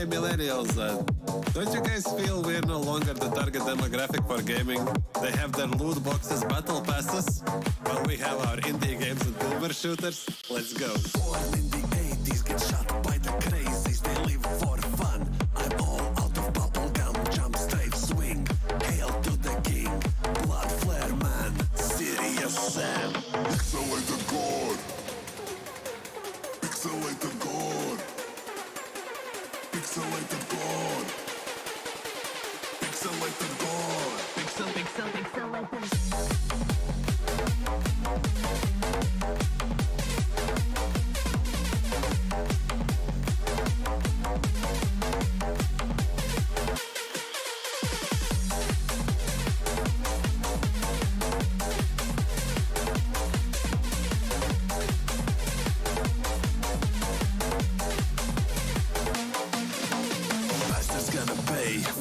Hey millennials, don't you guys feel we're no longer the target demographic for gaming? They have their loot boxes, battle passes, while we have our indie games and boomer shooters. Let's go. Born in the 80s, get shot by the crazies. They live for fun. I'm all out of bubblegum, jump straight swing. Hail to the king, blood flare man, Serious Sam. Pixelate the god. Pixelate the god. Pixelate the god. Pixelate the god. Pixelate them.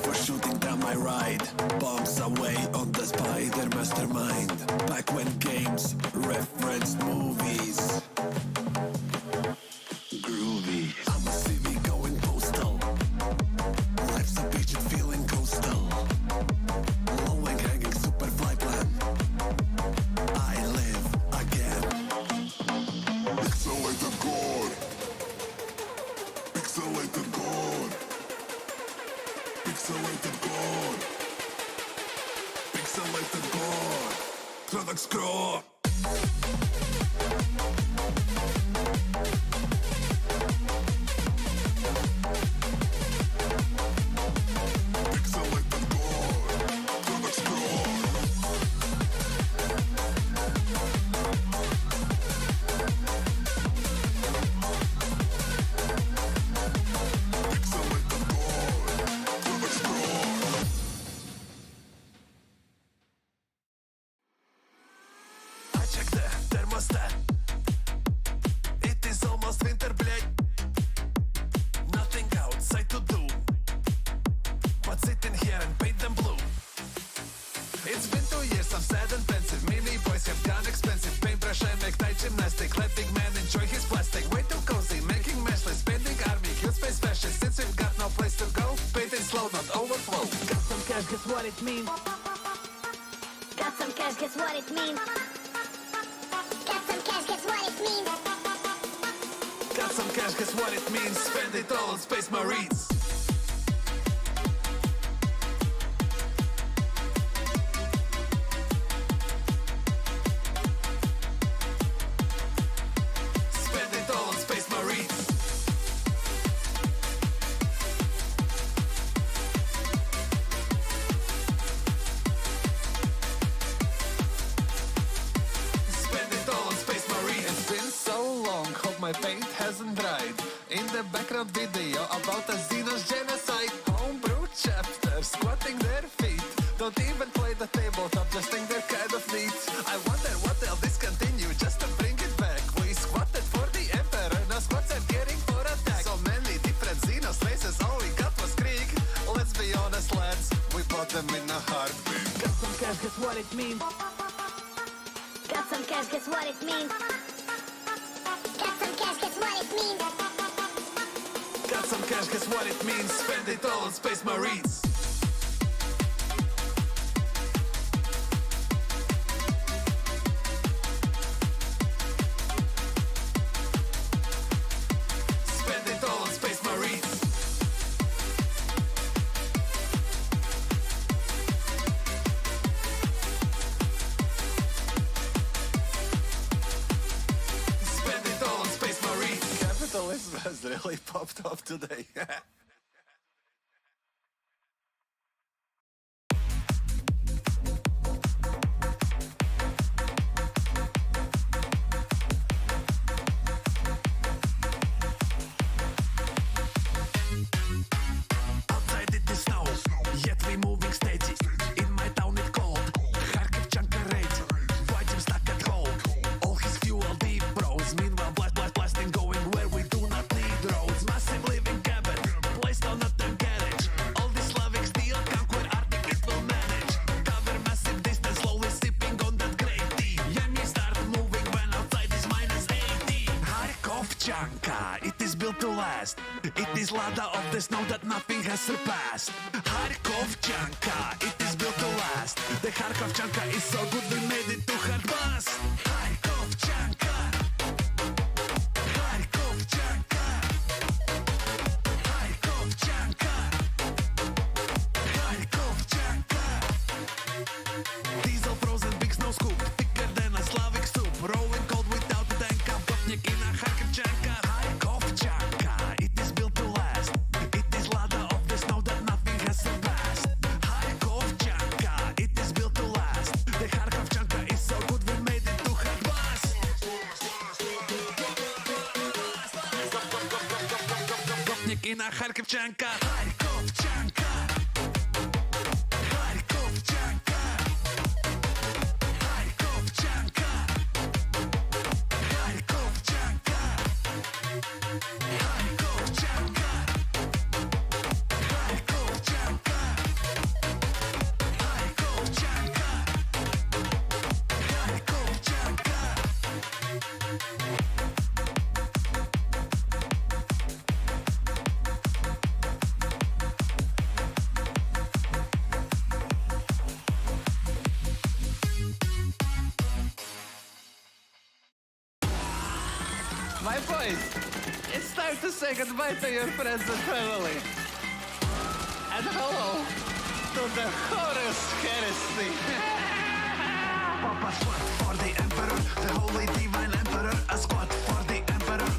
For shooting down my ride, bombs away on the spider mastermind. Back when games referenced movies. Groovy. I'm a CV going postal. Life's a beach and feeling coastal. Low-wing hanging superfly plan. I live again. Pixelate the god. Pixelate the god. Pixelate the god. Pixelate the god. Product scroll. Pixelate the god. Product scroll. Pixelate the god. Product scroll. I check the thermostat. It is almost winter, блядь. Nothing outside to do but sitting here and paint them blue. It's been 2 years, I'm sad and pensive. Mini boys have gone expensive. Paintbrush, I make night gymnastic. Let big man enjoy his plastic. Way too cozy, making meshless. Spending army, huge space fashion. Since we've got no place to go, painting slow, not overflow. Got some cash, guess what it means? Got some cash, guess what it means? Got some cash, guess what it means? Got some cash, guess what it means? Spend it all on Space Marines. Spend it all on Space Marines. Spend it all on Space Marines. It's been so long, hope my paint hasn't dried. In the background video about a Xenos genocide. Homebrew chapter, squatting their feet. Don't even play the tabletop, just think they're kind of neat. I wonder what they'll discontinue just to bring it back. We squatted for the Emperor, now squats are getting for attack. So many different Xenos races, all we got was Krieg. Let's be honest lads, we bought them in a heartbeat. Got some cash, guess what it means? Got some cash, guess what it means? Got some cash, guess what it means? Got some cash, guess what it means? Spend it all on Space Marines. Spend it all on Space Marines. Spend it all on Space Marines. Capitalism has really popped off today. Outside it is snow, yet we moving steady. In my town it cold, Kharkiv chunk ready. White him stuck at home, all his fuel deep bros. Meanwhile blasting going where we do not need roads. Massive living cabin, placed on a tank garage. All this Slavic steel conquer Arctic it will manage. Cover massive distance, slowly sipping on that great tea. Yummy start moving when outside is -80. Kharkov chunka, it is built built to last. It is ladder of the snow that nothing has surpassed. Kharkovchanka, it is built to last. The Kharkovchanka is so good we made it to Kharkov. Kharkovchanka, Kharkovchanka, Kharkovchanka, Kharkovchanka. Diesel frozen big snow scoop, thicker than a Slavic soup. Rolling cold without a tank, Gopnik in a Kharkovchanka. Kharkovchanka, it is built to last. It is ladder of the snow that nothing has surpassed. Kharkovchanka, it is built to last. The Kharkovchanka is so good we made it to Kharkov. Gopnik in a Kharkovchanka. Kharkovchanka. Kharkovchanka. Kharkovchanka. Kharkovchanka. Kharkovchanka. Kharkovchanka. Kharkovchanka. My boys, it's time to say goodbye to your friends and family. And hello to the hordes heresy. Papa squat for the emperor, the holy divine emperor. A squat for the emperor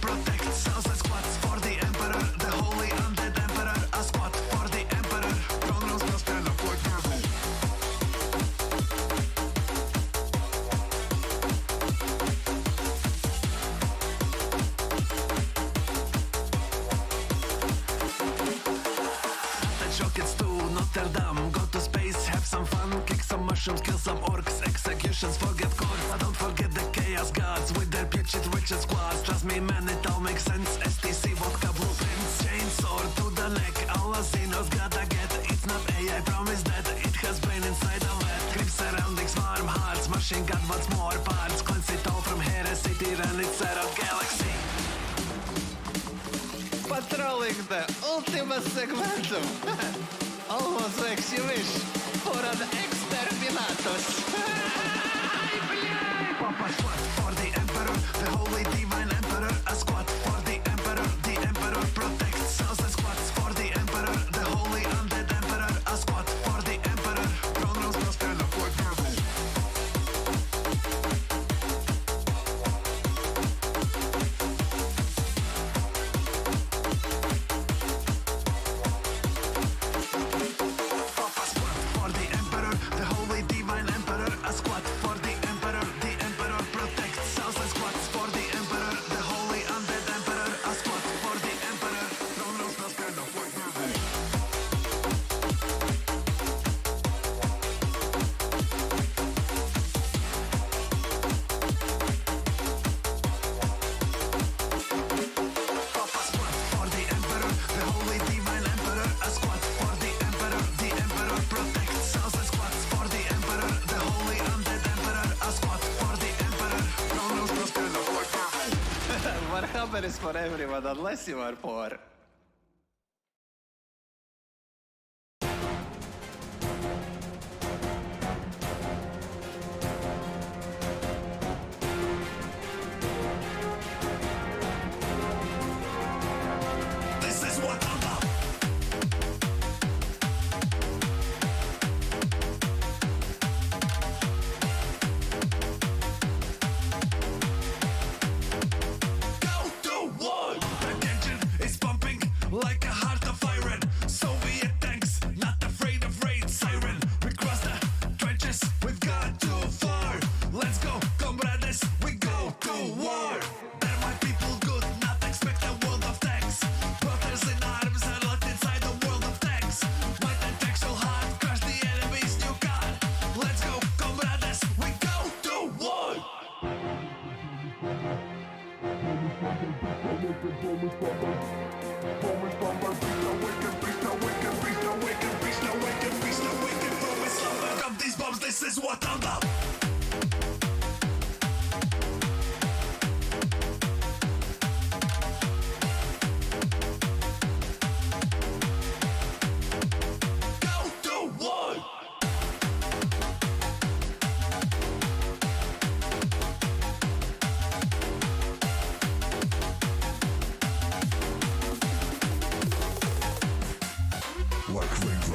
protects us. A squat for the emperor, the holy undead emperor. A squat for the emperor. Throne rooms will stand up like marble. The rockets to Notre Dame. Go to space, have some fun. Kick some mushrooms, kill some orcs. Executions, forget courts. Don't forget the chaos gods with their putrid witches squads. Trust me, man, it all makes sense. STC, vodka, blueprints. Chainsaw to the neck. All Azinos gotta get. It's not AI, promise that it has brain inside of it. Grip surroundings, warm hearts. Machine gun, what's more parts. Cleanse it all from heresy, and it's out of galaxy. Patrolling the ultimate segmentum. Almost makes you wish for an exterminatus. Papa squat for the emperor, the holy divine emperor. A squat for the emperor protects us. A squat for the emperor, the holy undead emperor. A squat for the emperor. Throne rooms will stand up like marble. Papa squat for the emperor, the holy divine emperor. A squat for the emperor protects us. A squat for the emperor, the holy undead emperor. A squat for the emperor. Throne rooms will stand up like marble. Papa squat for the emperor, the holy divine emperor. A squat for the emperor protects us. A squat for the emperor, the holy undead emperor. A squat for the emperor. Throne rooms will stand up like marble. Warhammer is for everyone unless you are poor. This is what I'm about. Go to war. The engine is pumping like a heart of iron. Soviet tanks, not afraid of raid siren. We cross the trenches, we've gone too far. Let's go, comrades, we go to war. They're my people good, not expect a world of tanks. Brothers in arms are locked inside the world of tanks. Might and textual hard, crush the enemy's new car. Let's go, comrades, we go to war. Drop these bombs, this is what I'm about.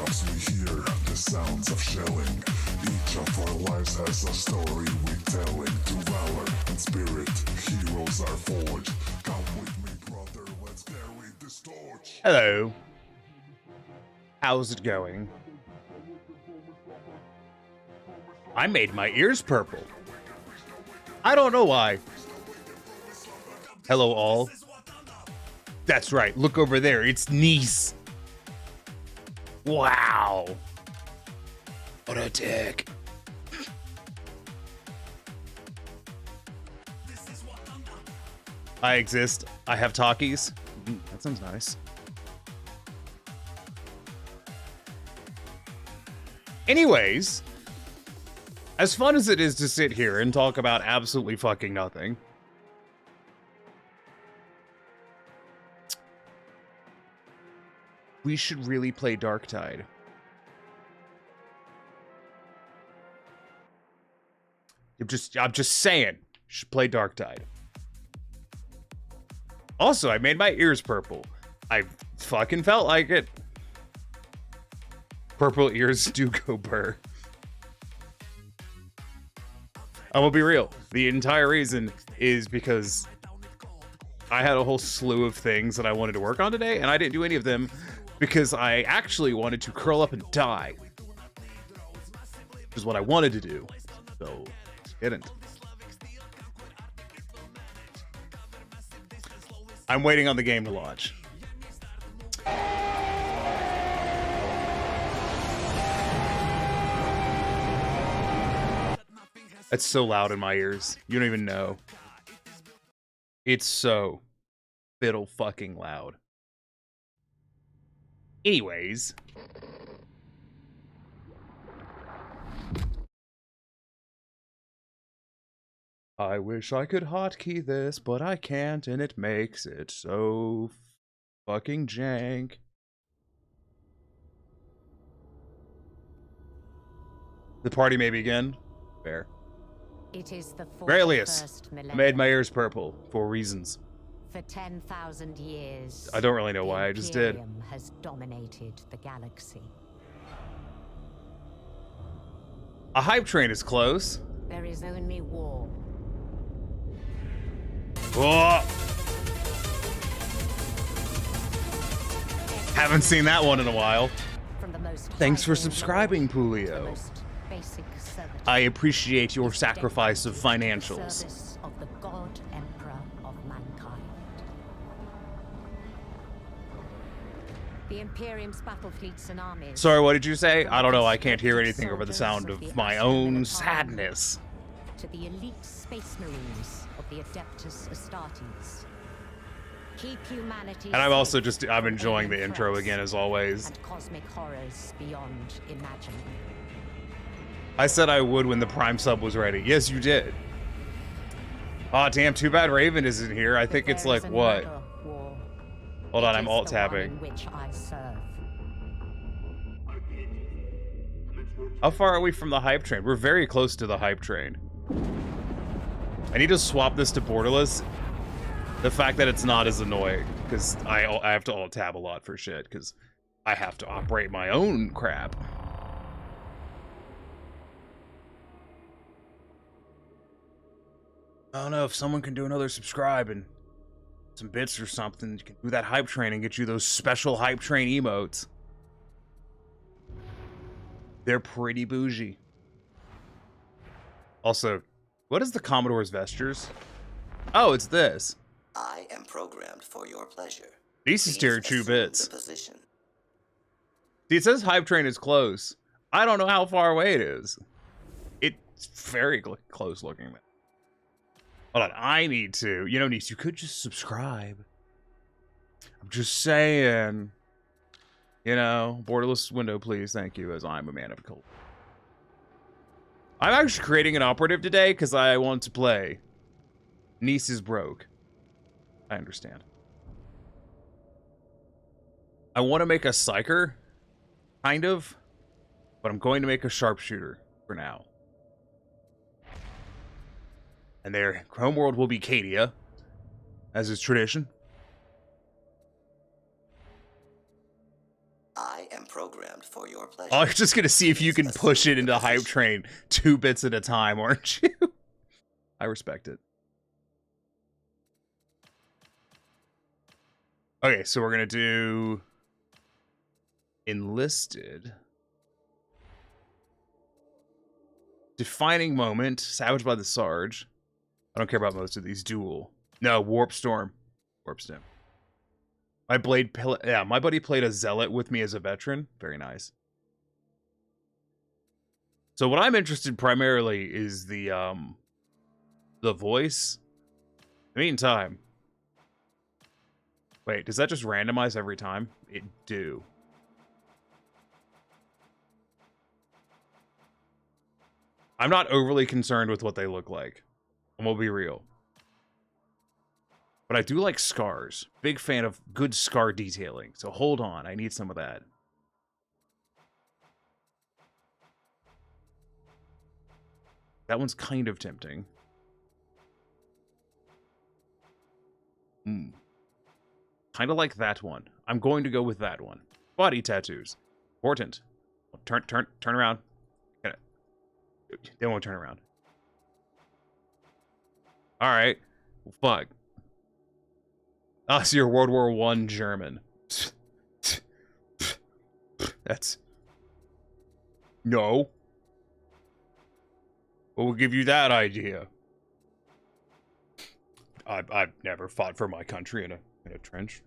drops we hear the sounds of shelling. Each of our lives has a story we telling. To valor and spirit, heroes are forged. Come with me, brother, let's carry this torch. Hello. How's it going? I made my ears purple. I don't know why. Hello, all. That's right. Look over there. It's Nice. Wow. What a dick. I exist. I have talkies. That sounds nice. Anyways, as fun as it is to sit here and talk about absolutely fucking nothing, we should really play Darktide. I'm just saying, should play Darktide. Also, I made my ears purple. I fucking felt like it. Purple ears do go burr. I'm gonna be real. The entire reason is because I had a whole slew of things that I wanted to work on today, and I didn't do any of them because I actually wanted to curl up and die. Which is what I wanted to do. So, didn't. I'm waiting on the game to launch. It's so loud in my ears. You don't even know. It's so fiddle fucking loud. Anyways. I wish I could hotkey this, but I can't, and it makes it so fucking jank. The party may begin. Fair. It is the Gralius, I made my ears purple for reasons. For 10,000 years, I don't really know why, I just did. The Imperium has dominated the galaxy. A hype train is close. There is only war. Oh. Haven't seen that one in a while. From the most Thanks for high subscribing, lord, the Pulio. most basic servitude, I appreciate your sacrifice of the financials. service of the God Emperor of mankind. The Imperium's battle fleets and armies. Sorry, what did you say? I don't know, I can't hear anything over the sound of my own sadness. To the elite space marines of the Adeptus Astartes. Keep humanity And I'm also safe just, I'm from enjoying the alien intro threats again as always. and cosmic horrors beyond imagining. I said I would when the Prime sub was ready. Yes, you did. Aw, damn, too bad Raven isn't here. I think it's like, what? Hold on, I'm alt-tabbing. How far are we from the hype train? We're very close to the hype train. I need to swap this to borderless. The fact that it's not as annoying, because I have to alt-tab a lot for shit, because I have to operate my own crap. I don't know if someone can do another subscribe and some bits or something. You can do that hype train and get you those special hype train emotes. They're pretty bougie. Also, what is the Commodore's vestures? Oh, it's this. I am programmed for your pleasure. These is tier 2 assume bits. the position. See, it says hype train is close. I don't know how far away it is. It's very close looking. Hold on, I need to. You know, Niece, you could just subscribe. I'm just saying. You know, borderless window, please. Thank you, as I'm a man of cult. I'm actually creating an operative today because I want to play. Niece is broke. I understand. I want to make a psyker, kind of, but I'm going to make a sharpshooter for now. And their homeworld will be Cadia, as is tradition. I I am programmed for your pleasure. Oh, you're just gonna see if you can push it into Hype Train 2 bits at a time, aren't you? I respect it. Okay, so we're gonna do enlisted. Defining moment, savaged by the Sarge. I don't care about most of these. Duel. No, Warp Storm. Warp Storm. My buddy played a zealot with me as a veteran. Very nice. So what I'm interested primarily is the voice. In the meantime. Wait, does that just randomize every time? It do. I'm not overly concerned with what they look like. And we'll be real. But I do like scars. Big fan of good scar detailing. So hold on, I need some of that. That one's kind of tempting. Kind of like that one. I'm going to go with that one. Body tattoos. Important. Turn around. Get it. They won't turn around. Alright. Well, fuck. Ah, so you're World War I German. That's... No. What will give you that idea? I've never fought for my country in a trench.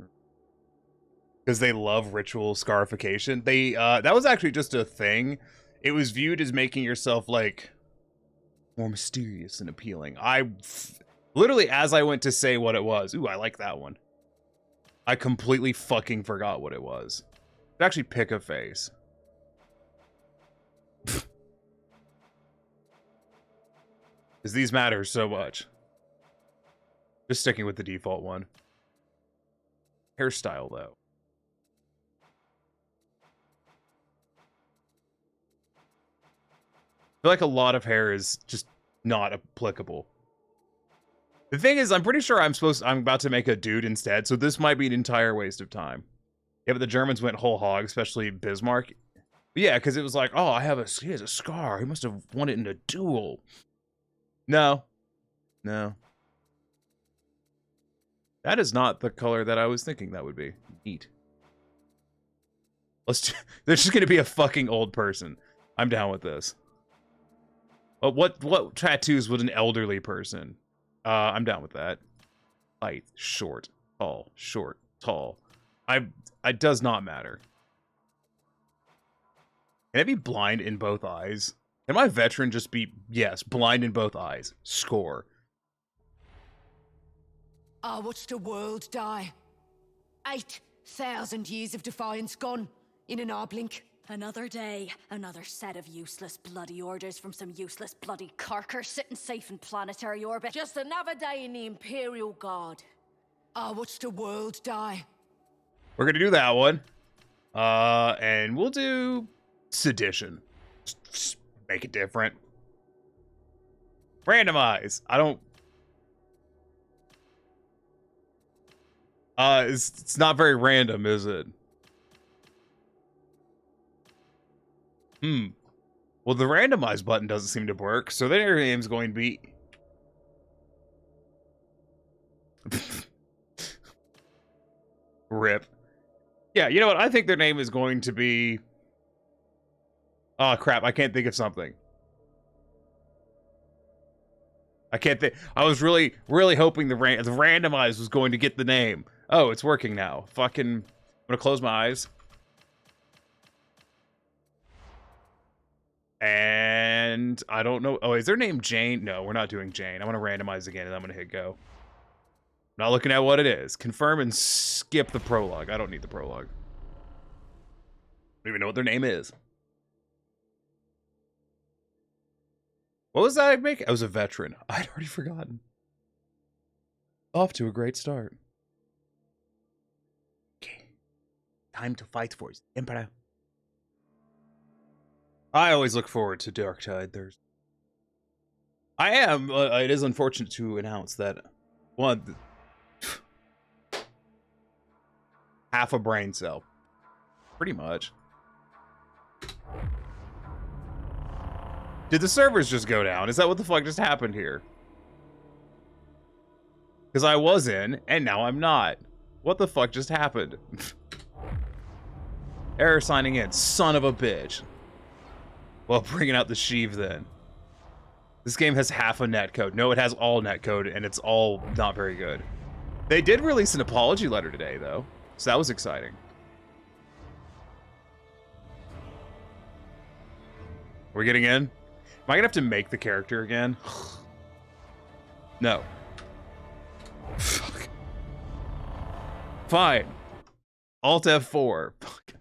Because they love ritual scarification. That was actually just a thing. It was viewed as making yourself, like, more mysterious and appealing. Literally, as I went to say what it was. Ooh, I like that one. I completely fucking forgot what it was. Actually, pick a face. Because these matter so much. Just sticking with the default one. Hairstyle, though. I feel like a lot of hair is just not applicable. The thing is, I'm pretty sure I'm about to make a dude instead, so this might be an entire waste of time. Yeah, but the Germans went whole hog, especially Bismarck. But yeah, because it was like, oh, he has a scar. He must have won it in a duel. No. No. That is not the color that I was thinking that would be. Neat. There's just going to be a fucking old person. I'm down with this. But what tattoos would an elderly person? I'm down with that. Light, short, tall, short, tall. It does not matter. Can it be blind in both eyes? Can my veteran just be, yes, blind in both eyes? Score. I watched the world die. 8,000 years of defiance gone in an hour blink. Another day, another set of useless bloody orders from some useless bloody carker sitting safe in planetary orbit. Just another day in the Imperial Guard. I watched the world die. We're gonna do that one. And we'll do sedition. Just make it different. Randomize. I don't... it's not very random, is it? Well, the randomize button doesn't seem to work, so their name's going to be... Rip. Yeah, you know what? I think their name is going to be... Oh, crap. I can't think of something. I can't think... I was really, really hoping the randomize was going to get the name. Oh, it's working now. Fucking... I'm gonna close my eyes. And I don't know. Oh, is their name Jane? No, we're not doing Jane. I'm going to randomize again, and I'm going to hit go. Not looking at what it is. Confirm and skip the prologue. I don't need the prologue. I don't even know what their name is. What was that I'd make? I was a veteran. I'd already forgotten. Off to a great start. Okay. Time to fight for his Emperor. I always look forward to Darktide. It is unfortunate to announce that half a brain cell. Pretty much. Did the servers just go down? Is that what the fuck just happened here? Because I was in, and now I'm not. What the fuck just happened? Error signing in. Son of a bitch. Well, bringing out the sheave then. This game has half a netcode. No, it has all netcode, and it's all not very good. They did release an apology letter today, though. So that was exciting. We're getting in? Am I gonna have to make the character again? No. Fuck. Fine. Alt F4. Fuck.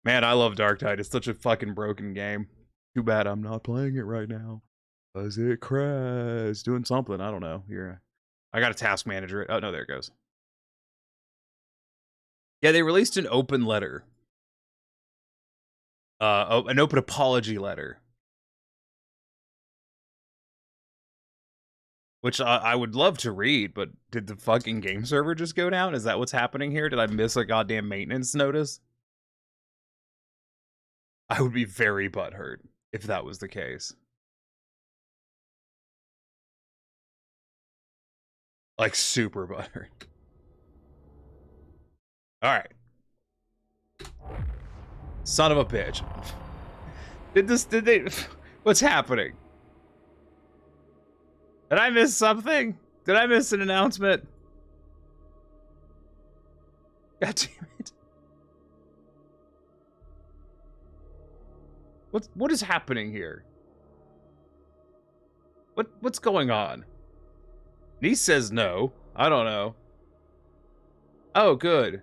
Man, I love Darktide. It's such a fucking broken game. Too bad I'm not playing it right now. Cause it crashed. Doing something. I don't know. Here. I got a task manager. Oh, no, there it goes. Yeah, they released an open letter. An open apology letter. Which I would love to read, but did the fucking game server just go down? Is that what's happening here? Did I miss a goddamn maintenance notice? I would be very butthurt if that was the case. Like, super butthurt. Alright. Son of a bitch. Did they... What's happening? Did I miss something? Did I miss an announcement? God damn it. What is happening here? What's going on? Niece says no. I don't know. Oh, good.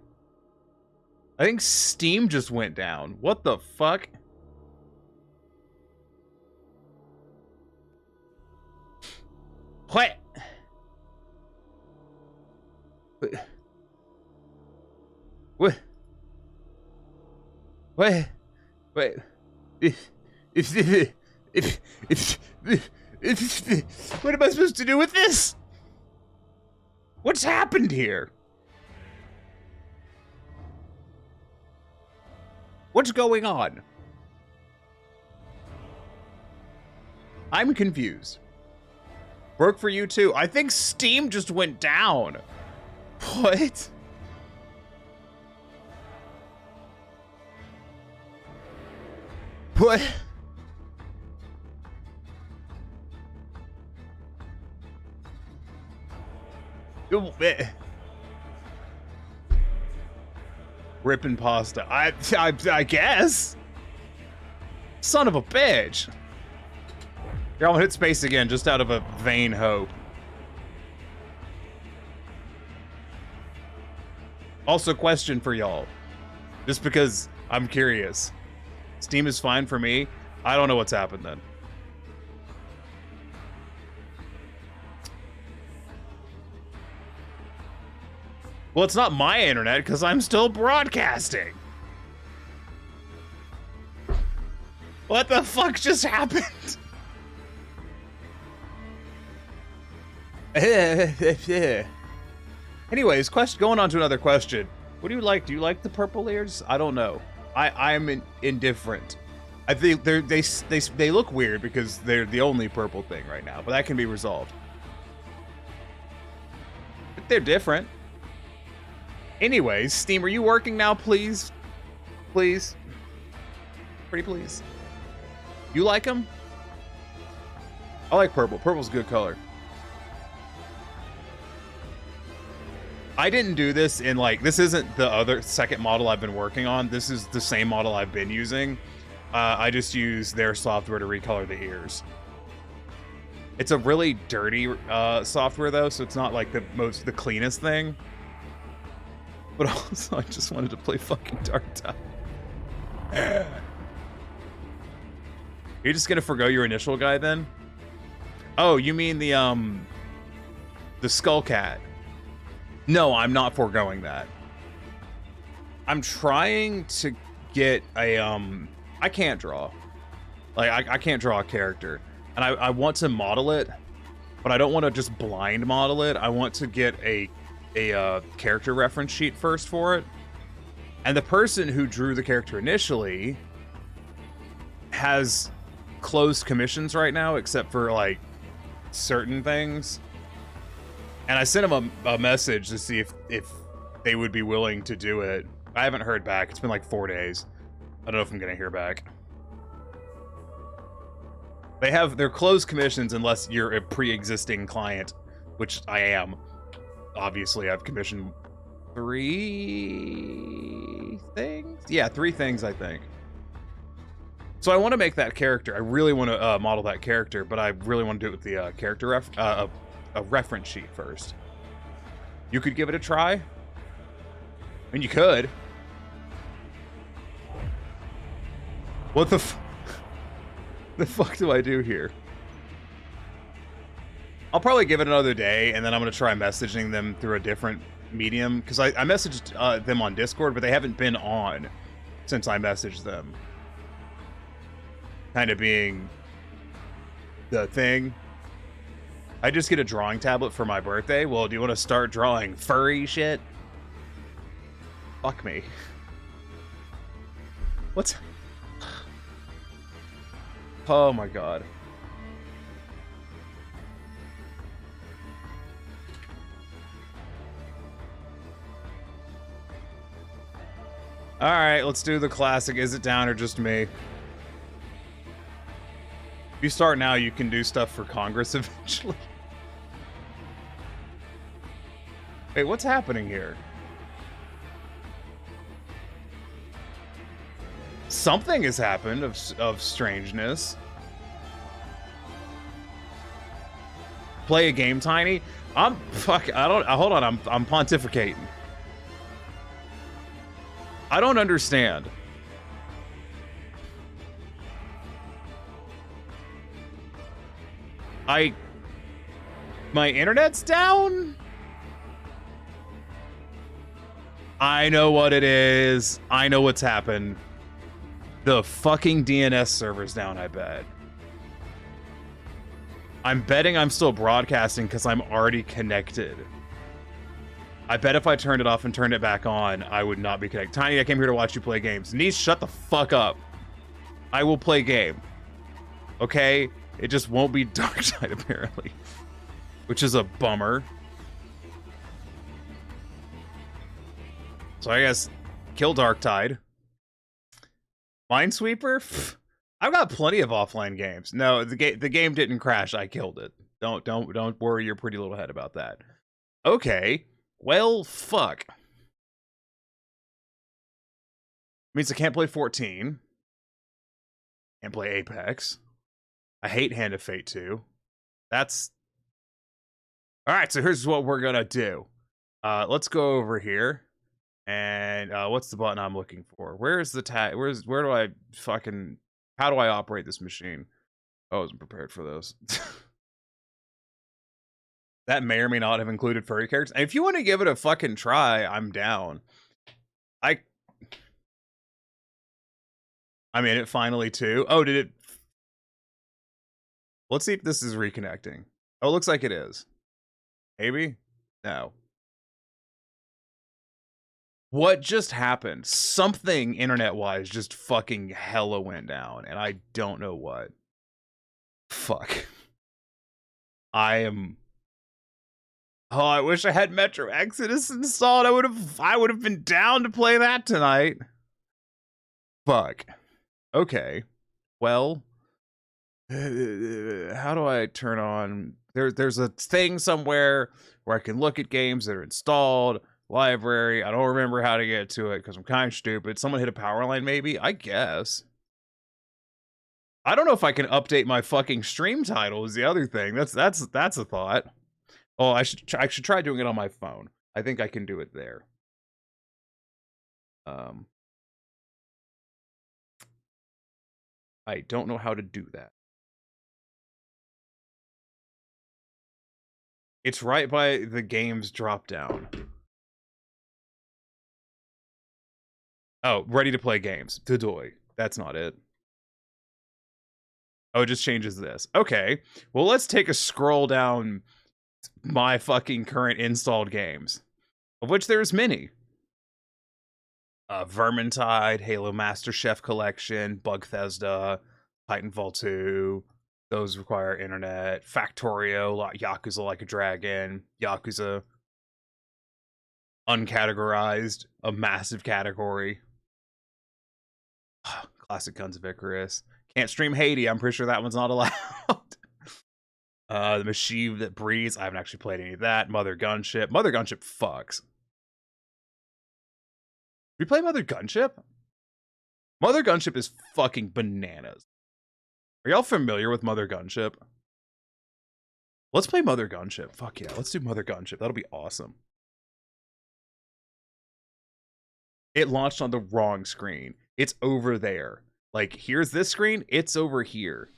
I think Steam just went down. What the fuck? What? What? What? Wait. What am I supposed to do with this? What's happened here? What's going on? I'm confused. Broke for you too. I think Steam just went down. What? What? Ripping pasta. I guess. Son of a bitch. Here, I'm gonna hit space again, just out of a vain hope. Also, question for y'all. Just because I'm curious. Steam is fine for me. I don't know what's happened then. Well, it's not my internet because I'm still broadcasting. What the fuck just happened? Anyways, going on to another question. What do you like? Do you like the purple ears? I don't know. I'm indifferent. I think they look weird because they're the only purple thing right now, but that can be resolved. But they're different. Anyways, Steam, are you working now, please? Please? Pretty please. You like them? I like purple. Purple's a good color. I didn't do this in, like, this isn't the second model I've been working on. This is the same model I've been using. I just use their software to recolor the ears. It's a really dirty software, though, so it's not, like, the cleanest thing. But also, I just wanted to play fucking Darktide. You're just gonna forgo your initial guy, then? Oh, you mean the Skull Cat. No, I'm not foregoing that. I'm trying to get a, I can't draw. Like, I can't draw a character. And I want to model it, but I don't want to just blind model it. I want to get a character reference sheet first for it. And the person who drew the character initially has closed commissions right now, except for like certain things. And I sent them a message to see if they would be willing to do it. I haven't heard back. It's been like 4 days. I don't know if I'm gonna hear back. They're closed commissions unless you're a pre-existing client, which I am. Obviously, I've commissioned 3 things? Yeah, 3 things, I think. So I want to make that character. I really want to model that character, but I really want to do it with the character a reference sheet first. You could give it a try. I mean, you could. What the fuck do I do here? I'll probably give it another day, and then I'm going to try messaging them through a different medium, because I messaged them on Discord, but they haven't been on since I messaged them. Kind of being the thing. I just get a drawing tablet for my birthday. Well, do you want to start drawing furry shit? Fuck me. What's... Oh my god. Alright, let's do the classic. Is it down or just me? If you start now, you can do stuff for Congress eventually. Wait, what's happening here? Something has happened of strangeness. Play a game, Tiny? Hold on, I'm pontificating. I don't understand. My internet's down? I know what it is. I know what's happened. The fucking DNS server's down, I bet. I'm betting I'm still broadcasting because I'm already connected. I bet if I turned it off and turned it back on, I would not be connected. Tiny, I came here to watch you play games. Niece, shut the fuck up. I will play game. Okay? It just won't be Darktide, apparently. Which is a bummer. So I guess kill Darktide. Minesweeper? I've got plenty of offline games. No, the game didn't crash. I killed it. Don't worry your pretty little head about that. Okay. Well, fuck. Means I can't play 14. Can't play Apex. I hate Hand of Fate 2. That's... Alright, so here's what we're gonna do. Let's go over here. And what's the button I'm looking for? Where's the tag? Where do I fucking... How do I operate this machine? I wasn't prepared for this. That may or may not have included furry characters. And if you want to give it a fucking try, I'm down. I'm in it finally too. Oh, did it? Let's see if this is reconnecting. Oh, it looks like it is. Maybe? No. What just happened? Something internet-wise just fucking hella went down, and I don't know what. Fuck. I am... Oh, I wish I had Metro Exodus installed. I would have been down to play that tonight. Fuck. Okay. Well, how do I turn on... There's a thing somewhere where I can look at games that are installed. Library. I don't remember how to get to it because I'm kind of stupid. Someone hit a power line, maybe? I guess. I don't know if I can update my fucking stream title is the other thing. That's a thought. Oh, I should try doing it on my phone. I think I can do it there. I don't know how to do that. It's right by the game's drop down. Oh, ready to play games. Dodoy. That's not it. Oh, it just changes this. Okay. Well, let's take a scroll down my fucking current installed games, of which there's many. Vermintide, Halo Master Chef Collection, Bugthesda, Titanfall 2. Those require internet. Factorio, Yakuza Like a Dragon, Yakuza uncategorized, a massive category. Classic Guns of Icarus. Can't stream Haiti. I'm pretty sure that one's not allowed. The Machine That Breathes. I haven't actually played any of that. Mother Gunship. Mother Gunship fucks. We play Mother Gunship? Mother Gunship is fucking bananas. Are y'all familiar with Mother Gunship? Let's play Mother Gunship. Fuck yeah, let's do Mother Gunship. That'll be awesome. It launched on the wrong screen. It's over there. Like, here's this screen, it's over here.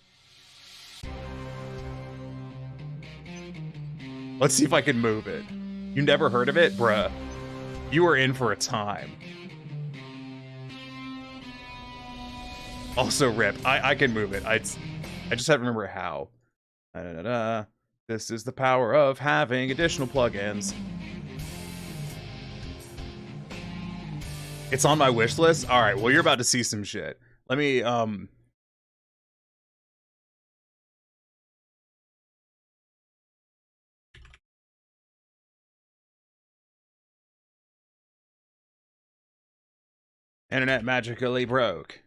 Let's see if I can move it. You never heard of it? Bruh. You are in for a time. Also rip. I can move it. I just have to remember how. This is the power of having additional plugins. It's on my wish list? Alright, well you're about to see some shit. Let me, Internet magically broke.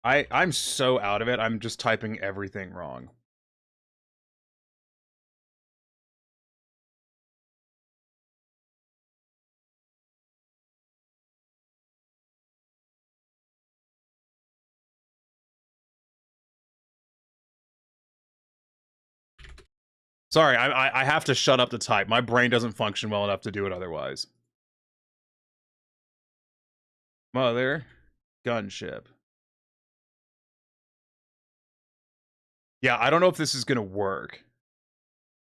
I'm so out of it, I'm just typing everything wrong. Sorry, I have to shut up to type. My brain doesn't function well enough to do it otherwise. Mother Gunship. Yeah, I don't know if this is gonna work.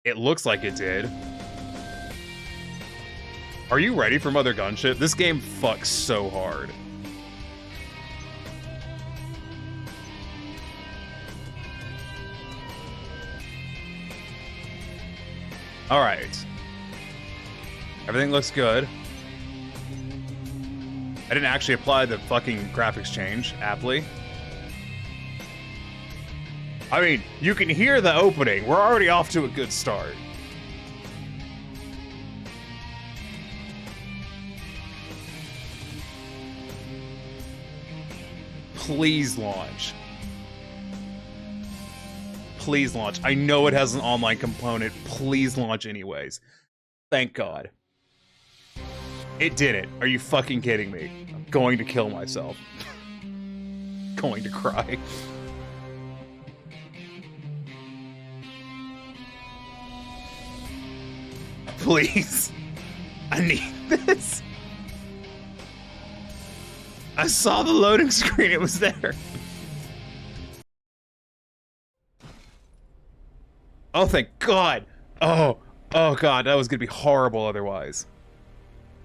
It looks like it did. Are you ready for Mother Gunship? This game fucks so hard. Alright. Everything looks good. I didn't actually apply the fucking graphics change aptly. I mean, you can hear the opening. We're already off to a good start. Please launch. Please launch. I know it has an online component. Please launch anyways. Thank God. It didn't. Are you fucking kidding me? I'm going to kill myself. Going to cry. Please. I need this. I saw the loading screen. It was there. Oh, thank God. Oh God. That was going to be horrible otherwise.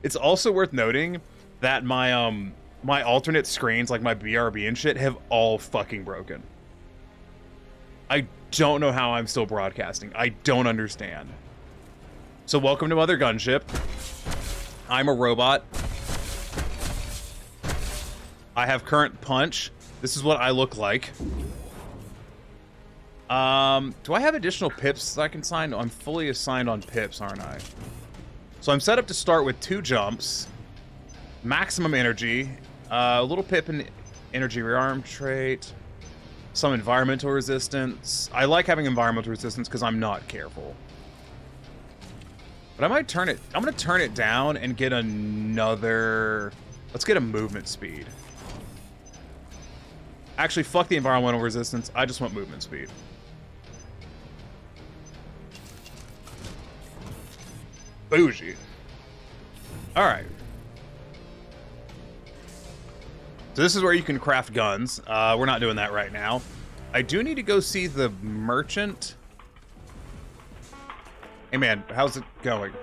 It's also worth noting that my my alternate screens, like my BRB and shit, have all fucking broken. I don't know how I'm still broadcasting. I don't understand. So welcome to Mother Gunship. I'm a robot. I have current punch. This is what I look like. Do I have additional pips that I can sign? No, I'm fully assigned on pips, aren't I? So I'm set up to start with 2 jumps, maximum energy, a little pip in energy rearm trait, some environmental resistance. I like having environmental resistance because I'm not careful. But I might turn it, I'm gonna turn it down and get another, let's get a movement speed. Actually, fuck the environmental resistance, I just want movement speed. Bougie. Alright. So this is where you can craft guns. We're not doing that right now. I do need to go see the merchant. Hey man, how's it going?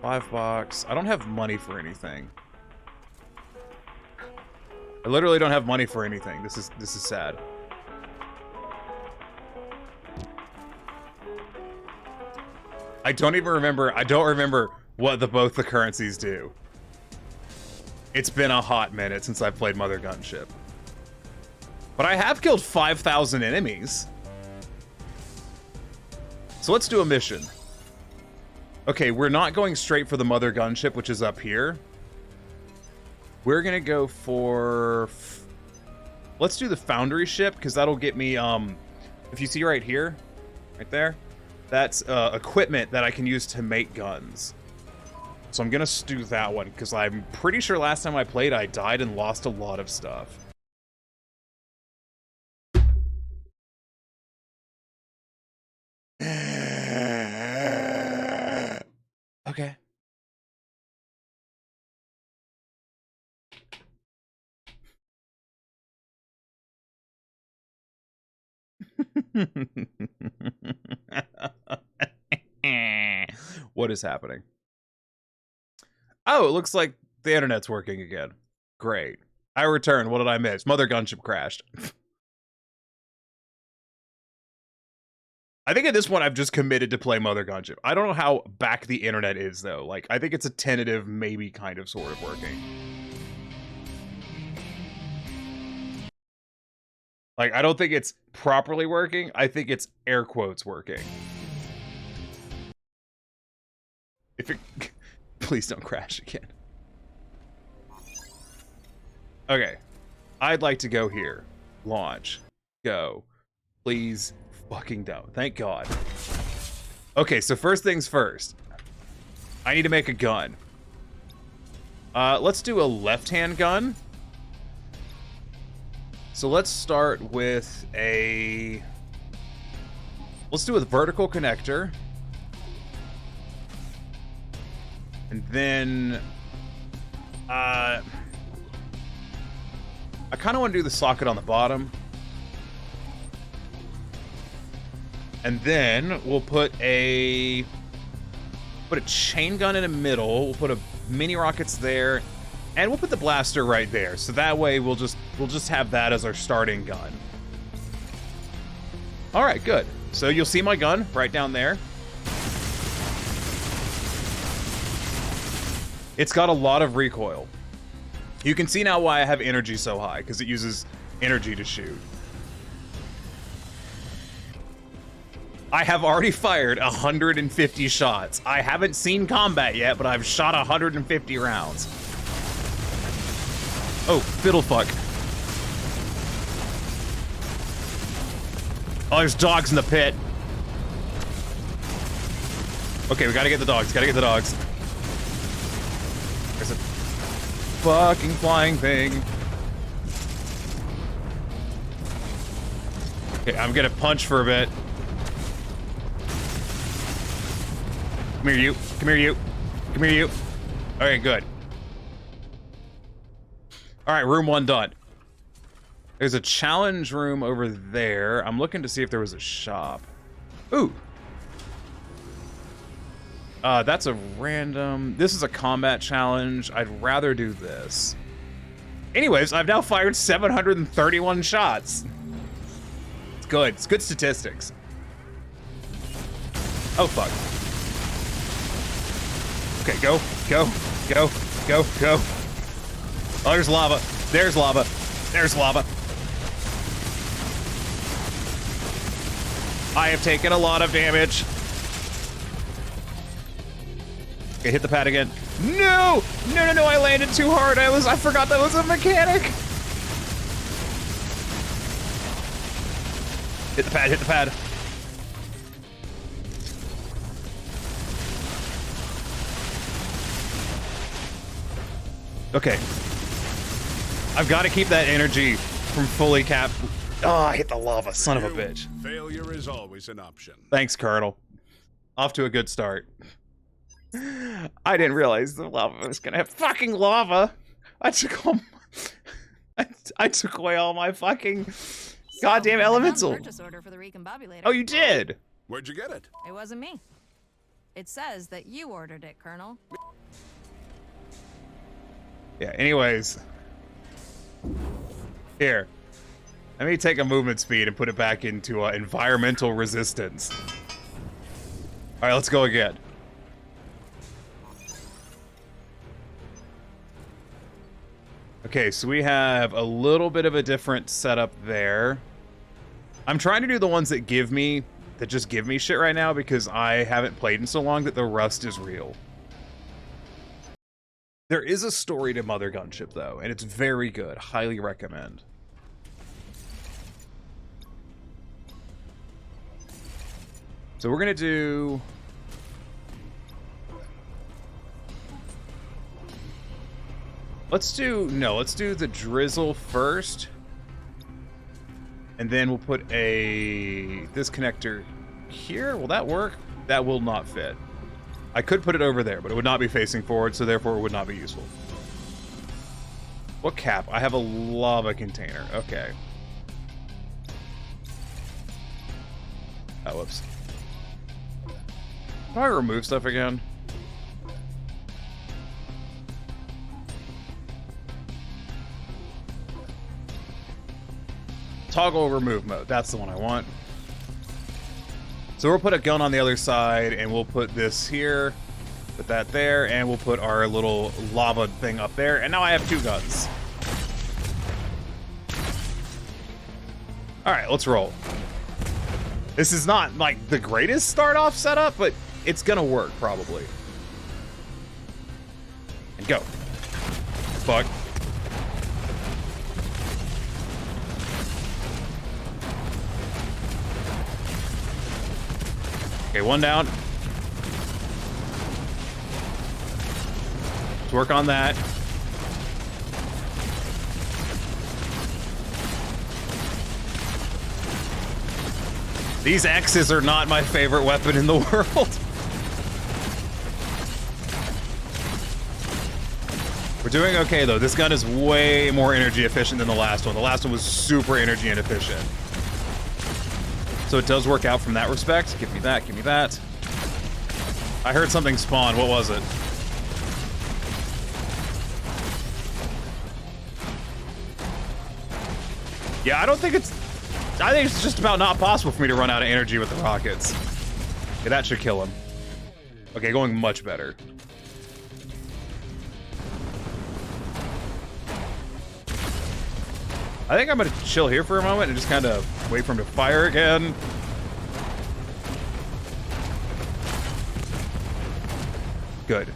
$5. I don't have money for anything. I literally don't have money for anything. This is sad. I don't remember what both the currencies do. It's been a hot minute since I played Mother Gunship. But I have killed 5,000 enemies. So let's do a mission. Okay, we're not going straight for the mother gunship, which is up here. We're gonna go for... Let's do the foundry ship, because that'll get me, if you see right here, right there, that's equipment that I can use to make guns. So I'm gonna do that one, because I'm pretty sure last time I played, I died and lost a lot of stuff. Okay. What is happening? Oh, it looks like the internet's working again. Great. I returned. What did I miss? Mother gunship crashed. I think at this point I've just committed to play Mother Gunship. I don't know how back the internet is though. Like, I think it's a tentative, maybe kind of sort of working. Like, I don't think it's properly working. I think it's air quotes working. If it... Please don't crash again. Okay. I'd like to go here. Launch. Go. Please fucking don't. Thank God. Okay, so first things first. I need to make a gun. Let's do a left-hand gun. So let's start with a... Let's do a vertical connector. And then... I kind of want to do the socket on the bottom. And then we'll put a chain gun in the middle. We'll put a mini rockets there, and we'll put the blaster right there. So that way we'll just have that as our starting gun. All right, good. So you'll see my gun right down there. It's got a lot of recoil. You can see now why I have energy so high, because it uses energy to shoot. I have already fired 150 shots. I haven't seen combat yet, but I've shot 150 rounds. Oh, fiddlefuck. Oh, there's dogs in the pit. Okay, we gotta get the dogs. Gotta get the dogs. There's a fucking flying thing. Okay, I'm gonna punch for a bit. Come here, you. Come here, you. Come here, you. Okay, good. Alright, room 1 done. There's a challenge room over there. I'm looking to see if there was a shop. Ooh. That's a random... This is a combat challenge. I'd rather do this. Anyways, I've now fired 731 shots. It's good. It's good statistics. Oh, fuck. Okay, go, go, go, go, go. Oh, there's lava. There's lava. There's lava. I have taken a lot of damage. Okay, hit the pad again. No! No, no, no, I landed too hard. I forgot that was a mechanic. Hit the pad, hit the pad. Okay. I've got to keep that energy from fully cap. Oh, I hit the lava, son of a bitch. Failure is always an option. Thanks, Colonel. Off to a good start. I didn't realize the lava was gonna have fucking lava. I took all I took away all my fucking goddamn elemental. Purchase order for the recombobulator. Oh, you did? Where'd you get it? It wasn't me. It says that you ordered it, Colonel. Yeah, anyways. Here. Let me take a movement speed and put it back into environmental resistance. Alright, let's go again. Okay, so we have a little bit of a different setup there. I'm trying to do the ones that just give me shit right now because I haven't played in so long that the rust is real. There is a story to Mother Gunship though, and it's very good. Highly recommend. So we're gonna do... Let's do the drizzle first. And then we'll put this connector here. Will that work? That will not fit. I could put it over there, but it would not be facing forward, so therefore it would not be useful. What cap? I have a lava container. Okay. Oh, whoops. Do I remove stuff again? Toggle remove mode. That's the one I want. So we'll put a gun on the other side, and we'll put this here, put that there, and we'll put our little lava thing up there. And now I have 2 guns. All right, let's roll. This is not like the greatest start-off setup, but it's gonna work probably. And go. Fuck. Okay, 1 down. Let's work on that. These axes are not my favorite weapon in the world. We're doing okay though. This gun is way more energy efficient than the last one. The last one was super energy inefficient. So it does work out from that respect. Give me that, give me that. I heard something spawn. What was it? Yeah, I think it's just about not possible for me to run out of energy with the rockets. Okay, that should kill him. Okay, going much better. I think I'm gonna chill here for a moment and just kind of wait for him to fire again. Good.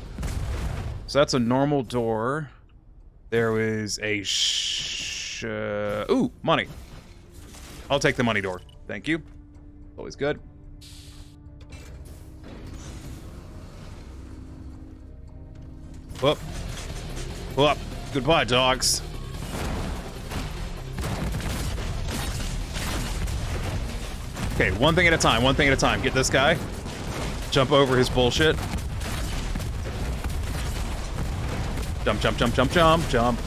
So that's a normal door. There was a ooh, money. I'll take the money door. Thank you. Always good. Whoop. Whoop. Goodbye, dogs. Okay, one thing at a time, one thing at a time. Get this guy. Jump over his bullshit. Jump, jump, jump, jump, jump, jump.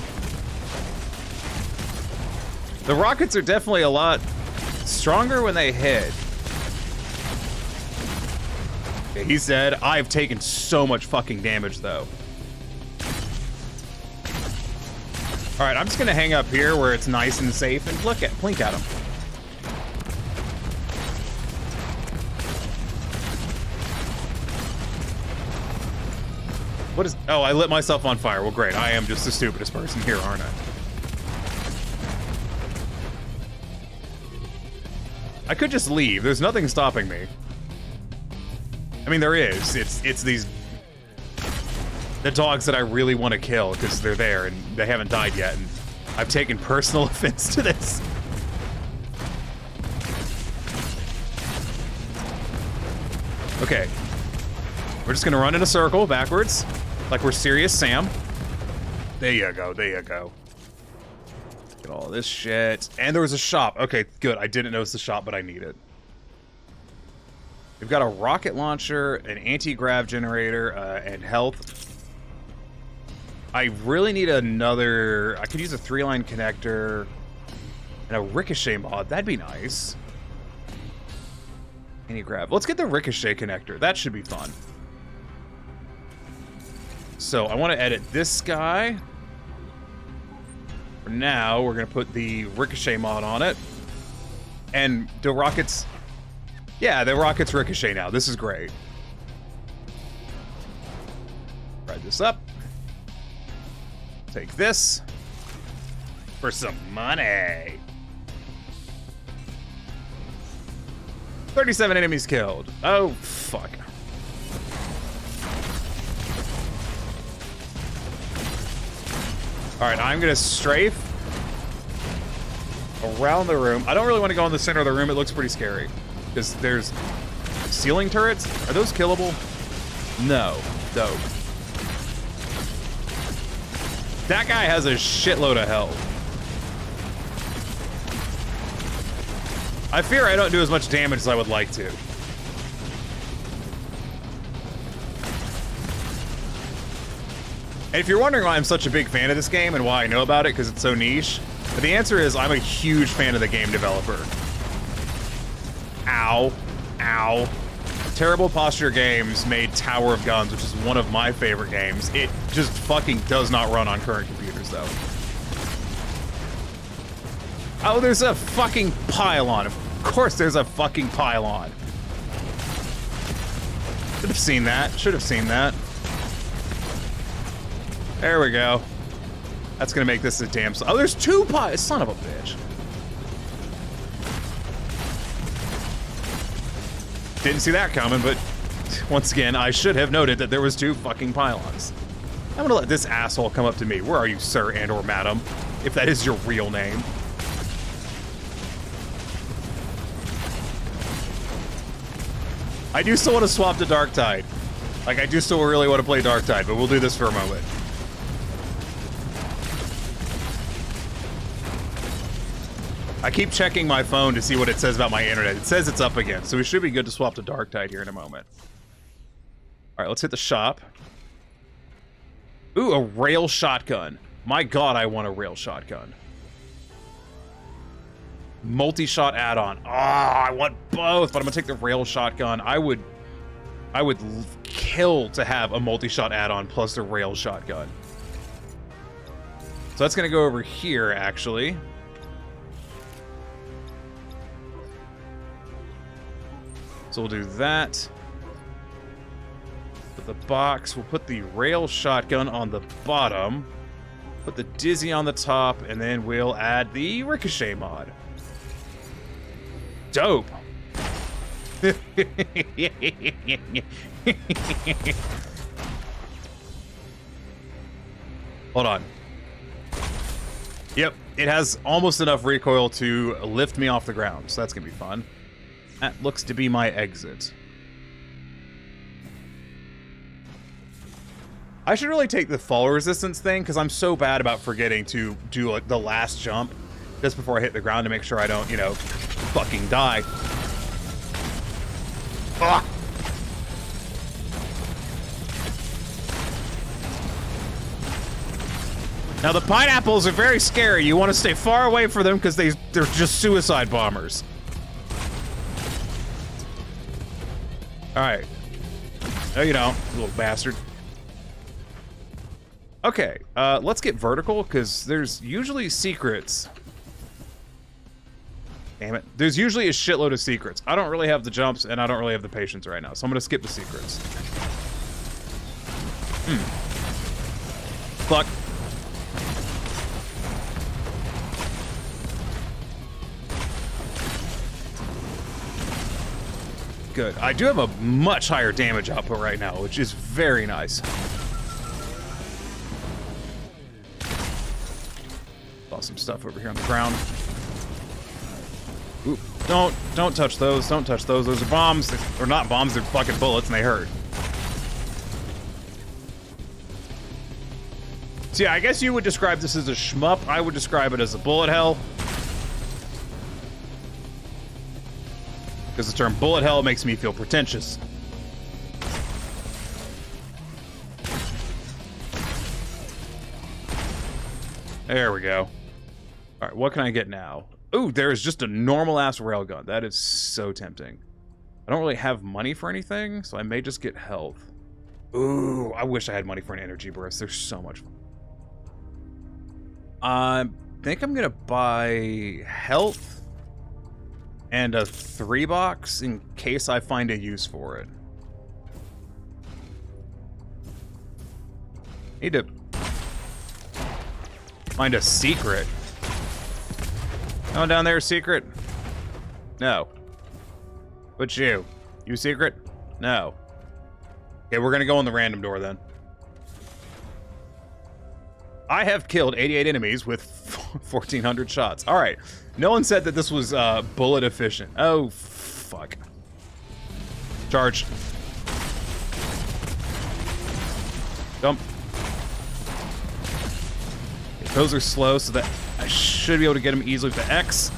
The rockets are definitely a lot stronger when they hit. Okay, he's dead. I've taken so much fucking damage, though. Alright, I'm just gonna hang up here where it's nice and safe and blink at him. What is... Oh, I lit myself on fire. Well, great. I am just the stupidest person here, aren't I? I could just leave. There's nothing stopping me. I mean, there is. It's these... the dogs that I really want to kill because they're there and they haven't died yet. And I've taken personal offense to this. Okay. We're just going to run in a circle backwards. Like we're Serious Sam. There you go, there you go. Get all this shit. And there was a shop. Okay, good. I didn't notice the shop, but I need it. We've got a rocket launcher, an anti-grav generator, and health. I really need another... I could use a 3-line connector and a ricochet mod. That'd be nice. Anti-grav. Let's get the ricochet connector. That should be fun. So I want to edit this guy. For now, we're going to put the ricochet mod on it. And the rockets... Yeah, the rockets ricochet now. This is great. Ride this up. Take this. for some money. 37 enemies killed. Oh, fuck. Alright, I'm gonna strafe around the room. I don't really want to go in the center of the room. It looks pretty scary. Because there's ceiling turrets. Are those killable? No. Dope. That guy has a shitload of health. I fear I don't do as much damage as I would like to. And if you're wondering why I'm such a big fan of this game and why I know about it because it's so niche, the answer is I'm a huge fan of the game developer. Ow. Ow. Terrible Posture Games made Tower of Guns, which is one of my favorite games. It just fucking does not run on current computers, though. Oh, there's a fucking pylon. Of course there's a fucking pylon. Should have seen that. Should have seen that. There we go. That's gonna make this a damn... Oh, there's two son of a bitch. Didn't see that coming, but once again, I should have noted that there was two fucking pylons. I'm gonna let this asshole come up to me. Where are you, sir and or madam? If that is your real name. I do still want to swap to Darktide. Like, I do still really want to play Darktide, but we'll do this for a moment. I keep checking my phone to see what it says about my internet. It says it's up again, so we should be good to swap to Darktide here in a moment. All right, let's hit the shop. Ooh, a rail shotgun. My God, I want a rail shotgun. Multi-shot add-on. Ah, I want both, but I'm gonna take the rail shotgun. I would kill to have a multi-shot add-on plus the rail shotgun. So that's gonna go over here, actually. So we'll do that. Put the box. We'll put the rail shotgun on the bottom. Put the dizzy on the top, and then we'll add the ricochet mod. Dope. Hold on. Yep, it has almost enough recoil to lift me off the ground, so that's gonna be fun. That looks to be my exit. I should really take the fall resistance thing, because I'm so bad about forgetting to do the last jump just before I hit the ground to make sure I don't, you know, fucking die. Ah! Now, the pineapples are very scary. You want to stay far away from them because they're just suicide bombers. Alright. No, you don't, little bastard. Okay, let's get vertical, because there's usually secrets. Damn it. There's usually a shitload of secrets. I don't really have the jumps, and I don't really have the patience right now, so I'm gonna skip the secrets. Fuck. Good. I do have a much higher damage output right now, which is very nice. Saw some stuff over here on the ground. Ooh, don't touch those. Don't touch those. Those are bombs. They're not bombs, they're fucking bullets, and they hurt. So yeah, I guess you would describe this as a shmup. I would describe it as a bullet hell. Because the term bullet hell makes me feel pretentious. There we go. All right, what can I get now? Ooh, there's just a normal-ass railgun. That is so tempting. I don't really have money for anything, so I may just get health. Ooh, I wish I had money for an energy burst. They're so much fun. I think I'm gonna buy health and a 3-box in case I find a use for it. Need to find a secret. Going down there, secret? No. But you? You secret? No. Okay, we're gonna go in the random door then. I have killed 88 enemies with 1,400 shots. All right. No one said that this was bullet efficient. Oh, fuck. Charge. Jump. Those are slow, so that I should be able to get them easily with the X.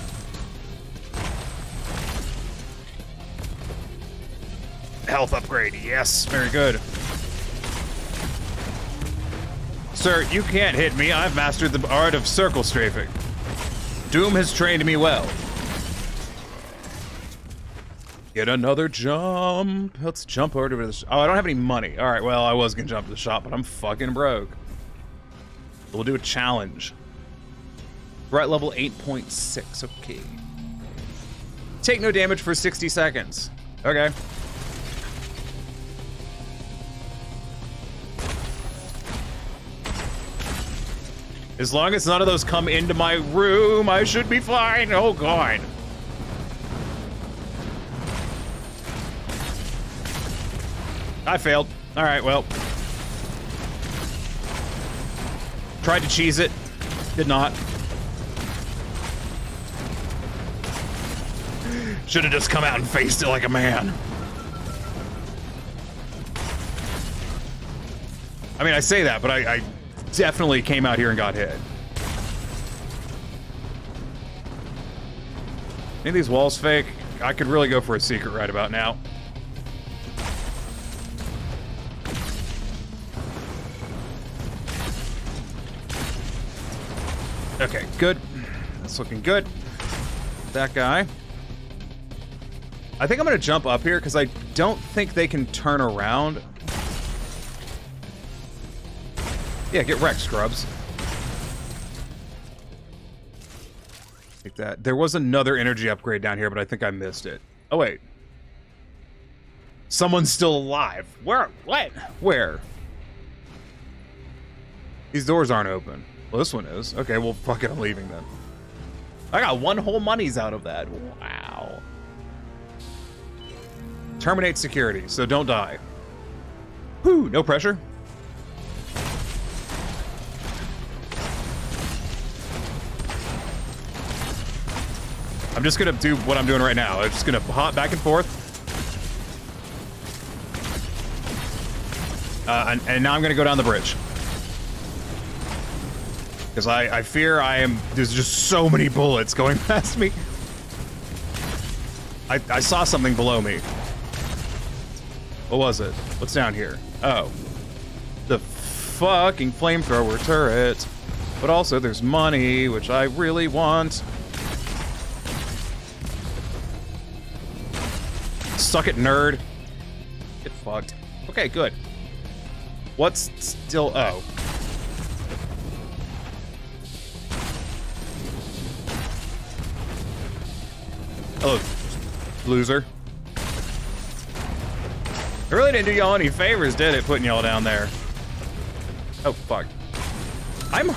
Health upgrade. Yes, very good. Sir, you can't hit me. I've mastered the art of circle strafing. Doom has trained me well. Get another jump. Let's jump over to the oh, I don't have any money. All right, well, I was gonna jump to the shop, but I'm fucking broke. We'll do a challenge. We're at level 8.6. Okay. Take no damage for 60 seconds. Okay. As long as none of those come into my room, I should be fine. Oh, God. I failed. All right, well. Tried to cheese it. Did not. Should have just come out and faced it like a man. I mean, I say that, but I definitely came out here and got hit. Any of these walls fake? I could really go for a secret right about now. Okay, good. That's looking good. That guy. I think I'm gonna jump up here because I don't think they can turn around. Yeah, get wrecked, scrubs. Like that. There was another energy upgrade down here, but I think I missed it. Oh, wait. Someone's still alive. Where? What? Where? These doors aren't open. Well, this one is. Okay, well, fuck it, I'm leaving then. I got one whole monies out of that. Wow. Terminate security, so don't die. Whew, no pressure. I'm just gonna do what I'm doing right now. I'm just gonna hop back and forth. And now I'm gonna go down the bridge. Because I fear there's just so many bullets going past me. I saw something below me. What was it? What's down here? Oh. The fucking flamethrower turret. But also there's money, which I really want. Suck it, nerd. Get fucked. Okay, good. What's still... Oh. Hello, loser. I really didn't do y'all any favors, did it, putting y'all down there? Oh, fuck. I'm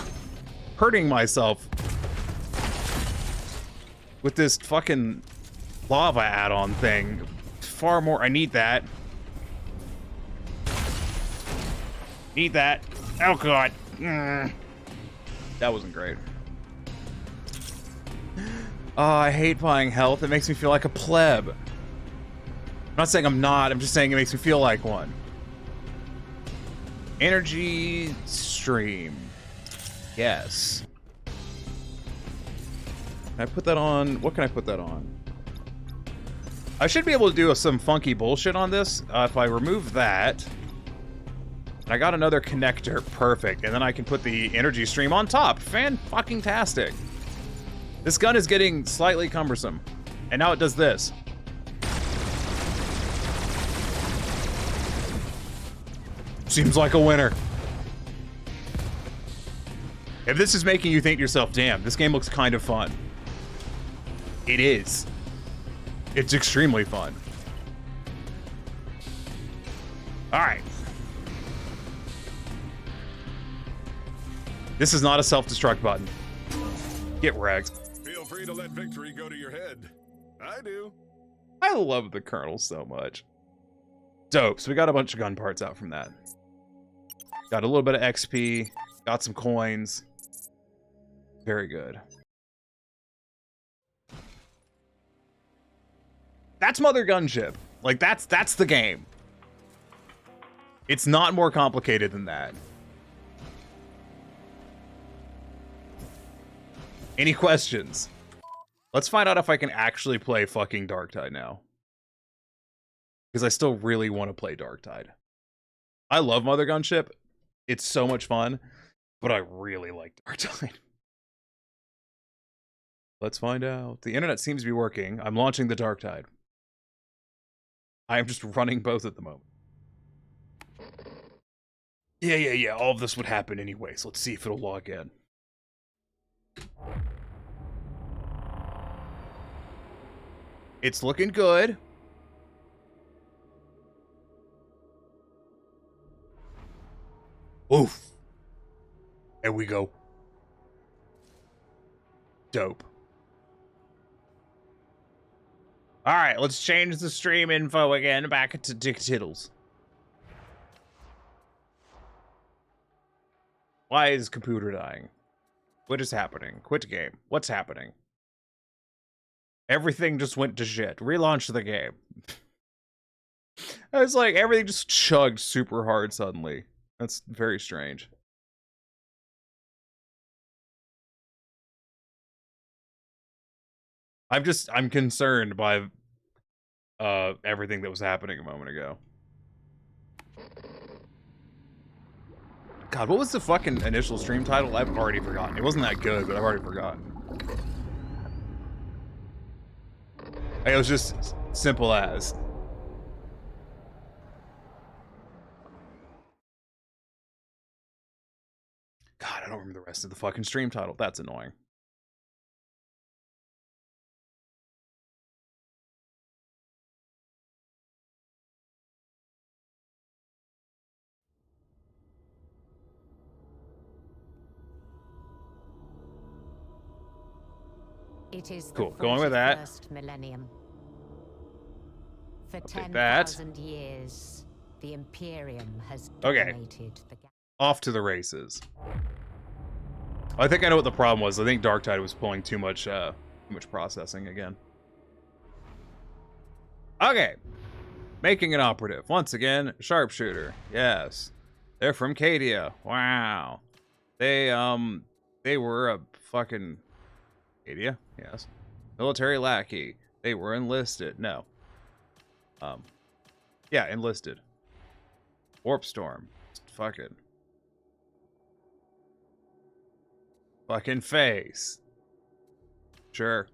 hurting myself with this fucking lava add-on thing. Far more. I need that. Need that. Oh, God. That wasn't great. Oh, I hate buying health. It makes me feel like a pleb. I'm not saying I'm not. I'm just saying it makes me feel like one. Energy stream. Yes. Can I put that on? What can I put that on? I should be able to do some funky bullshit on this. If I remove that, I got another connector. Perfect. And then I can put the energy stream on top. Fan-fucking-tastic. This gun is getting slightly cumbersome. And now it does this. Seems like a winner. If this is making you think to yourself, damn, this game looks kind of fun. It is. It's extremely fun. All right. This is not a self-destruct button. Get wrecked. Feel free free to let victory go to your head. I do. I love the Colonel so much. Dope. So we got a bunch of gun parts out from that. Got a little bit of XP. Got some coins. Very good. That's Mother Gunship. Like, that's the game. It's not more complicated than that. Any questions? Let's find out if I can actually play fucking Darktide now. Because I still really want to play Darktide. I love Mother Gunship. It's so much fun. But I really like Darktide. Let's find out. The internet seems to be working. I'm launching the Darktide. I am just running both at the moment. Yeah. All of this would happen anyway, so let's see if it'll log in. It's looking good. Oof. There we go. Dope. Alright, let's change the stream info again back to Dick Tiddles. Why is computer dying? What is happening? Quit game. What's happening? Everything just went to shit. Relaunch the game. It's like everything just chugged super hard suddenly. That's very strange. I'm concerned by everything that was happening a moment ago. God, what was the fucking initial stream title? I've already forgotten. It wasn't that good, but I've already forgotten. It was just simple as. God, I don't remember the rest of the fucking stream title. That's annoying. It is Cool. the Going with that. 41st millennium. For take that. 10,000 years, the Imperium has Okay. dominated the galaxy. Off to the races. I think I know what the problem was. I think Darktide was pulling too much processing again. Okay. Making an operative. Once again, sharpshooter. Yes. They're from Cadia. Wow. They were a fucking Cadia? Yes. Military lackey. They were enlisted. No. Yeah, enlisted. Warp storm. Fucking face. Sure.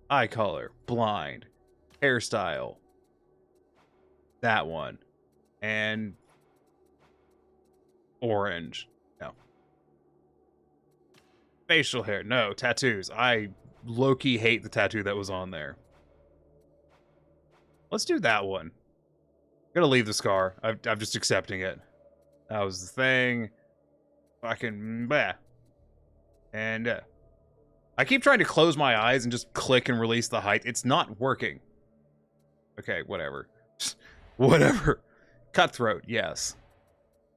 Eye color. Blind. Hairstyle. That one. And orange. No. Facial hair. No. Tattoos. I low-key hate the tattoo that was on there. Let's do that one. I'm gonna leave the scar. I'm just accepting it. That was the thing. Fucking bleh. And I keep trying to close my eyes and just click and release the height. It's not working. Okay, whatever. Whatever. Cutthroat, yes.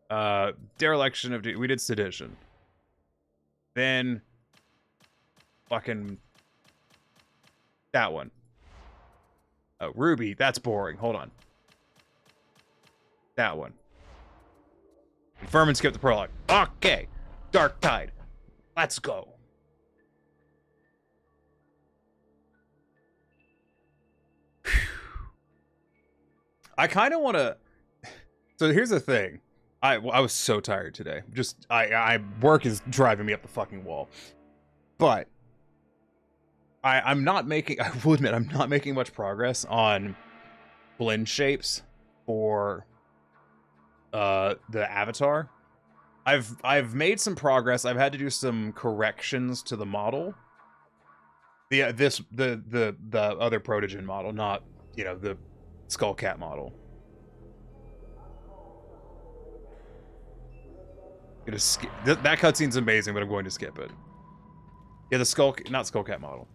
Dereliction of duty. We did sedition. Then fucking that one. Oh, Ruby, that's boring. Hold on. That one. Confirm and skip the prologue. Okay. Darktide. Let's go. Whew. I kind of want to. So here's the thing. I was so tired today. Just work is driving me up the fucking wall. But I'm not making. I will admit I'm not making much progress on blend shapes for the avatar. I've made some progress. I've had to do some corrections to the model. The other Protogen model, not, you know, the Skullcat model. Gonna skip that cutscene's amazing, but I'm going to skip it. Yeah, not Skullcat model.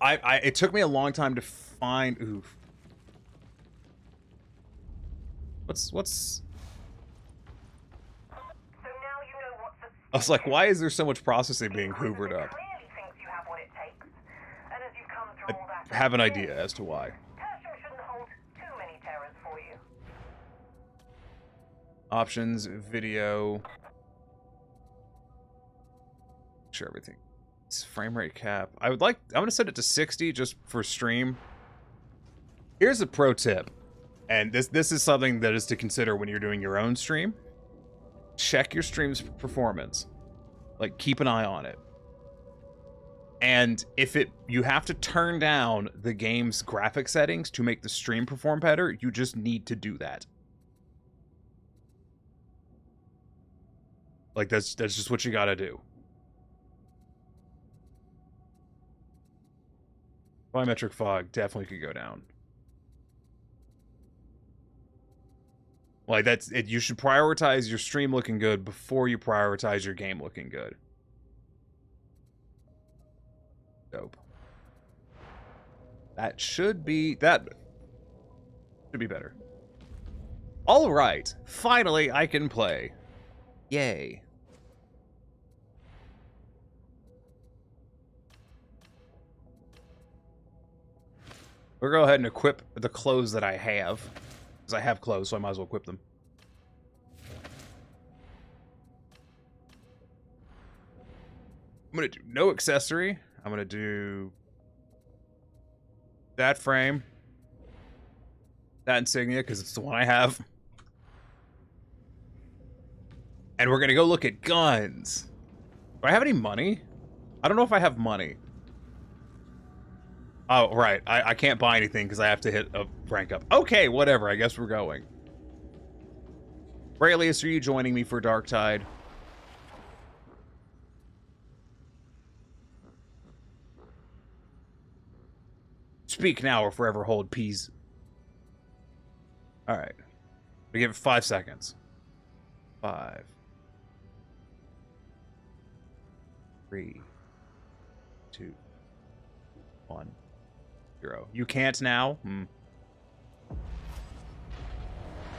It took me a long time to find. Oof. What's? I was like, why is there so much processing being hoovered up? I have an idea as to why. Options, video. Sure, everything. It's frame rate cap. I'm gonna set it to 60 just for stream. Here's a pro tip. And this is something that is to consider when you're doing your own stream. Check your stream's performance. Like, keep an eye on it. And if you have to turn down the game's graphic settings to make the stream perform better, you just need to do that. Like, that's just what you gotta do. Biometric fog definitely could go down. Like, that's it. You should prioritize your stream looking good before you prioritize your game looking good. Dope. That should be better. All right, finally I can play. Yay. We'll go ahead and equip the clothes that I have. Because I have clothes, so I might as well equip them. I'm going to do no accessory. I'm going to do that frame. That insignia, because it's the one I have. And we're going to go look at guns. Do I have any money? I don't know if I have money. Oh, right. I can't buy anything because I have to hit a rank up. Okay, whatever. I guess we're going. Raelius, are you joining me for Darktide? Speak now or forever hold peace. Alright. We give it 5 seconds. 5. 3. 2. 1. 0. You can't now?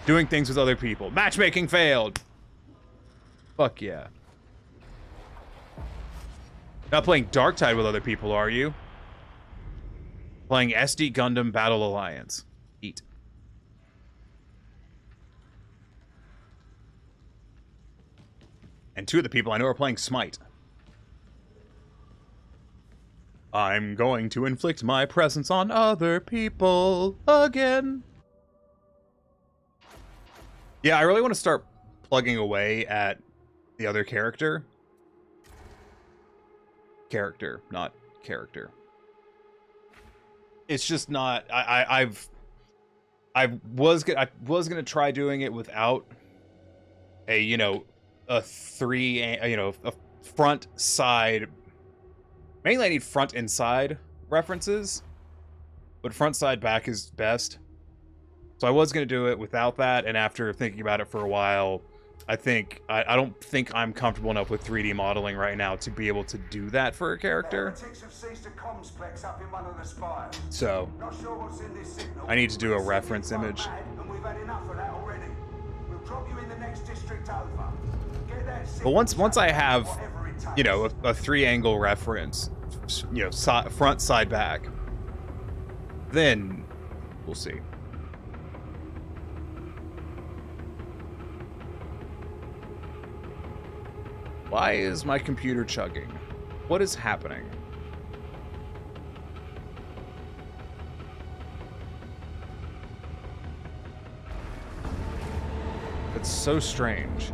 Doing things with other people. Matchmaking failed! Fuck yeah. Not playing Darktide with other people, are you? Playing SD Gundam Battle Alliance. Eat. And 2 of the people I know are playing Smite. I'm going to inflict my presence on other people again. Yeah, I really want to start plugging away at the other character. Character, not character. It's just not. I was gonna try doing it without a a front side. Mainly I need front and side references, but front side back is best. So I was going to do it without that, and after thinking about it for a while, I don't think I'm comfortable enough with 3D modeling right now to be able to do that for a character. So I need to do a reference image. But once I have, a 3-angle reference, front, side, back, then we'll see. Why is my computer chugging? What is happening? It's so strange.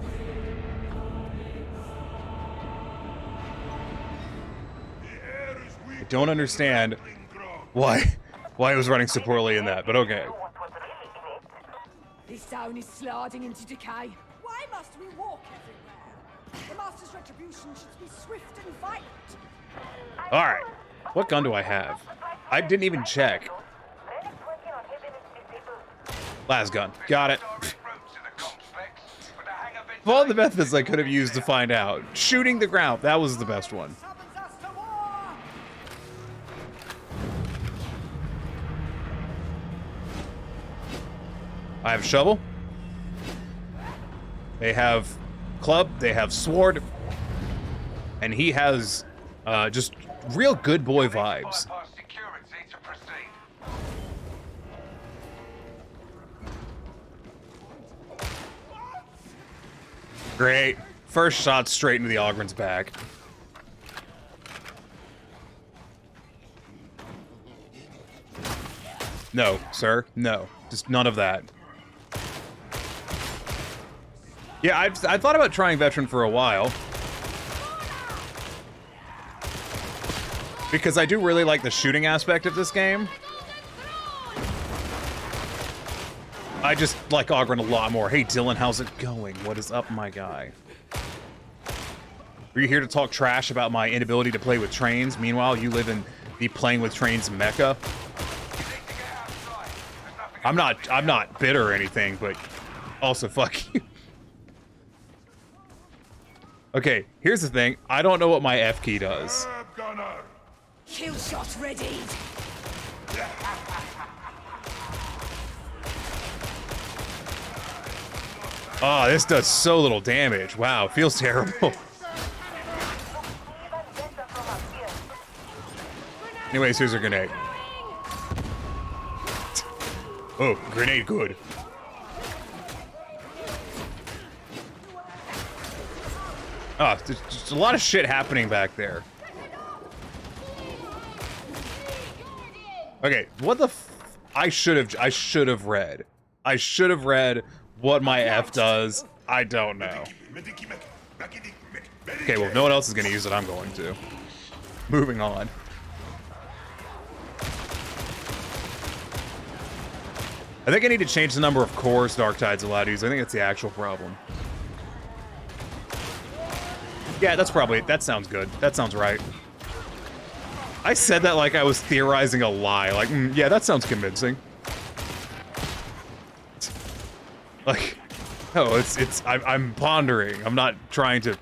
I don't understand why it was running so poorly in that, but okay. This zone is sliding into decay. Why must we walk everywhere? The Master's retribution should be swift and violent. Alright. What gun do I have? I didn't even check. Last gun. Got it. Of all the methods I could have used to find out, shooting the ground, that was the best one. I have shovel. They have club. They have sword. And he has just real good boy vibes. Great. First shot straight into the Ogryn's back. No, sir. No. Just none of that. Yeah, I thought about trying Veteran for a while. Because I do really like the shooting aspect of this game. I just like Ogryn a lot more. Hey, Dylan, how's it going? What is up, my guy? Are you here to talk trash about my inability to play with trains? Meanwhile, you live in the playing with trains mecca. I'm not bitter or anything, but also fuck you. Okay, here's the thing. I don't know what my F key does. Kill shot ready. Oh, this does so little damage. Wow, feels terrible. Anyways, here's a grenade. Oh, grenade good. Oh, there's just a lot of shit happening back there. Okay, what the f— I should have read. I should have read what my F does. I don't know. Okay, well, if no one else is going to use it, I'm going to. Moving on. I think I need to change the number of cores Darktide's allowed to use. I think that's the actual problem. Yeah, that sounds good. That sounds right. I said that like I was theorizing a lie. Like, yeah, that sounds convincing. Like, no, I'm pondering. I'm not trying to,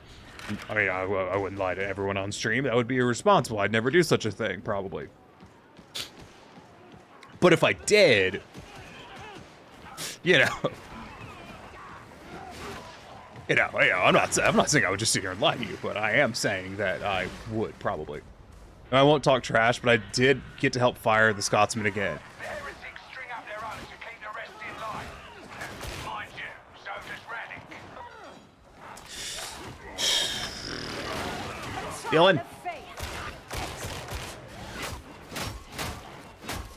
I mean, I wouldn't lie to everyone on stream. That would be irresponsible. I'd never do such a thing, probably. But if I did, you know, I'm not saying I would just sit here and lie to you, but I am saying that I would, probably. I won't talk trash, but I did get to help fire the Scotsman again. Dylan,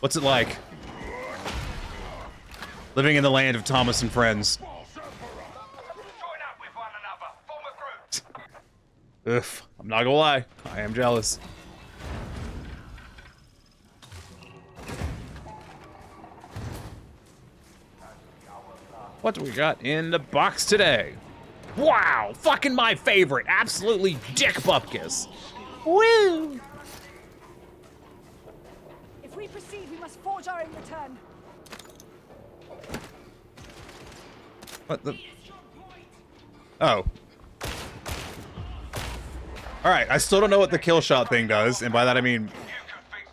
what's it like living in the land of Thomas and friends? Ugh, I'm not gonna lie, I am jealous. What do we got in the box today? Wow, fucking my favorite. Absolutely dick bupkis. Woo! If we proceed, we must forge our own return. What the? Oh. Alright, I still don't know what the kill shot thing does, and by that I mean,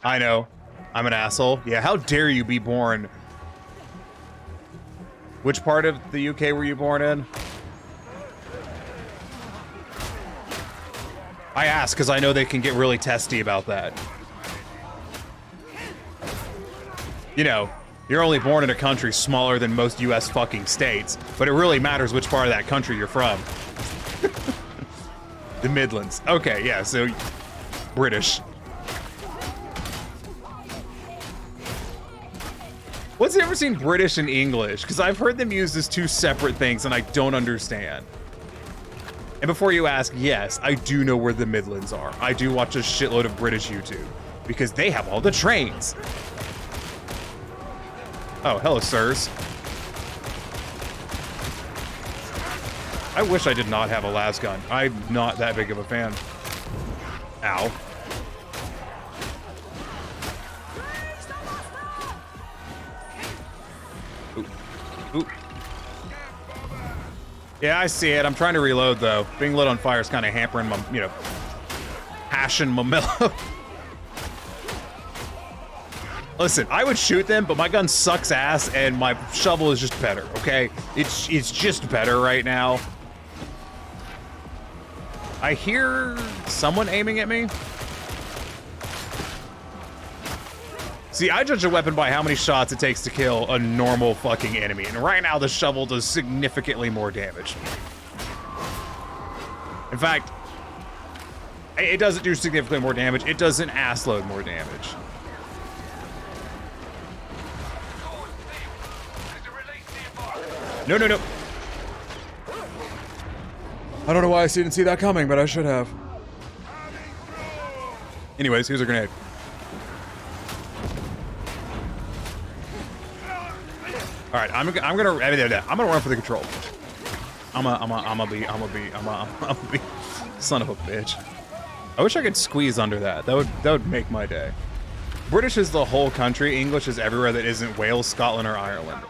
I know, I'm an asshole. Yeah, how dare you be born? Which part of the UK were you born in? I ask because I know they can get really testy about that. You know, you're only born in a country smaller than most US fucking states, but it really matters which part of that country you're from. The Midlands. Okay, yeah, so British. What's ever seen British and English? Because I've heard them used as two separate things and I don't understand. And before you ask, yes, I do know where the Midlands are. I do watch a shitload of British YouTube because they have all the trains. Oh, hello, sirs. I wish I did not have a las gun. I'm not that big of a fan. Ow. Ooh. Ooh. Yeah, I see it. I'm trying to reload, though. Being lit on fire is kind of hampering my, you know, passion, my mellow. Listen, I would shoot them, but my gun sucks ass, and my shovel is just better, okay? It's just better right now. I hear someone aiming at me. See, I judge a weapon by how many shots it takes to kill a normal fucking enemy, and right now the shovel does significantly more damage. In fact, it doesn't do significantly more damage, it does an assload more damage. No, no, no. I don't know why I didn't see that coming, but I should have. Anyways, here's a grenade. All right, I'm gonna run for the control. I'm gonna be son of a bitch. I wish I could squeeze under that. That would make my day. British is the whole country. English is everywhere that isn't Wales, Scotland, or Ireland.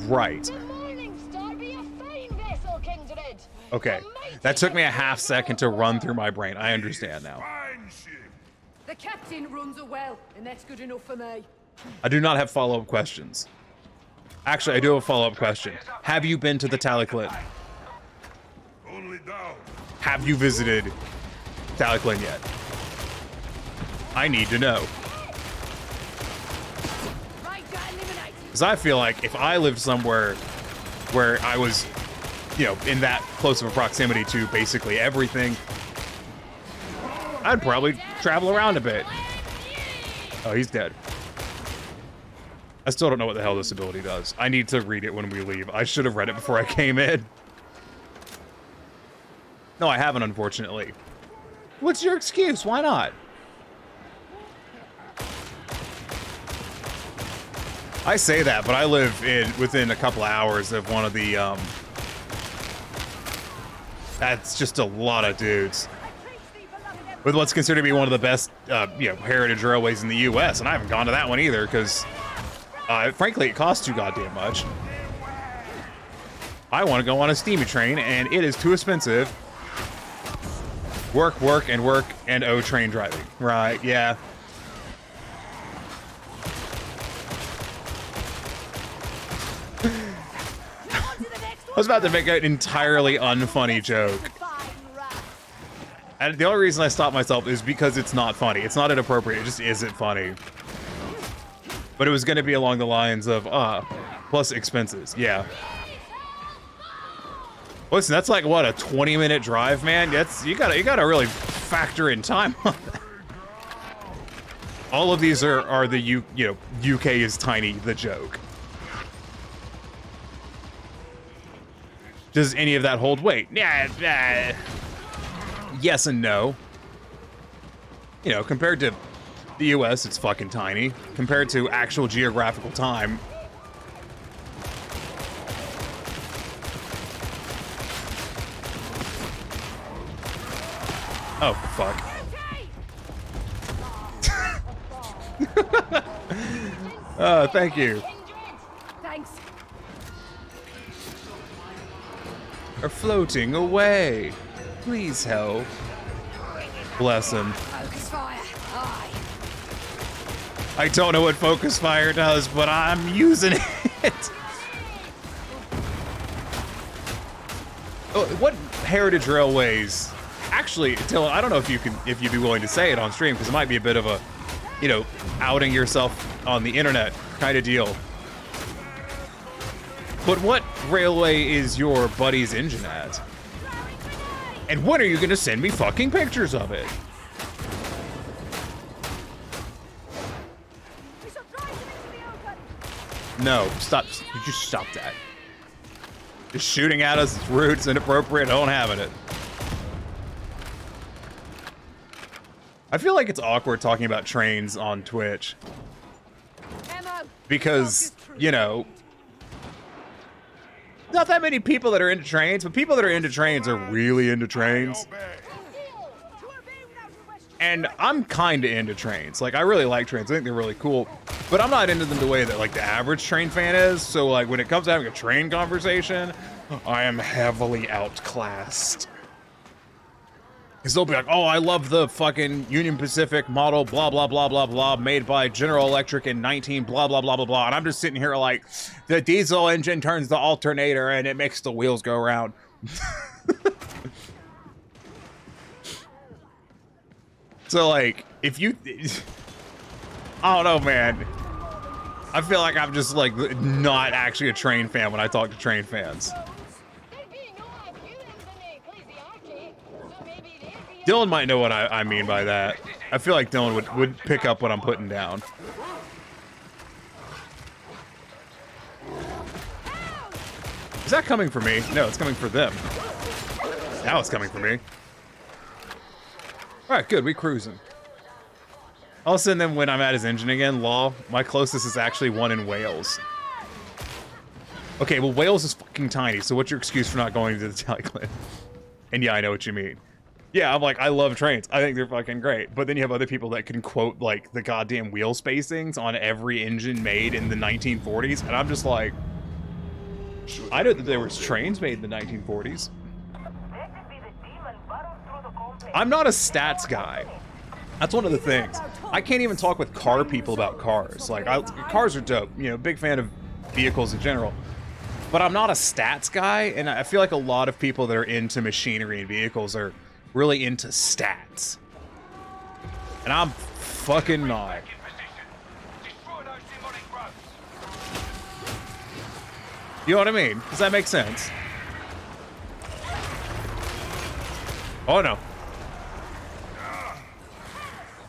Right. Okay, that took me a half second to run through my brain. I understand now. The captain runs a well, and that's good enough for me. I do not have follow-up questions. Actually, I do have a follow-up question. Have you been to the Taliclin? Have you visited Taliclin yet? I need to know. Because I feel like if I lived somewhere where I was, you know, in that close of a proximity to basically everything, I'd probably travel around a bit. Oh, he's dead. I still don't know what the hell this ability does. I need to read it when we leave. I should have read it before I came in. No, I haven't, unfortunately. What's your excuse? Why not? I say that, but I live within a couple hours of one of the, that's just a lot of dudes. With what's considered to be one of the best, you know, heritage railways in the U.S., and I haven't gone to that one either, because, frankly, it costs too goddamn much. I want to go on a steamy train, and it is too expensive. Work, and train driving. Right, yeah. I was about to make an entirely unfunny joke. And the only reason I stopped myself is because it's not funny. It's not inappropriate, it just isn't funny. But it was gonna be along the lines of, plus expenses, yeah. Listen, that's like, what, a 20-minute drive, man? You gotta really factor in time on that. All of these are the, you know, UK is tiny, the joke. Does any of that hold weight? Yeah, yes and no. You know, compared to the US, it's fucking tiny. Compared to actual geographical time. Oh, fuck. Thank you. Thanks. Are floating away. Please help. Bless him. Focus fire. Aye. I don't know what focus fire does, but I'm using it. Oh, what heritage railways? Actually, Dylan, I don't know if you'd be willing to say it on stream, because it might be a bit of a, you know, outing yourself on the internet kind of deal. But what railway is your buddy's engine at? And when are you gonna send me fucking pictures of it? No, stop. You just stop that. Just shooting at us, it's rude, it's inappropriate, I don't have it. I feel like it's awkward talking about trains on Twitch. Because, you know, not that many people that are into trains, but people that are into trains are really into trains. And I'm kind of into trains. Like, I really like trains. I think they're really cool. But I'm not into them the way that, like, the average train fan is. So, like, when it comes to having a train conversation, I am heavily outclassed. Because they'll be like, oh, I love the fucking Union Pacific model, blah, blah, blah, blah, blah, made by General Electric in 19, blah, blah, blah, blah, blah. And I'm just sitting here like, the diesel engine turns the alternator and it makes the wheels go around. So, like, if you... I don't know, man. I feel like I'm just, like, not actually a train fan when I talk to train fans. Dylan might know what I mean by that. I feel like Dylan would pick up what I'm putting down. Is that coming for me? No, it's coming for them. Now it's coming for me. Alright, good, we cruising. All of a sudden then when I'm at his engine again, law, my closest is actually one in Wales. Okay, well Wales is fucking tiny, so what's your excuse for not going to the Teleclin? And yeah, I know what you mean. Yeah, I'm like, I love trains. I think they're fucking great. But then you have other people that can quote, like, the goddamn wheel spacings on every engine made in the 1940s. And I'm just like, I know that there was trains made in the 1940s. I'm not a stats guy. That's one of the things. I can't even talk with car people about cars. Like, cars are dope. You know, big fan of vehicles in general. But I'm not a stats guy. And I feel like a lot of people that are into machinery and vehicles are really into stats. And I'm fucking not. You know what I mean? Does that make sense? Oh no.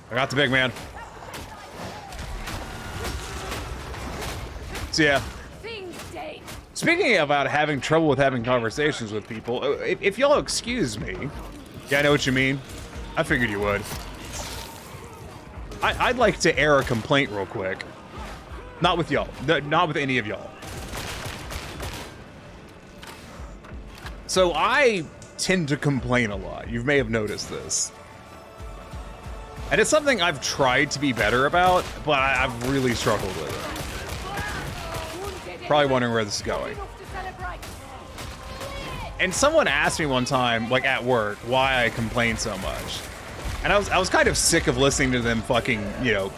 I got the big man. So yeah. Speaking about having trouble with having conversations with people, if y'all excuse me. Yeah, I know what you mean. I figured you would. I'd like to air a complaint real quick. Not with y'all. Not with any of y'all. So I tend to complain a lot. You may have noticed this. And it's something I've tried to be better about, but I've really struggled with it. Probably wondering where this is going. And someone asked me one time, like at work, why I complain so much. And I was kind of sick of listening to them fucking, you know,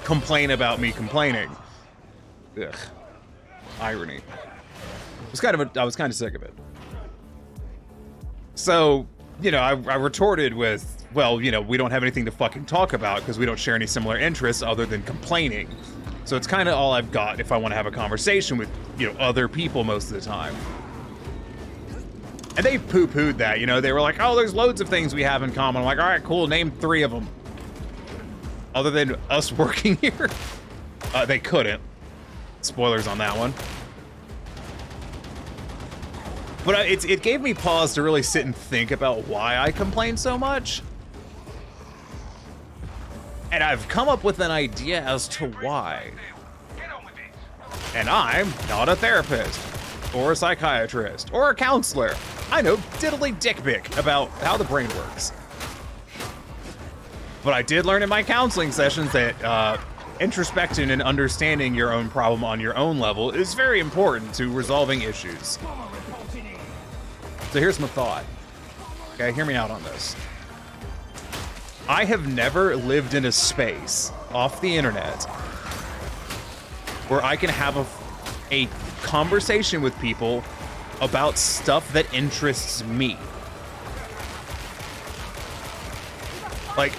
complain about me complaining. Ugh. Irony. I was kind of sick of it. So, you know, I retorted with, well, you know, we don't have anything to fucking talk about because we don't share any similar interests other than complaining. So it's kind of all I've got if I want to have a conversation with, you know, other people most of the time. And they poo-pooed that, you know, they were like, oh, there's loads of things we have in common. I'm like, all right, cool, name 3 of them. Other than us working here. They couldn't. Spoilers on that one. But it gave me pause to really sit and think about why I complain so much. And I've come up with an idea as to why. And I'm not a therapist, or a psychiatrist, or a counselor. I know diddly dick-bick about how the brain works. But I did learn in my counseling sessions that introspection and understanding your own problem on your own level is very important to resolving issues. So here's my thought. Okay, hear me out on this. I have never lived in a space off the internet where I can have a conversation with people about stuff that interests me. Like,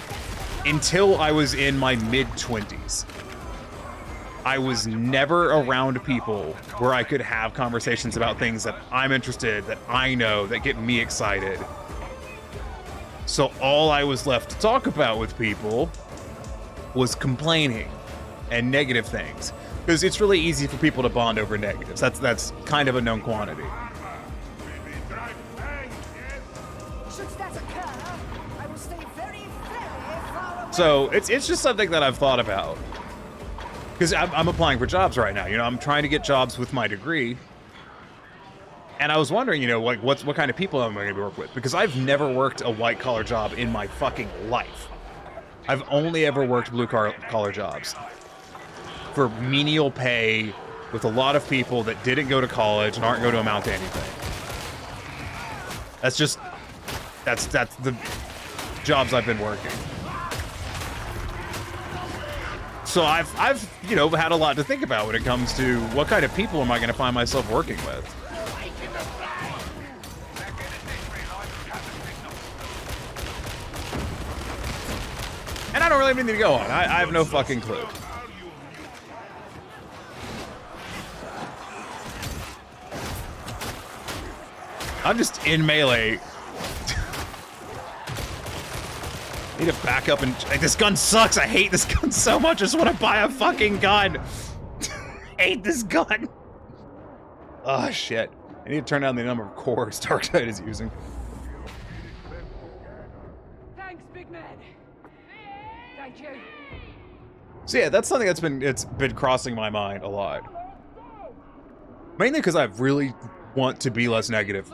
until I was in my mid-20s, I was never around people where I could have conversations about things that I'm interested, that I know, that get me excited. So all I was left to talk about with people was complaining and negative things. Because it's really easy for people to bond over negatives. That's kind of a known quantity. So it's just something that I've thought about. Because I'm applying for jobs right now. You know, I'm trying to get jobs with my degree. And I was wondering, you know, like what kind of people am I going to work with? Because I've never worked a white collar job in my fucking life. I've only ever worked blue collar jobs. For menial pay, with a lot of people that didn't go to college and aren't going to amount to anything. That's jobs I've been working. So I've you know, had a lot to think about when it comes to what kind of people am I going to find myself working with. And I don't really need to go on. I have no fucking clue. I'm just in melee. Need to back up and like, this gun sucks. I hate this gun so much. I just want to buy a fucking gun. Hate this gun. Oh shit. I need to turn down the number of cores Darktide is using. Thanks, big man. Thank you. So yeah, that's something that's been crossing my mind a lot. Mainly because I really want to be less negative.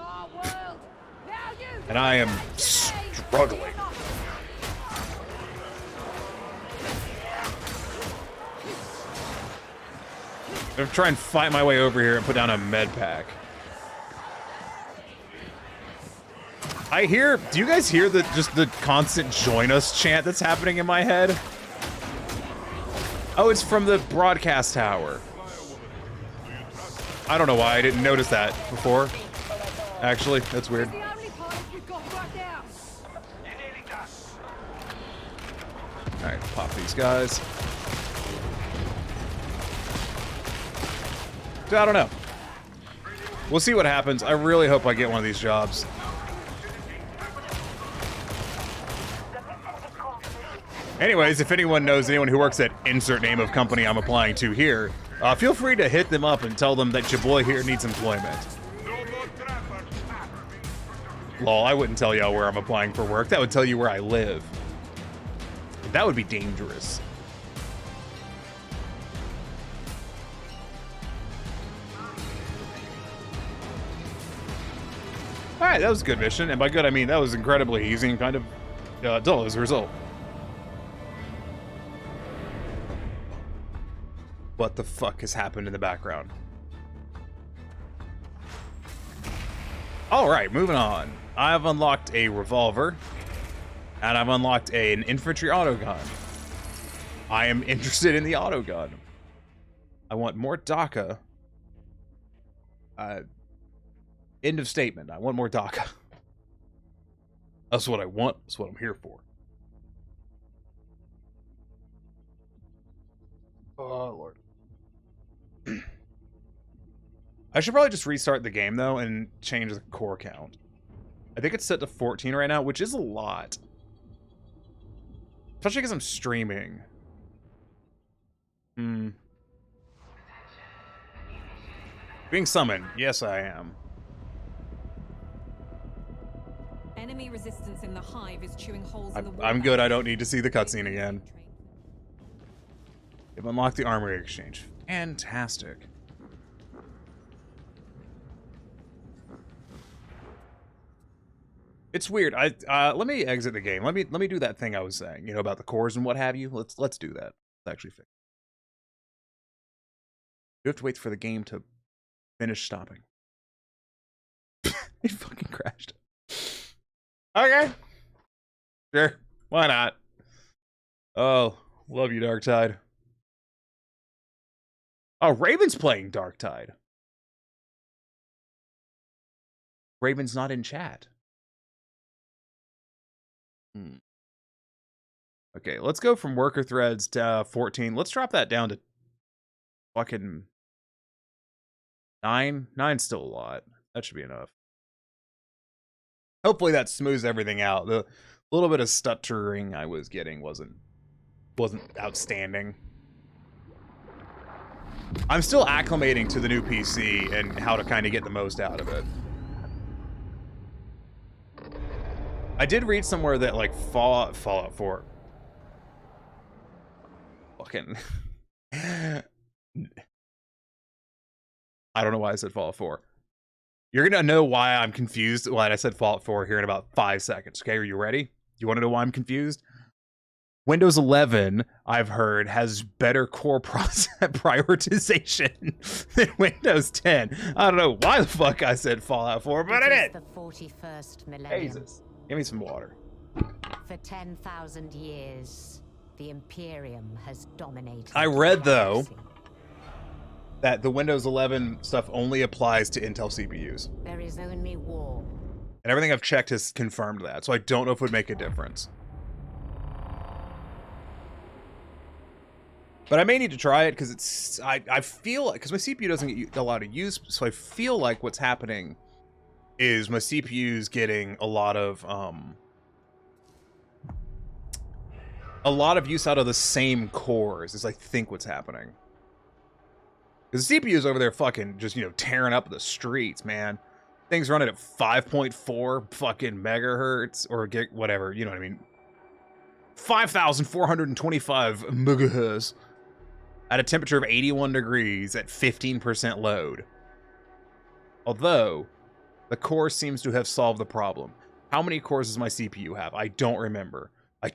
And I am struggling. I'm gonna try and fight my way over here and put down a med pack. I hear, do you guys hear just the constant join us chant that's happening in my head? Oh, it's from the broadcast tower. I don't know why I didn't notice that before. Actually, that's weird. Alright, pop these guys. I don't know. We'll see what happens. I really hope I get one of these jobs. Anyways, if anyone knows anyone who works at insert name of company I'm applying to here, feel free to hit them up and tell them that your boy here needs employment. Lol, I wouldn't tell y'all where I'm applying for work. That would tell you where I live. That would be dangerous. Alright, that was a good mission. And by good, I mean that was incredibly easy and kind of dull as a result. What the fuck has happened in the background? Alright, moving on. I've unlocked a revolver. And I've unlocked an infantry autogun. I am interested in the autogun. I want more DACA. End of statement. I want more DACA. That's what I want. That's what I'm here for. Oh, Lord. I should probably just restart the game, though, and change the core count. I think it's set to 14 right now, which is a lot. Especially because I'm streaming. Being summoned. Yes, I am. Enemy resistance in the hive is chewing holes in the wall. I'm good. I don't need to see the cutscene again. They've unlocked the armory exchange. Fantastic. It's weird. Let me exit the game. Let me do that thing I was saying, you know, about the cores and what have you. Let's do that. Let's actually fix it. You have to wait for the game to finish stopping. It fucking crashed. Okay. Sure. Why not? Oh, love you, Darktide. Oh, Raven's playing Darktide. Raven's not in chat. Okay, let's go from worker threads to 14. Let's drop that down to fucking 9. 9's still a lot. That should be enough. Hopefully that smooths everything out. The little bit of stuttering I was getting wasn't outstanding. I'm still acclimating to the new PC and how to kind of get the most out of it. I did read somewhere that like Fallout 4. Fucking. I don't know why I said Fallout 4. You're gonna know why I'm confused when I said Fallout 4 here in about 5 seconds. Okay, are you ready? You want to know why I'm confused? Windows 11, I've heard, has better core prioritization than Windows 10. I don't know why the fuck I said Fallout 4, but I did. The 41st millennium. Jesus. Give me some water. For 10,000 years, the Imperium has dominated. I read, though, that the Windows 11 stuff only applies to Intel CPUs. There is only war. And everything I've checked has confirmed that, so I don't know if it would make a difference. But I may need to try it, because it's... I feel like... Because my CPU doesn't get a lot of use, so I feel like what's happening is my CPU's getting a lot of use out of the same cores, is I think what's happening. Because the CPU's over there fucking just, you know, tearing up the streets, man. Things running at 5.4 fucking megahertz, or gig, whatever, you know what I mean. 5,425 megahertz at a temperature of 81 degrees at 15% load. Although, the core seems to have solved the problem. How many cores does my CPU have? I don't remember. I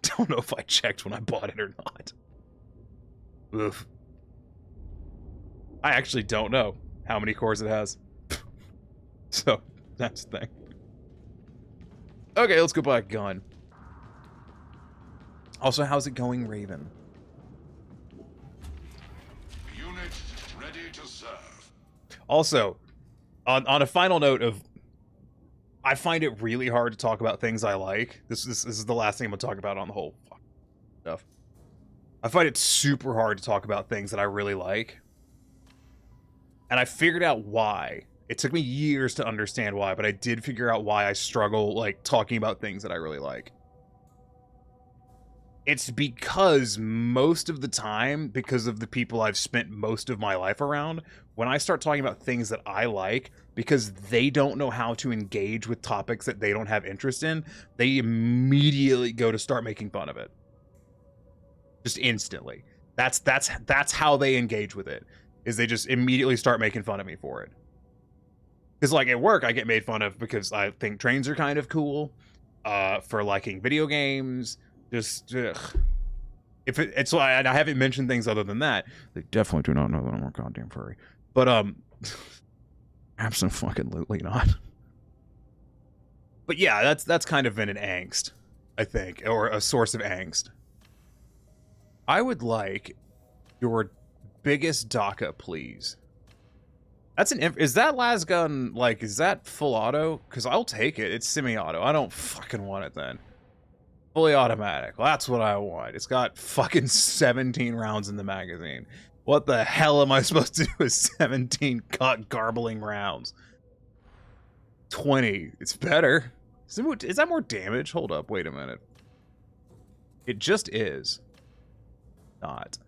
don't know if I checked when I bought it or not. Oof. I actually don't know how many cores it has. So, that's the thing. Okay, let's go buy a gun. Also, how's it going, Raven? Unit ready to serve. Also, on a final note of, I find it really hard to talk about things I like. This is the last thing I'm gonna talk about on the whole stuff. I find it super hard to talk about things that I really like. And I figured out why. It took me years to understand why, but I did figure out why I struggle, like, talking about things that I really like. It's because most of the time, because of the people I've spent most of my life around, when I start talking about things that I like, because they don't know how to engage with topics that they don't have interest in, they immediately go to start making fun of it. Just instantly. That's how they engage with it, is they just immediately start making fun of me for it. Because, like, at work, I get made fun of because I think trains are kind of cool, for liking video games. Just, ugh. It's why I haven't mentioned things other than that. They definitely do not know that I'm a goddamn furry. But, absolutely not. But yeah, that's kind of been an angst, I think, or a source of angst. I would like your biggest DACA, please. That's is that lasgun, like, is that full auto? Because I'll take it. It's semi-auto. I don't fucking want it then. Fully automatic. Well, that's what I want. It's got fucking 17 rounds in the magazine. What the hell am I supposed to do with 17 garbling rounds? 20. It's better. Is that more damage? Hold up. Wait a minute. It just is. Not.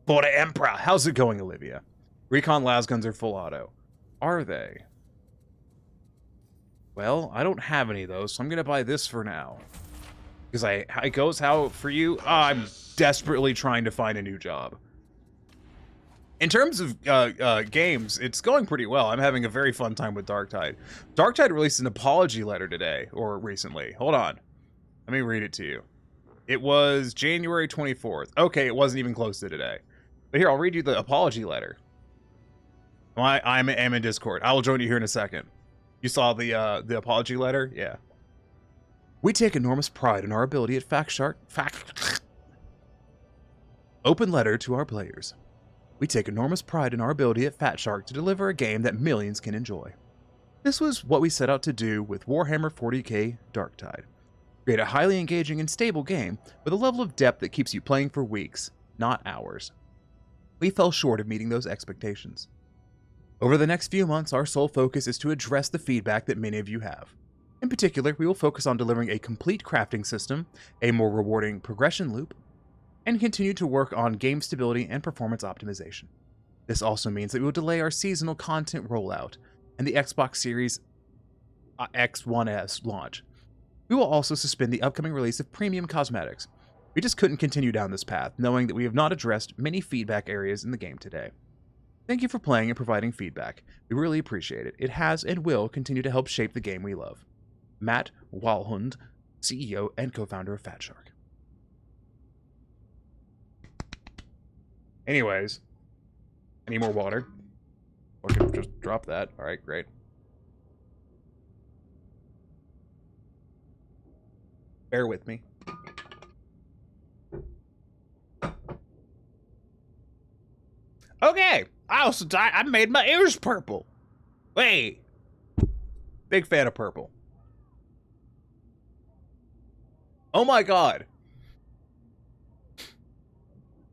For the Emperor. How's it going, Olivia? Recon lasguns are full auto. Are they? Well, I don't have any of those, so I'm gonna buy this for now. Because it goes how for you? I'm desperately trying to find a new job. In terms of games, it's going pretty well. I'm having a very fun time with Darktide. Darktide released an apology letter today, or recently. Hold on. Let me read it to you. It was January 24th. Okay, it wasn't even close to today. But here, I'll read you the apology letter. I'm in Discord. I will join you here in a second. You saw the apology letter? Yeah. We take enormous pride in our ability at Open letter to our players. We take enormous pride in our ability at Fat Shark to deliver a game that millions can enjoy. This was what we set out to do with Warhammer 40k Darktide. Create a highly engaging and stable game with a level of depth that keeps you playing for weeks, not hours. We fell short of meeting those expectations. Over the next few months, our sole focus is to address the feedback that many of you have. In particular, we will focus on delivering a complete crafting system, a more rewarding progression loop, and continue to work on game stability and performance optimization. This also means that we will delay our seasonal content rollout and the Xbox Series X1S launch. We will also suspend the upcoming release of premium cosmetics. We just couldn't continue down this path, knowing that we have not addressed many feedback areas in the game today. Thank you for playing and providing feedback. We really appreciate it. It has and will continue to help shape the game we love. Matt Walhund, CEO and co-founder of Fat Shark. Anyways, I need more water. Or can just drop that. All right, great. Bear with me. Okay. I made my ears purple. Wait. Big fan of purple. Oh my god.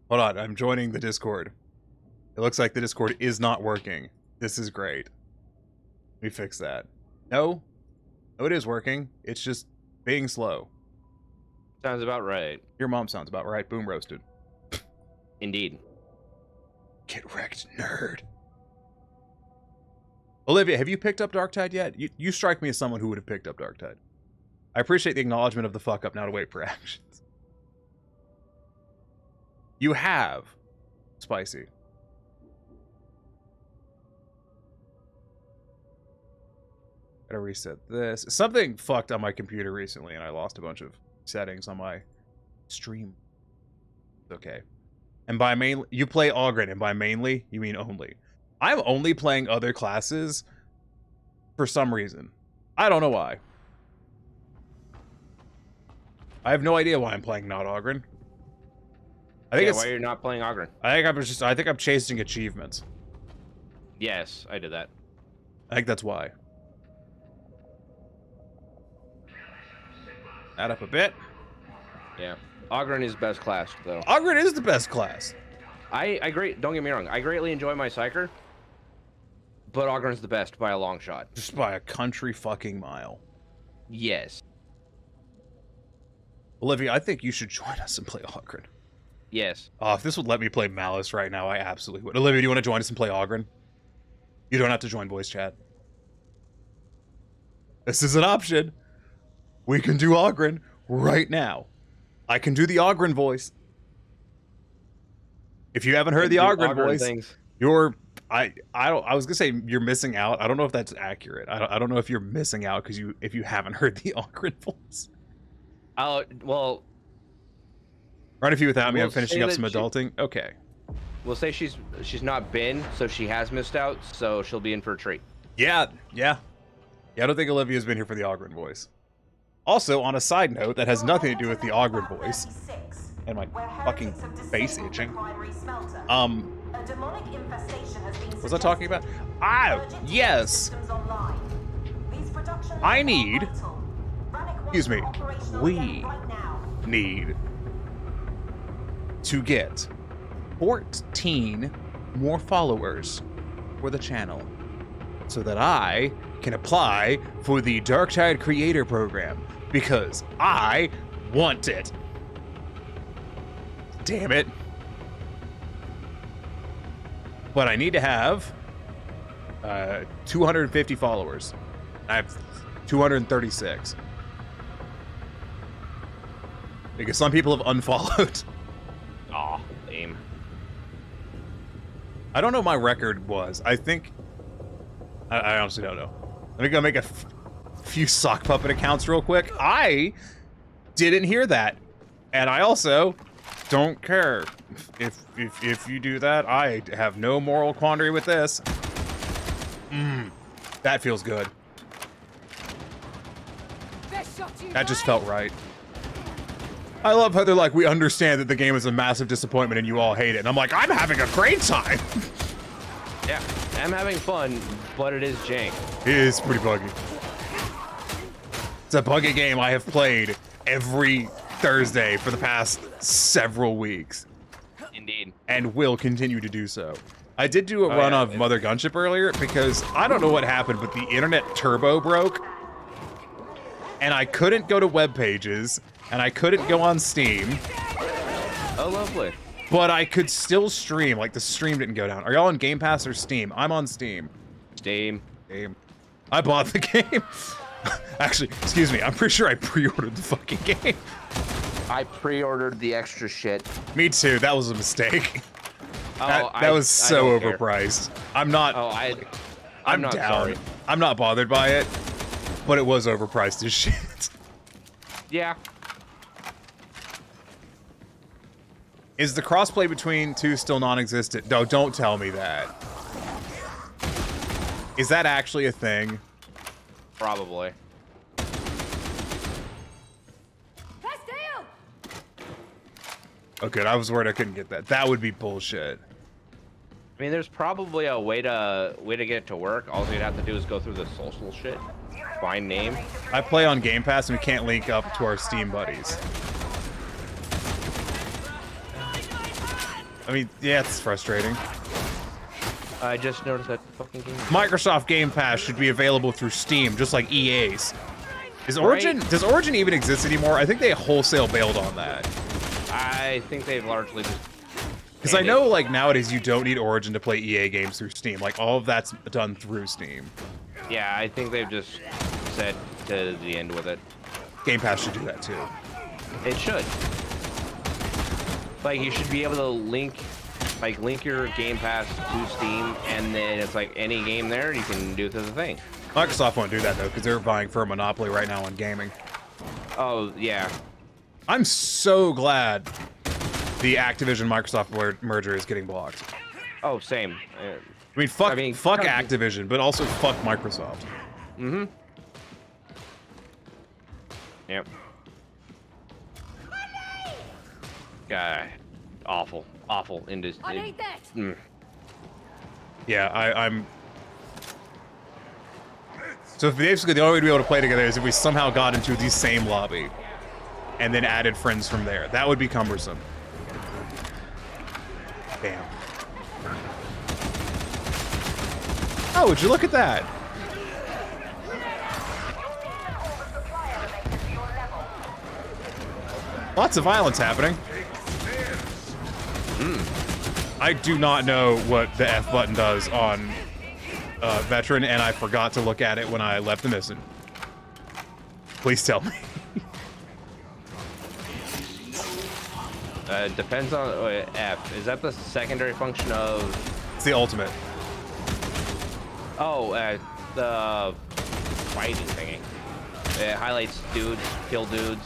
Hold on, I'm joining the Discord. It looks like the Discord is not working. This is great. Let me fix that. No. No, it is working. It's just being slow. Sounds about right. Your mom sounds about right. Boom roasted. Indeed. Get wrecked, nerd. Olivia, have you picked up Darktide yet? You strike me as someone who would have picked up Darktide. I appreciate the acknowledgement of the fuck up, now to wait for actions. You have. Spicy. Gotta reset this. Something fucked on my computer recently, and I lost a bunch of settings on my stream. Okay. And by mainly, you play Ogren, and by mainly, you mean only. I'm only playing other classes for some reason. I don't know why. I have no idea why I'm playing not Ogren. I think it's why you're not playing Ogren. I think I'm chasing achievements. Yes, I did that. I think that's why. Add up a bit. Yeah. Ogren is best class, though. Ogren is the best class. Don't get me wrong. I greatly enjoy my Psyker, but Ogren's the best by a long shot. Just by a country fucking mile. Yes. Olivia, I think you should join us and play Ogren. Yes. Oh, if this would let me play Malice right now, I absolutely would. Olivia, do you want to join us and play Ogren? You don't have to join voice chat. This is an option. We can do Ogren right now. I can do the Ogren voice. If you haven't heard the Ogren voice, I was gonna say you're missing out. I don't know if that's accurate. I don't know if you're missing out because if you haven't heard the Ogren voice. Well, Run a few without me. I'm finishing up some adulting. Okay. We'll say she's not been, so she has missed out. So she'll be in for a treat. Yeah. I don't think Olivia's been here for the Ogren voice. Also, on a side note, that has nothing to do with the Ogren voice and my fucking face itching. What was I talking about? Yes. I need. Excuse me. We need to get 14 more followers for the channel so that I can apply for the Darktide Creator Program because I want it. Damn it. But I need to have 250 followers. I have 236. Because some people have unfollowed. Aw, lame. I don't know what my record was. I think... I honestly don't know. Let me go make a few sock puppet accounts real quick. I didn't hear that. And I also don't care. If you do that, I have no moral quandary with this. That feels good. That just felt right. I love how they're like, we understand that the game is a massive disappointment and you all hate it. And I'm like, I'm having a great time. Yeah, I'm having fun, but it is jank. It is pretty buggy. It's a buggy game I have played every Thursday for the past several weeks. Indeed. And will continue to do so. I did do a run of Mother Gunship earlier because I don't know what happened, but the internet turbo broke. And I couldn't go to web pages, and I couldn't go on Steam. Oh, lovely. But I could still stream. Like, the stream didn't go down. Are y'all on Game Pass or Steam? I'm on Steam. Steam. I bought the game. Actually, excuse me. I'm pretty sure I pre-ordered the fucking game. I pre-ordered the extra shit. Me too. That was a mistake. Oh, that was so overpriced. I'm not. Oh, I'm not down. sorry. I'm not bothered by it, but it was overpriced as shit. Yeah. Is the crossplay between two still non-existent? No, don't tell me that. Is that actually a thing? Probably. Oh, good. I was worried I couldn't get that. That would be bullshit. I mean, there's probably a way to get it to work. All you'd have to do is go through the social shit. Find name. I play on Game Pass and we can't link up to our Steam buddies. I mean, yeah, it's frustrating. I just noticed that fucking game. Microsoft Game Pass should be available through Steam, just like EA's. Does Origin even exist anymore? I think they wholesale bailed on that. I think they've largely just... Because I know, like, nowadays you don't need Origin to play EA games through Steam. Like, all of that's done through Steam. Yeah, I think they've just said to the end with it. Game Pass should do that, too. It should. Like, you should be able to link your Game Pass to Steam, and then it's like any game there, you can do it to the thing. Microsoft won't do that, though, because they're vying for a monopoly right now on gaming. Oh, yeah. I'm so glad the Activision-Microsoft merger is getting blocked. Oh, same. I mean, fuck Activision, but also fuck Microsoft. Mm-hmm. Yep. God, awful industry. I need that. Yeah, I'm. So basically, the only way to be able to play together is if we somehow got into the same lobby, and then added friends from there. That would be cumbersome. Damn. Oh, would you look at that? Lots of violence happening. I do not know what the F button does on Veteran, and I forgot to look at it when I left the mission. Please tell me. Depends on F. Is that the secondary function of? It's the ultimate. Oh, the fighting thingy. It highlights dudes, kill dudes.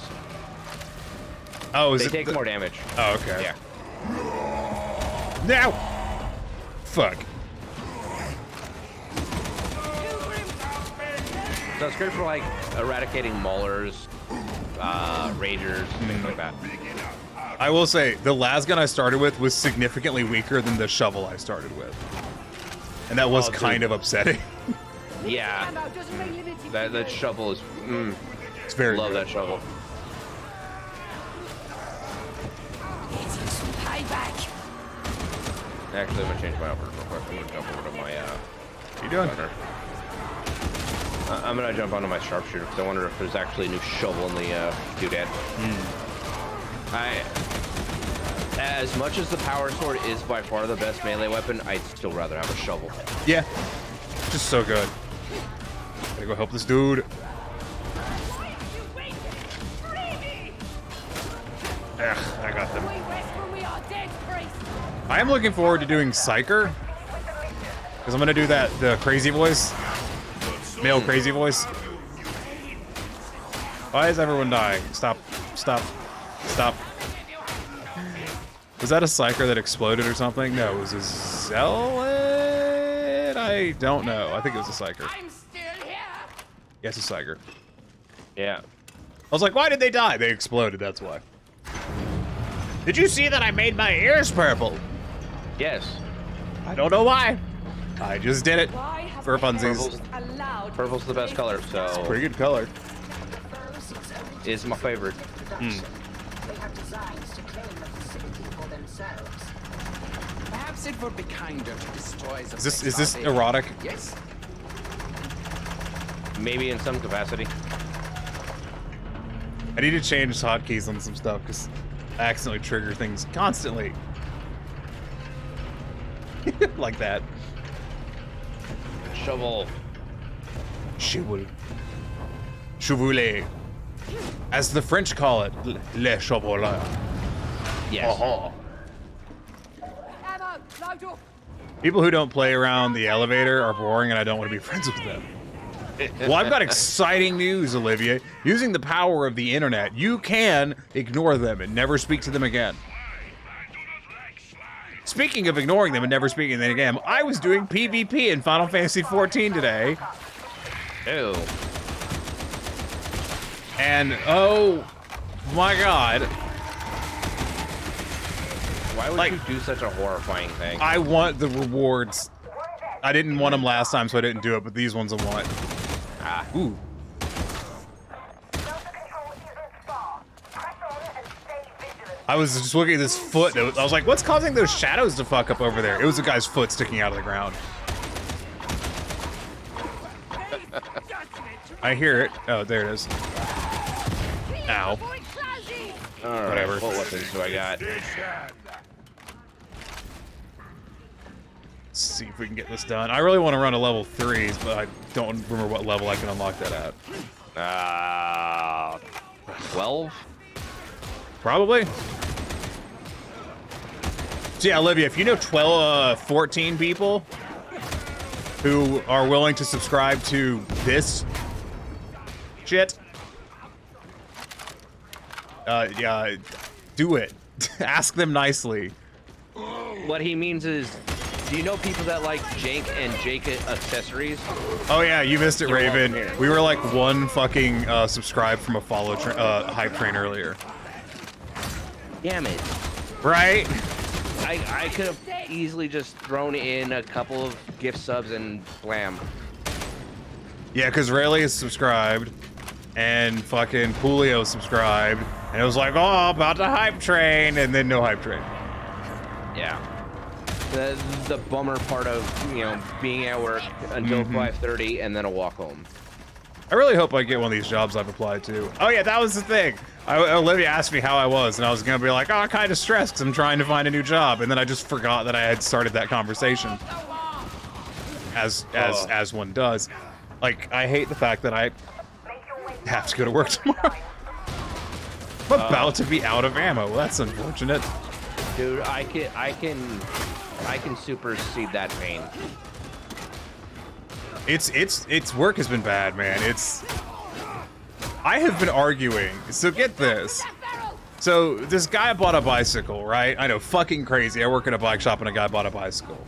Oh, is they it take more damage. Oh, okay. Yeah. Now. Fuck. So it's great for like eradicating maulers, ragers, things like that. I will say the lasgun I started with was significantly weaker than the shovel I started with, and that was kind of upsetting. Yeah. That shovel is. It's very. Love good. that shovel. Actually, I'm gonna change my outfit real quick. I'm gonna jump over to my. What are you doing? Gunner. I'm gonna jump onto my sharpshooter because I wonder if there's actually a new shovel in the doodad. As much as the power sword is by far the best melee weapon, I'd still rather have a shovel. Yeah, just so good. Gotta go help this dude. Ugh, I got them. I am looking forward to doing Psyker, because I'm gonna do the crazy voice, male crazy voice. Why is everyone dying? Stop, stop, stop. Was that a Psyker that exploded or something? No, it was a Zealot? I don't know. I think it was a Psyker. Yes, a Psyker. Yeah. I was like, why did they die? They exploded, that's why. Did you see that I made my ears purple? Yes. I don't know why. I just did it. For funsies. Purple's the best color, so... It's a pretty good color. Is my favorite. Perhaps it would be kinder to destroy the Is this erotic? Yes. Maybe in some capacity. I need to change hotkeys on some stuff because I accidentally trigger things constantly. Like that. Shovel. Shovel. Chevolet. As the French call it, le cheval. Yes. People who don't play around the elevator are boring and I don't want to be friends with them. Well, I've got exciting news, Olivier. Using the power of the internet, you can ignore them and never speak to them again. Speaking of ignoring them and never speaking to them again, I was doing PvP in Final Fantasy XIV today. Ew. And, oh my god. Why would like, you do such a horrifying thing? I want the rewards. I didn't want them last time, so I didn't do it, but these ones I want. Ah. Ooh. I was just looking at this foot. I was like, what's causing those shadows to fuck up over there? It was a guy's foot sticking out of the ground. I hear it. Oh, there it is. Ow. All right, whatever. What weapons do I got? Let's see if we can get this done. I really want to run a level 3s, but I don't remember what level I can unlock that at. 12? Probably. So yeah, Olivia, if you know 14 people who are willing to subscribe to this shit, yeah, do it. Ask them nicely. What he means is, do you know people that like Jank and Jake accessories? Oh yeah, you missed it, Raven. We were like one fucking subscribe from a follow hype train earlier. Damn it. Right? I could have easily just thrown in a couple of gift subs and blam. Yeah, because Rayleigh is subscribed, and fucking Julio subscribed, and it was like, oh, about the hype train, and then no hype train. Yeah. The bummer part of, you know, being at work until 5:30 and then a walk home. I really hope I get one of these jobs I've applied to. Oh yeah, that was the thing. Olivia asked me how I was, and I was gonna be like, oh, kind of stressed because I'm trying to find a new job, and then I just forgot that I had started that conversation. As one does. Like, I hate the fact that I have to go to work tomorrow. I'm about to be out of ammo. Well, that's unfortunate. Dude, I can supersede that pain. It's work has been bad, man. I have been arguing. So get this. So this guy bought a bicycle, right? I know, fucking crazy. I work at a bike shop and a guy bought a bicycle.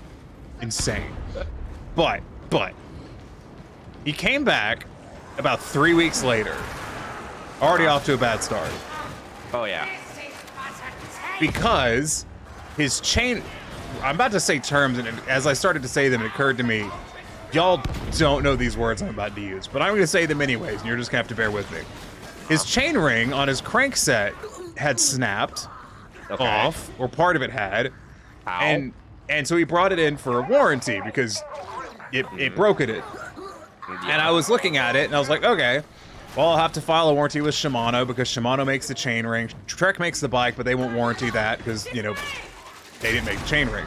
Insane. But he came back about 3 weeks later, already off to a bad start. Oh yeah. Because his chain, I'm about to say terms, and as I started to say them, it occurred to me, y'all don't know these words I'm about to use, but I'm going to say them anyways, and you're just going to have to bear with me. His chain ring on his crank set had snapped off, or part of it had, and so he brought it in for a warranty because it broke it. And I was looking at it, and I was like, okay, well, I'll have to file a warranty with Shimano because Shimano makes the chain ring. Trek makes the bike, but they won't warranty that because, you know, they didn't make the chain ring.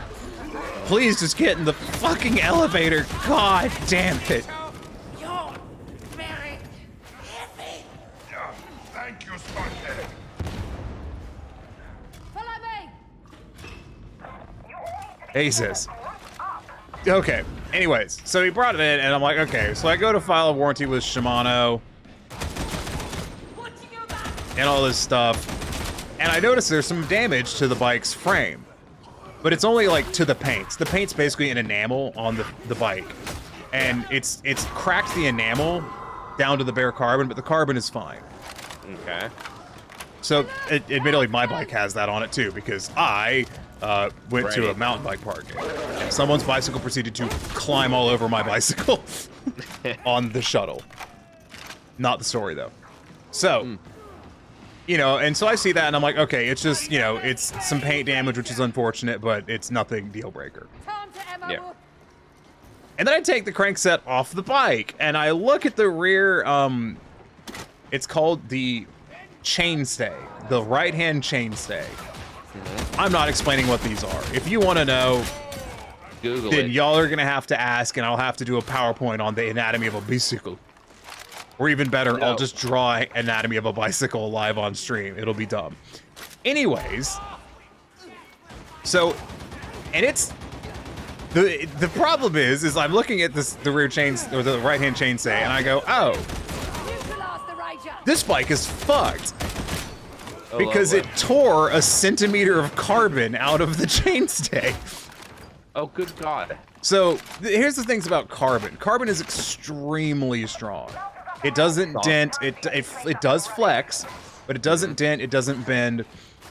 Please just get in the fucking elevator. God damn it. You're very heavy. Yeah, thank you, Sparky. Follow me. Jesus. Okay. Anyways, so he brought it in, and I'm like, okay. So I go to file a warranty with Shimano and all this stuff, and I notice there's some damage to the bike's frame. But it's only like to the paints. The paint's basically an enamel on the bike. And it's cracked the enamel down to the bare carbon, but the carbon is fine. Okay. So admittedly, my bike has that on it too, because I went to a mountain bike park and someone's bicycle proceeded to climb all over my bicycle on the shuttle. Not the story though. So, you know, and so I see that and I'm like, okay, it's just, you know, it's some paint damage, which is unfortunate, but it's nothing deal breaker. Yeah. And then I take the crankset off the bike and I look at the rear, it's called the chainstay, the right-hand chainstay. I'm not explaining what these are. If you want to know, Google then it. y'all are going to have to ask, and I'll have to do a PowerPoint on the anatomy of a bicycle. Or even better, I'll just draw anatomy of a bicycle live on stream. It'll be dumb. Anyways, so, and it's, the problem is I'm looking at the rear chains, or the right-hand chainstay, and I go, oh, this bike is fucked. Because it tore a centimeter of carbon out of the chainstay. Oh, good God. So here's the things about carbon. Carbon is extremely strong. It doesn't dent, it does flex, but it doesn't dent, it doesn't bend.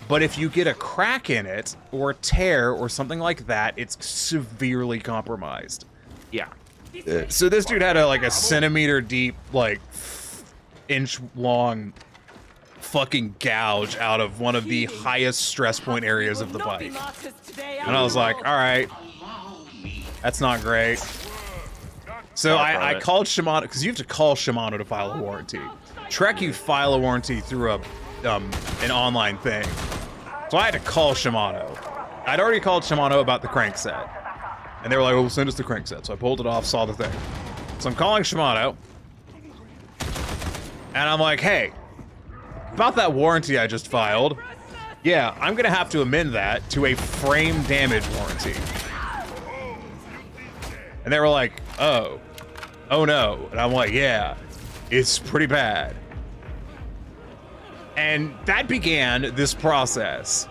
But if you get a crack in it, or a tear, or something like that, it's severely compromised. Yeah. So this dude had a centimeter deep, like, inch long fucking gouge out of one of the highest stress point areas of the bike. And I was like, all right, that's not great. So I called Shimano, because you have to call Shimano to file a warranty. Trek, you file a warranty through an online thing. So I had to call Shimano. I'd already called Shimano about the crankset. And they were like, well, send us the crankset. So I pulled it off, saw the thing. So I'm calling Shimano. And I'm like, hey, about that warranty I just filed, yeah, I'm going to have to amend that to a frame damage warranty. And they were like, oh no. And I'm like, yeah, it's pretty bad. And that began this process.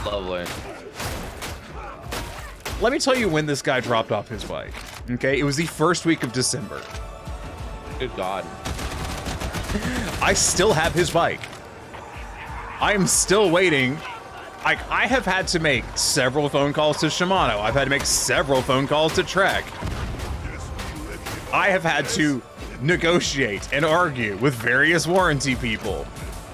Lovely. Let me tell you when this guy dropped off his bike. Okay, it was the first week of December. Good God. I still have his bike. I am still waiting. I have had to make several phone calls to Shimano. I've had to make several phone calls to Trek. I have had to negotiate and argue with various warranty people.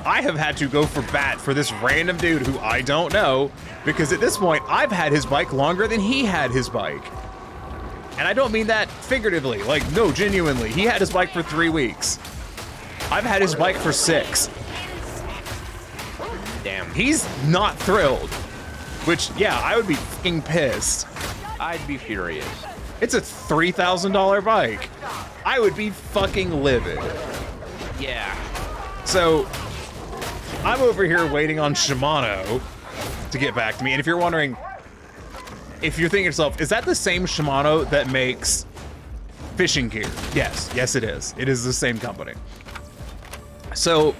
I have had to go for bat for this random dude who I don't know, because at this point, I've had his bike longer than he had his bike. And I don't mean that figuratively, like, no, genuinely. He had his bike for 3 weeks. I've had his bike for 6. Damn. He's not thrilled. Which, yeah, I would be fucking pissed. I'd be furious. It's a $3,000 bike. I would be fucking livid. Yeah. So, I'm over here waiting on Shimano to get back to me. And if you're wondering, if you're thinking to yourself, is that the same Shimano that makes fishing gear? Yes. Yes, it is. It is the same company. So,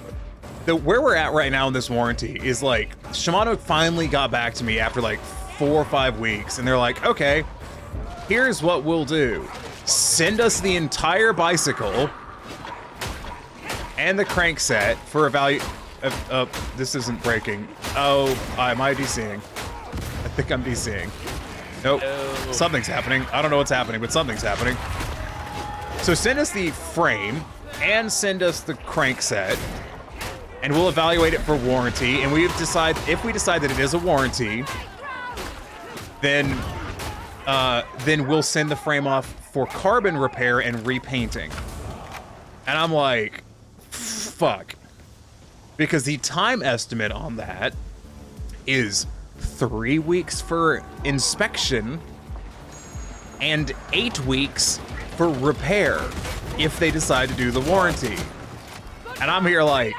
where we're at right now in this warranty is like, Shimano finally got back to me after like 4 or 5 weeks. And they're like, okay, here's what we'll do. Send us the entire bicycle and the crankset for a value. This isn't breaking. Oh, am I DCing? I think I'm DCing. Nope. No. Something's happening. I don't know what's happening, but something's happening. So send us the frame and send us the crankset, and we'll evaluate it for warranty. And if we decide that it is a warranty, then we'll send the frame off for carbon repair and repainting. And I'm like, fuck. Because the time estimate on that is 3 weeks for inspection and 8 weeks for repair if they decide to do the warranty. And I'm here like,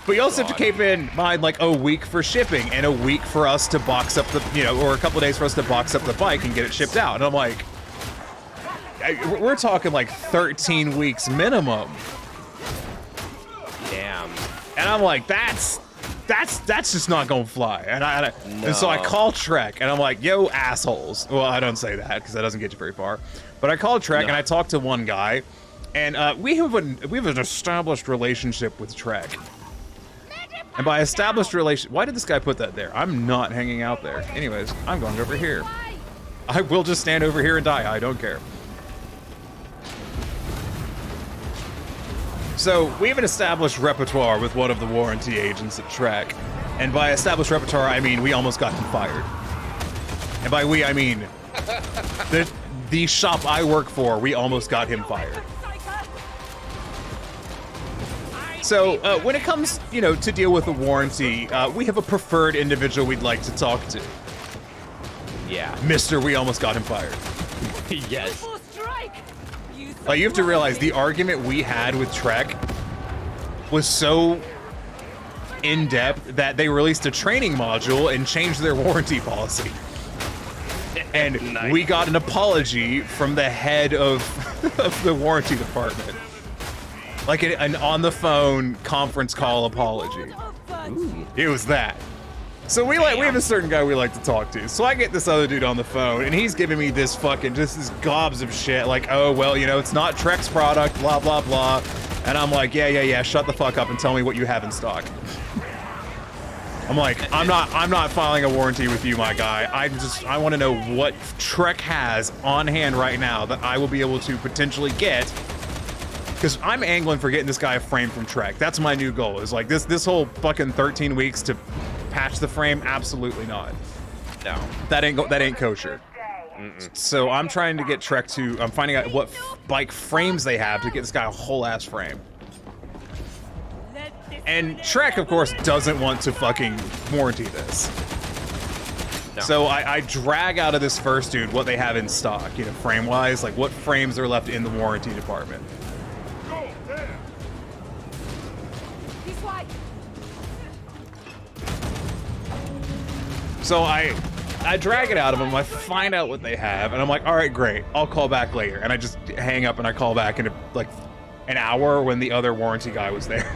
But you also have to keep in mind like a week for shipping and a week for us to box up the, or a couple of days for us to box up the bike and get it shipped out. And I'm like, we're talking like 13 weeks minimum. Damn. And I'm like, that's just not gonna fly. And so I call Trek and I'm like, yo, assholes. Well, I don't say that because that doesn't get you very far. But I called Trek and I talked to one guy, and we have an established relationship with Trek. And by established relation, why did this guy put that there? I'm not hanging out there. Anyways, I'm going over here. I will just stand over here and die. I don't care. So we have an established repertoire with one of the warranty agents at Trek. And by established repertoire, I mean we almost got him fired. And by we, I mean the shop I work for, we almost got him fired. So when it comes, to deal with a warranty, we have a preferred individual we'd like to talk to. Yeah. Mr. We almost got him fired. Yes. Like, you have to realize the argument we had with Trek was so in-depth that they released a training module and changed their warranty policy. And Nice. We got an apology from the head of the warranty department. Like an on-the-phone conference call apology. Ooh. It was that. So we have a certain guy we like to talk to. So I get this other dude on the phone, and he's giving me this gobs of shit. Like, oh, well, it's not Trek's product, blah, blah, blah. And I'm like, yeah, shut the fuck up and tell me what you have in stock. I'm like, I'm not filing a warranty with you, my guy. I want to know what Trek has on hand right now that I will be able to potentially get. Because I'm angling for getting this guy a frame from Trek. That's my new goal. Is like this whole fucking 13 weeks to patch the frame. Absolutely not. No, that ain't kosher. So I'm trying to get Trek to. I'm finding out what bike frames they have to get this guy a whole ass frame. And Trek, of course, doesn't want to fucking warranty this. No. So I drag out of this first dude what they have in stock, you know, frame-wise, like what frames are left in the warranty department. So I drag it out of them, I find out what they have, and I'm like, all right, great, I'll call back later. And I just hang up and I call back in like an hour when the other warranty guy was there.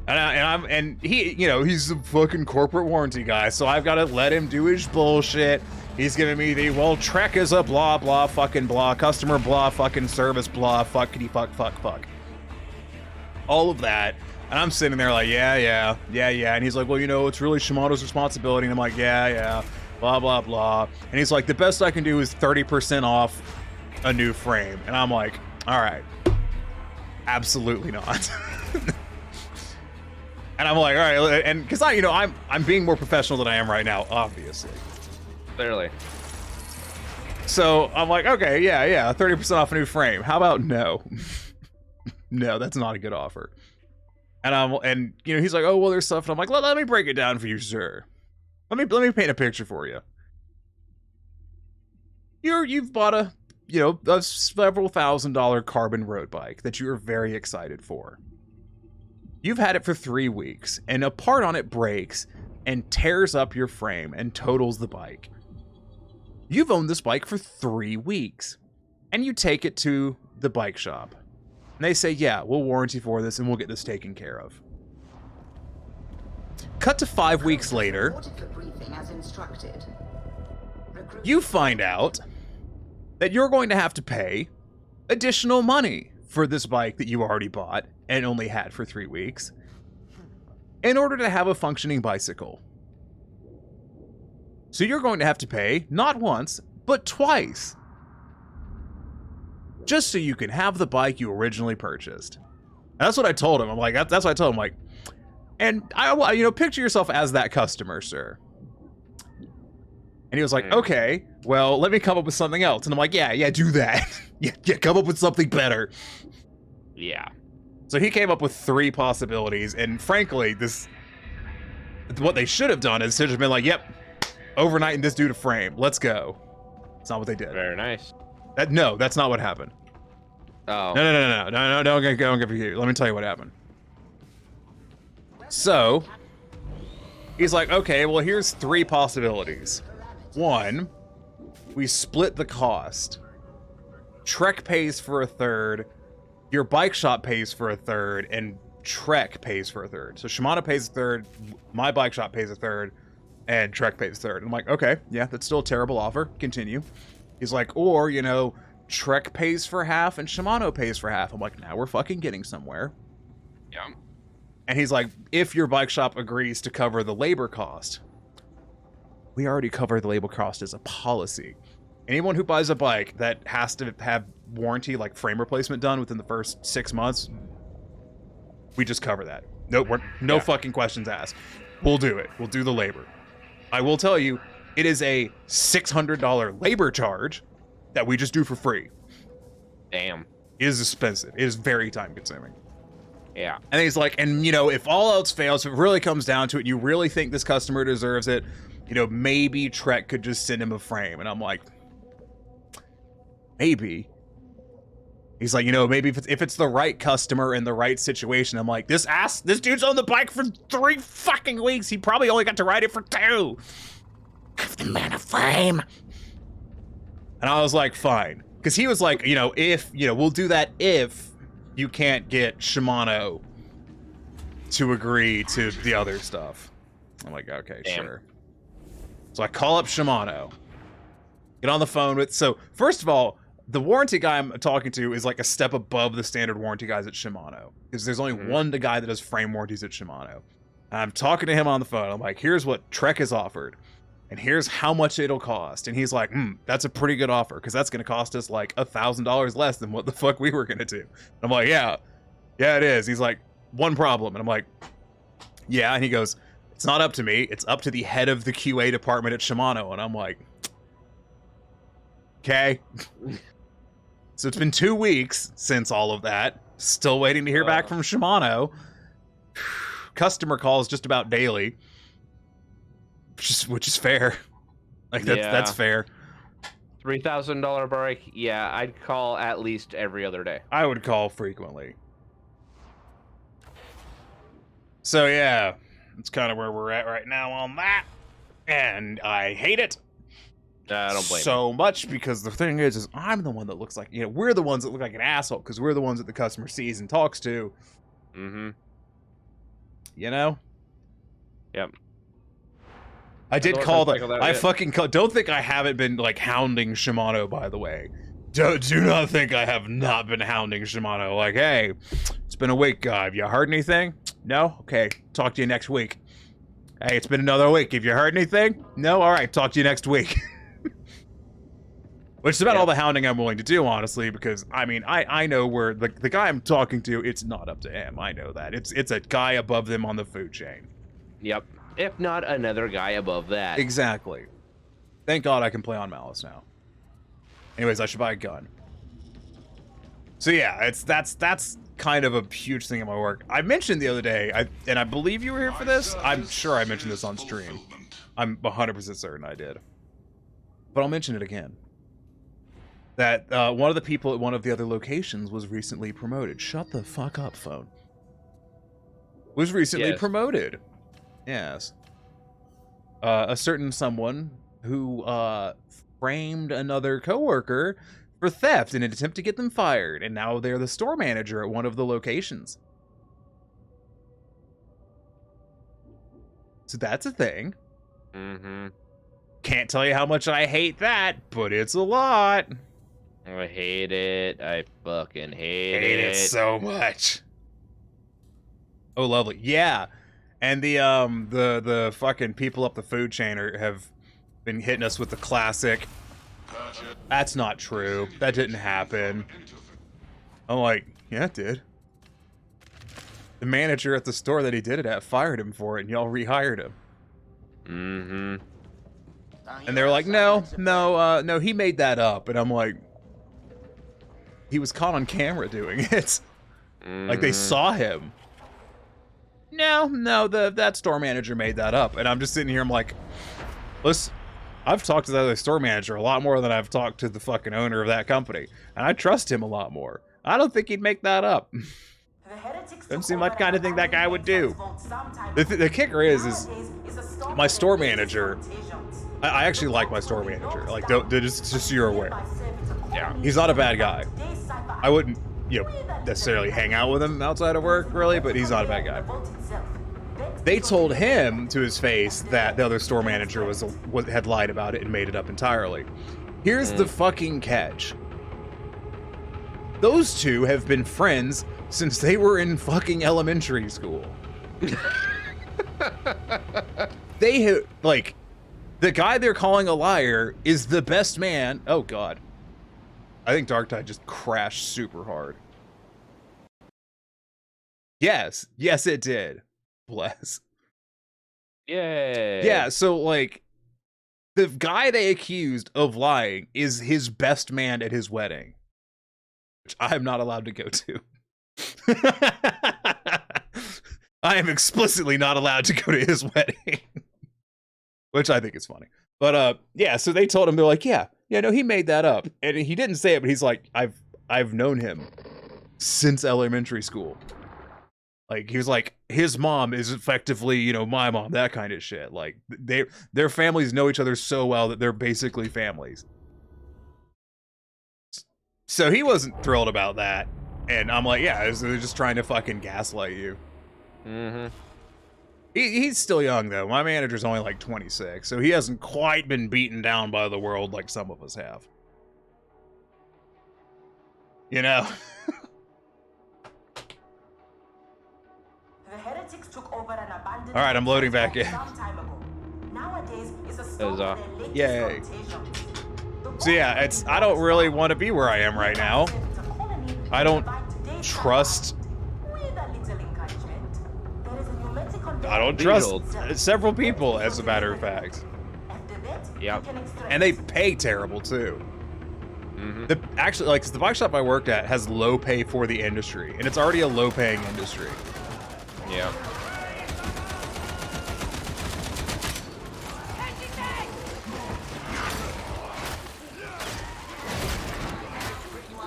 And he, you know, he's a fucking corporate warranty guy, so I've got to let him do his bullshit. He's giving me the, well, Trek is a blah, blah, fucking blah, customer blah, fucking service blah, fuckity fuck. All of that. And I'm sitting there like, yeah. And he's like, well, you know, it's really Shimano's responsibility. And I'm like, yeah, blah, blah, blah. And he's like, the best I can do is 30% off a new frame. And I'm like, all right, absolutely not. And I'm like, all right, and because I'm being more professional than I am right now, obviously. Clearly. So I'm like, okay, yeah, 30% off a new frame. How about no? No, that's not a good offer. And you know, he's like, oh well, there's stuff. And I'm like, let me break it down for you, sir. Let me paint a picture for you. You've bought a several $1,000 carbon road bike that you are very excited for. You've had it for 3 weeks, and a part on it breaks and tears up your frame and totals the bike. You've owned this bike for 3 weeks, and you take it to the bike shop. And they say, yeah, we'll warranty for this, and we'll get this taken care of. Cut to 5 weeks later, you find out that you're going to have to pay additional money for this bike that you already bought and only had for 3 weeks in order to have a functioning bicycle. So you're going to have to pay not once, but twice, just so you can have the bike you originally purchased. And that's what I told him. I'm like, that's what I told him. Like, and picture yourself as that customer, sir. And he was like, okay, well, let me come up with something else. And I'm like, yeah, do that. yeah, come up with something better. Yeah. So he came up with 3 possibilities, and frankly, what they should have done is just been like, yep, overnighting this dude a frame. Let's go. That's not what they did. Very nice. No, that's not what happened. Oh. No, don't get confused. Let me tell you what happened. So, he's like, okay, well, here's 3 possibilities. 1, we split the cost. Trek pays for a third, your bike shop pays for a third, and Trek pays for a third. So Shimano pays a third, my bike shop pays a third, and Trek pays a third. I'm like, okay, yeah, that's still a terrible offer. Continue. He's like, or, Trek pays for half and Shimano pays for half. I'm like, now we're fucking getting somewhere. Yeah. And he's like, if your bike shop agrees to cover the labor cost. We already cover the labor cost as a policy. Anyone who buys a bike that has to have warranty, like frame replacement done within the first 6 months, we just cover that. No fucking questions asked. We'll do it. We'll do the labor. I will tell you, it is a $600 labor charge that we just do for free. Damn. It is expensive. It is very time consuming. Yeah. And he's like, and if all else fails, if it really comes down to it, and you really think this customer deserves it, maybe Trek could just send him a frame. And I'm like, maybe. He's like, maybe if it's the right customer in the right situation. I'm like, this dude's on the bike for 3 fucking weeks. He probably only got to ride it for 2. Give the man a frame. And I was like, fine. Because he was like, we'll do that if you can't get Shimano to agree to the other stuff. I'm like, okay, damn. Sure. So I call up Shimano. Get on the phone with... So, first of all, the warranty guy I'm talking to is like a step above the standard warranty guys at Shimano, because there's only one guy that does frame warranties at Shimano. And I'm talking to him on the phone. I'm like, here's what Trek has offered, and here's how much it'll cost. And he's like, that's a pretty good offer, because that's going to cost us like $1,000 less than what the fuck we were going to do. And I'm like, yeah, it is. He's like, one problem. And I'm like, yeah. And he goes, it's not up to me. It's up to the head of the QA department at Shimano. And I'm like, okay. So it's been 2 weeks since all of that. Still waiting to hear back from Shimano. Customer calls just about daily, which is fair. Like that's fair. $3,000 break. Yeah, I'd call at least every other day. I would call frequently. So yeah, that's kind of where we're at right now on that, and I hate it. I don't blame so much, because the thing is I'm the one that looks like, we're the ones that look like an asshole, because we're the ones that the customer sees and talks to. Yep. I did call don't think I haven't been like hounding Shimano, by the way. Do not think I have not been hounding Shimano. Like, hey, it's been a week, have you heard anything? No? Okay, talk to you next week. Hey, it's been another week. Have you heard anything? No? All right, talk to you next week. Which is about all the hounding I'm willing to do, honestly, because, I mean, I know where the guy I'm talking to, it's not up to him. I know that. It's a guy above them on the food chain. Yep. If not another guy above that. Exactly. Thank God I can play on Malice now. Anyways, I should buy a gun. So yeah, that's kind of a huge thing in my work. I mentioned the other day, and I believe you were here for this. I'm sure I mentioned this on stream. I'm 100% certain I did. But I'll mention it again. That one of the people at one of the other locations was recently promoted. Shut the fuck up, phone. Was recently promoted. Yes. A certain someone who framed another coworker for theft in an attempt to get them fired, and now they're the store manager at one of the locations. So that's a thing. Can't tell you how much I hate that, but it's a lot. I hate it. I fucking hate it so much. Oh, lovely. Yeah. And the fucking people up the food chain have been hitting us with the classic, that's not true. That didn't happen. I'm like, yeah, it did. The manager at the store that he did it at fired him for it, and y'all rehired him. And they were like, no, he made that up. And I'm like, he was caught on camera doing it. Like, they saw him. No, that store manager made that up. And I'm just sitting here, I'm like, listen, I've talked to the other store manager a lot more than I've talked to the fucking owner of that company. And I trust him a lot more. I don't think he'd make that up. Doesn't seem like the kind of thing that guy would do. The kicker is my store manager, I actually like my store manager. Like, just so you're aware. Yeah, he's not a bad guy. I wouldn't, necessarily hang out with him outside of work, really, but he's not a bad guy. They told him to his face that the other store manager had lied about it and made it up entirely. Here's the fucking catch. Those two have been friends since they were in fucking elementary school. They have, like, the guy they're calling a liar is the best man. Oh, God. I think Darktide just crashed super hard. Yes, it did. Bless. Yay. Yeah, so, like, the guy they accused of lying is his best man at his wedding, which I am not allowed to go to. I am explicitly not allowed to go to his wedding, which I think is funny. But yeah, so they told him, they're like, yeah, no, he made that up, and he didn't say it, but he's like, I've known him since elementary school. Like, he was like, his mom is effectively, my mom, that kind of shit. Like, their families know each other so well that they're basically families. So he wasn't thrilled about that. And I'm like, yeah, they're just trying to fucking gaslight you. He's still young, though. My manager's only like 26, so he hasn't quite been beaten down by the world like some of us have. You know? The heretics took over an abandoned All right, I'm loading back in. some time ago. Nowadays, it's a store with their latest Yay. rotations. So yeah, I don't really want to be where I am right now. I don't trust. I don't trust several people, as a matter of fact. Yep. And they pay terrible too. Actually, like, 'cause the bike shop I worked at has low pay for the industry, and it's already a low-paying industry. Yeah.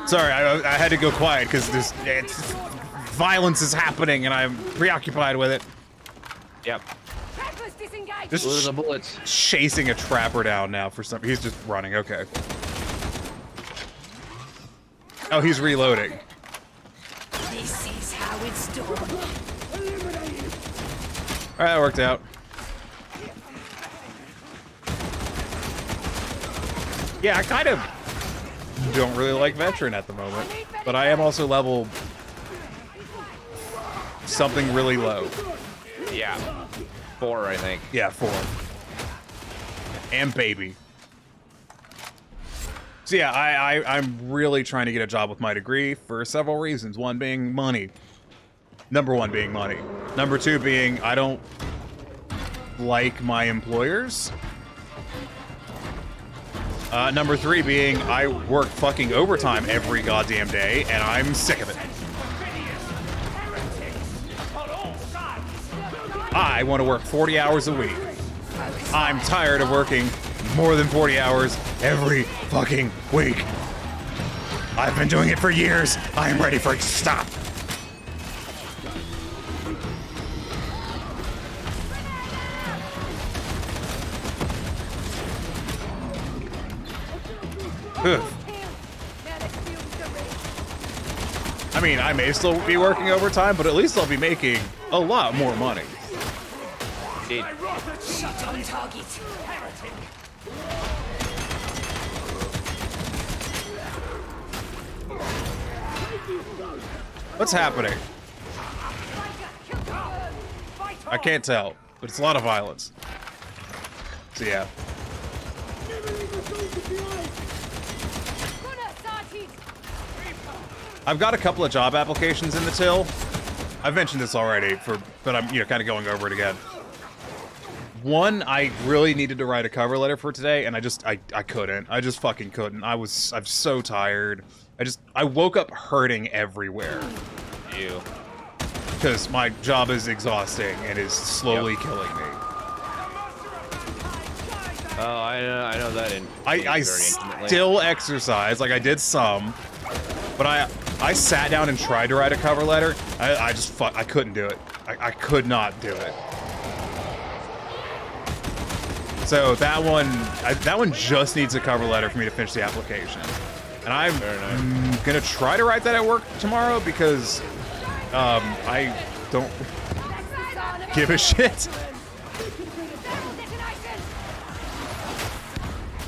Sorry, I had to go quiet because violence is happening, and I'm preoccupied with it. Yep. Just the bullets. Chasing a trapper down now for some. He's just running. Okay. Oh, he's reloading. This is how it's done. All right, that worked out. Yeah, I kind of don't really like veteran at the moment, but I am also level something really low. Yeah. 4, I think. Yeah, 4. And baby. So yeah, I'm really trying to get a job with my degree for several reasons. One being money. Number 1 being money. Number 2 being I don't like my employers. Number 3 being I work fucking overtime every goddamn day, and I'm sick of it. I want to work 40 hours a week. I'm tired of working more than 40 hours every fucking week. I've been doing it for years. I'm ready for it to stop. Ugh. I mean, I may still be working overtime, but at least I'll be making a lot more money. Indeed. Shut on target. Heretic. What's happening? I can't tell, but it's a lot of violence. So yeah. I've got a couple of job applications in the till. I've mentioned this already, but I'm kind of going over it again. One, I really needed to write a cover letter for today, and I couldn't. I just fucking couldn't. I'm so tired. I woke up hurting everywhere. Ew. Because my job is exhausting and is slowly killing me. Oh, I know that. I still exercise, like I did some, but I sat down and tried to write a cover letter. I couldn't do it. I could not do it. So that one just needs a cover letter for me to finish the application. And I'm gonna try to write that at work tomorrow because I don't give a shit.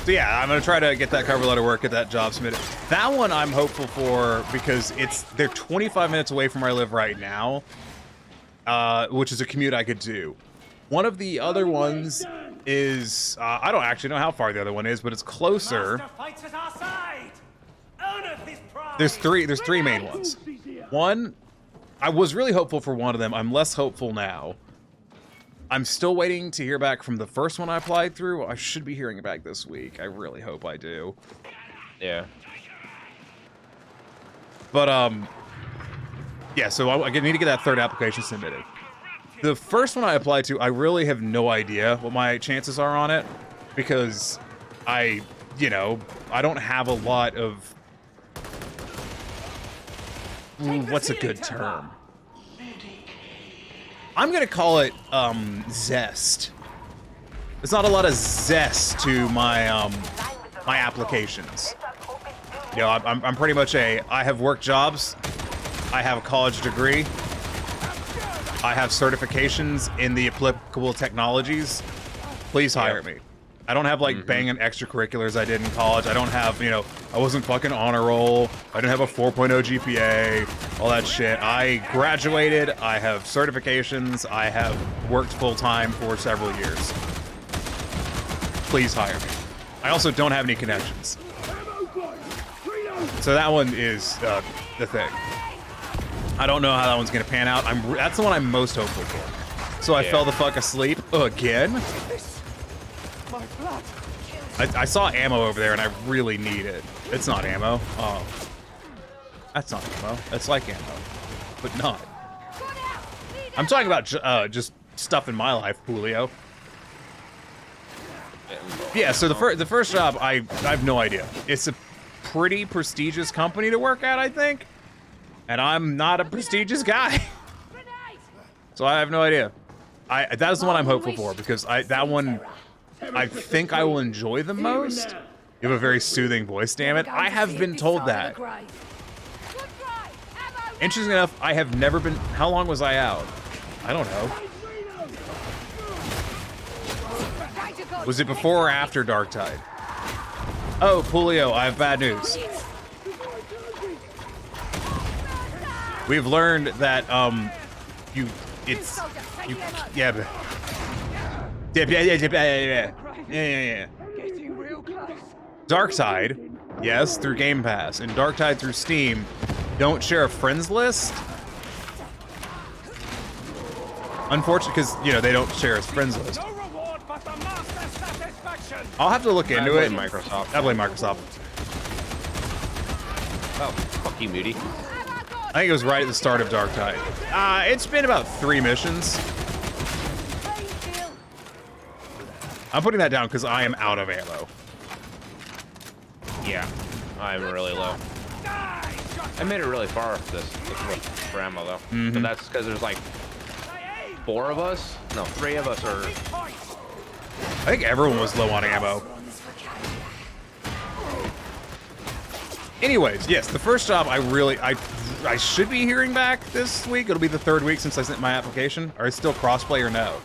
So yeah, I'm gonna try to get that cover letter work, get that job submitted. That one I'm hopeful for because they're 25 minutes away from where I live right now, which is a commute I could do. One of the other ones is I don't actually know how far the other one is, but it's closer. There's three main ones. One, I was really hopeful for one of them. I'm less hopeful now. I'm still waiting to hear back from the first one I applied through. I should be hearing back this week. I really hope I do. Yeah. But, yeah, so I need to get that third application submitted. The first one I applied to, I really have no idea what my chances are on it. Because I don't have a lot of... what's a good term? I'm gonna call it zest. There's not a lot of zest to my my applications. You know, I'm pretty much I have work jobs, I have a college degree, I have certifications in the applicable technologies. Please hire me. I don't have like banging extracurriculars I did in college. I don't have, you know, I wasn't fucking honor roll. I didn't have a 4.0 GPA, all that shit. I graduated, I have certifications, I have worked full-time for several years. Please hire me. I also don't have any connections. So that one is the thing. I don't know how that one's gonna pan out. That's the one I'm most hopeful for. So I fell the fuck asleep again. I saw ammo over there and I really need it. It's not ammo. Oh. That's not ammo. That's like ammo. But not. I'm talking about just stuff in my life, Julio. Yeah, so the first job, I have no idea. It's a pretty prestigious company to work at, I think. And I'm not a prestigious guy. So I have no idea. That is the one I'm hopeful for, because that one I think I will enjoy the most. You have a very soothing voice, damn it. I have been told that. Interesting enough, I have never been... How long was I out? I don't know. Was it before or after Darktide? Oh, Julio, I have bad news. We've learned that, Darktide, yes, through Game Pass, and Darktide through Steam don't share a friends list. Unfortunately, because, you know, they don't share a friends list. I'll have to look into it. Microsoft. I blame Microsoft. Oh, fuck you, Moody. I think it was right at the start of Darktide. It's been about 3 missions. I'm putting that down because I am out of ammo. Yeah, I'm really low. I made it really far for ammo though. But that's because there's like 4 of us. No, 3 of us are. I think everyone was low on ammo. Anyways, yes, the first job I should be hearing back this week. It'll be the 3rd week since I sent my application. Are it still crossplay or no?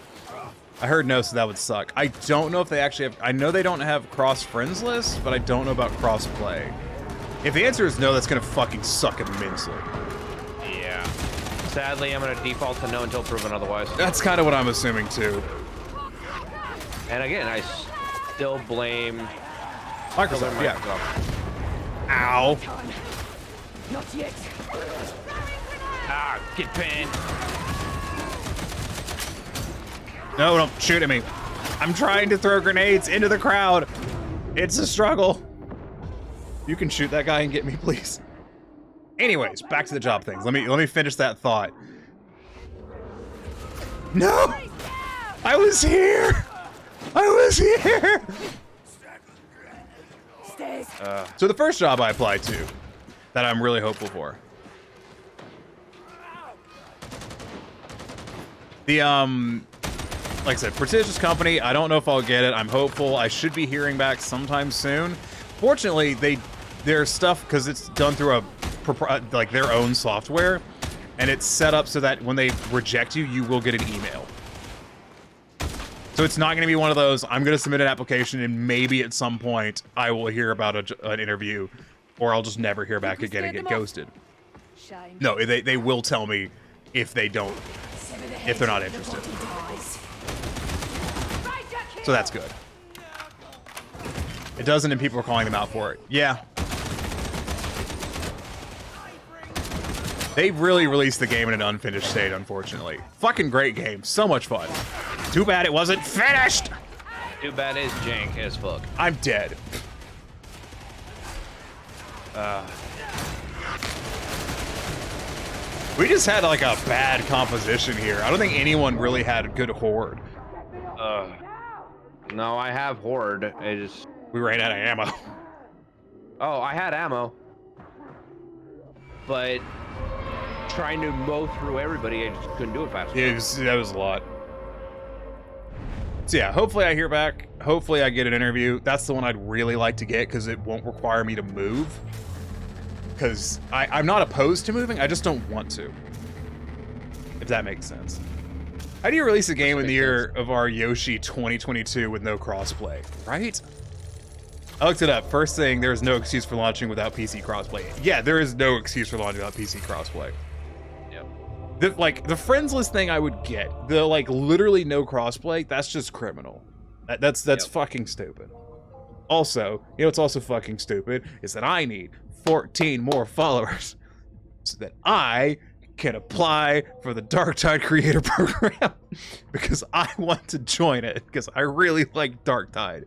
I heard no, so that would suck. I don't know if they actually have... I know they don't have cross friends lists, but I don't know about crossplay. If the answer is no, that's gonna fucking suck immensely. Yeah. Sadly, I'm gonna default to no until proven otherwise. That's kind of what I'm assuming too. And again, I still blame Microsoft. Yeah. Ow. Not yet. Ah, get pinned. No, don't shoot at me. I'm trying to throw grenades into the crowd. It's a struggle. You can shoot that guy and get me, please. Anyways, back to the job things. Let me finish that thought. No! I was here! I was here! So the first job I applied to, that I'm really hopeful for. The, like I said, prestigious company. I don't know if I'll get it. I'm hopeful. I should be hearing back sometime soon. Fortunately, their stuff, because it's done through like their own software, and it's set up so that when they reject you, you will get an email. So it's not going to be one of those, I'm going to submit an application and maybe at some point I will hear about an interview, or I'll just never hear back again and get ghosted. No, they will tell me if they're not interested. So that's good. It doesn't, and people are calling them out for it. Yeah. They really released the game in an unfinished state, unfortunately. Fucking great game. So much fun. Too bad it wasn't finished! Too bad it's jank as fuck. I'm dead. We just had like a bad composition here. I don't think anyone really had a good horde. No, I have horde. We ran out of ammo. Oh, I had ammo. But trying to mow through everybody, I just couldn't do it fast enough. That was a lot. So yeah, hopefully I hear back. Hopefully I get an interview. That's the one I'd really like to get because it won't require me to move. Because I'm not opposed to moving, I just don't want to. If that makes sense. How do you release a game in the year of our Yoshi 2022 with no crossplay, right? I looked it up. First thing, there's no excuse for launching without PC crossplay. Yeah, there is no excuse for launching without PC crossplay. Yep. The friends list thing I would get. The like literally no crossplay, that's just criminal. That's fucking stupid. Also, you know what's also fucking stupid is that I need 14 more followers so that I can apply for the Darktide Creator Program because I want to join it because I really like Darktide.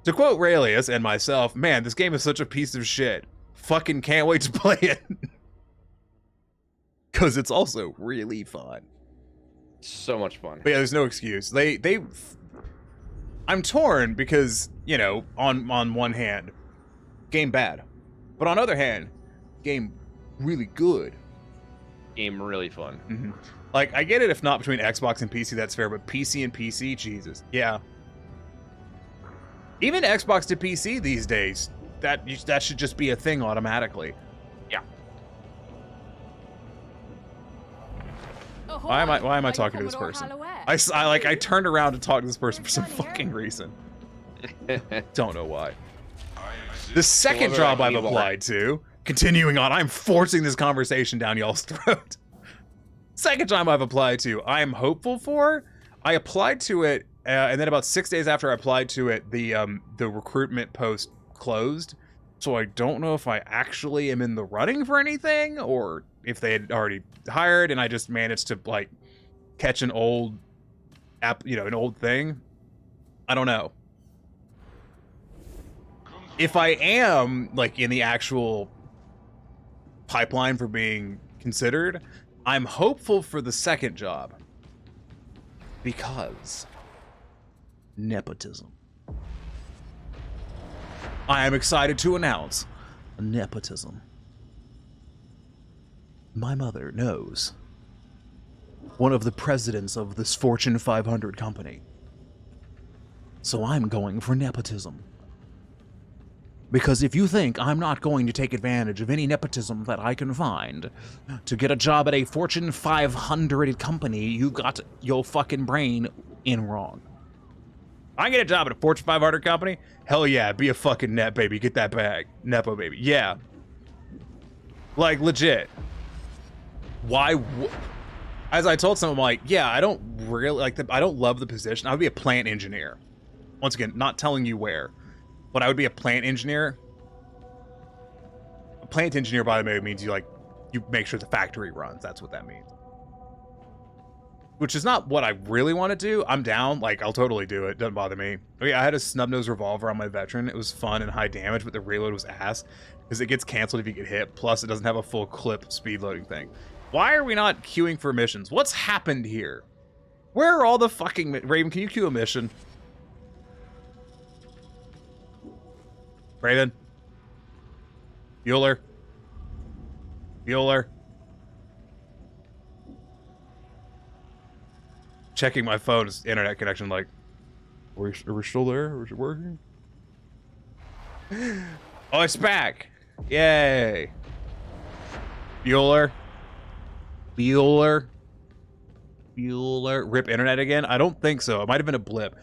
To quote Raelius and myself, man, this game is such a piece of shit. Fucking can't wait to play it. Because it's also really fun. So much fun. But yeah, there's no excuse. I'm torn because, you know, on one hand, game bad. But on other hand, game really good. Game really fun. Mm-hmm. Like, I get it if not between Xbox and PC, that's fair, but PC and PC, Jesus. Yeah. Even Xbox to PC these days, that should just be a thing automatically. Yeah. Why am I talking to this person? I turned around to talk to this person for some fucking reason. Don't know why. The second job I've applied to, continuing on, I'm forcing this conversation down y'all's throat. Second job I've applied to, I am hopeful for. I applied to it, and then about 6 days after I applied to it, the recruitment post closed. So I don't know if I actually am in the running for anything, or if they had already hired and I just managed to like catch an old app, you know, an old thing. I don't know. If I am like in the actual pipeline for being considered, I'm hopeful for the second job because nepotism. I am excited to announce nepotism. My mother knows one of the presidents of this Fortune 500 company. So I'm going for nepotism. Because if you think I'm not going to take advantage of any nepotism that I can find to get a job at a Fortune 500 company, you got your fucking brain in wrong. I get a job at a Fortune 500 company? Hell yeah, be a fucking net baby. Get that bag. Nepo baby. Yeah. Like, legit. Why? As I told someone, like, yeah, I don't really like I don't love the position. I would be a plant engineer. Once again, not telling you where, but I would be a plant engineer. A plant engineer, by the way, means you make sure the factory runs. That's what that means. Which is not what I really want to do. I'm down. Like, I'll totally do it. Doesn't bother me. Oh, yeah, I had a snub-nose revolver on my veteran. It was fun and high damage, but the reload was ass because it gets canceled if you get hit. Plus, it doesn't have a full clip speed loading thing. Why are we not queuing for missions? What's happened here? Where are all the fucking... Raven, can you queue a mission? Raven? Bueller? Bueller? Checking my phone's internet connection, like, are we still there? Is it working? Oh, it's back! Yay! Bueller? Bueller? Bueller? Rip internet again? I don't think so. It might have been a blip.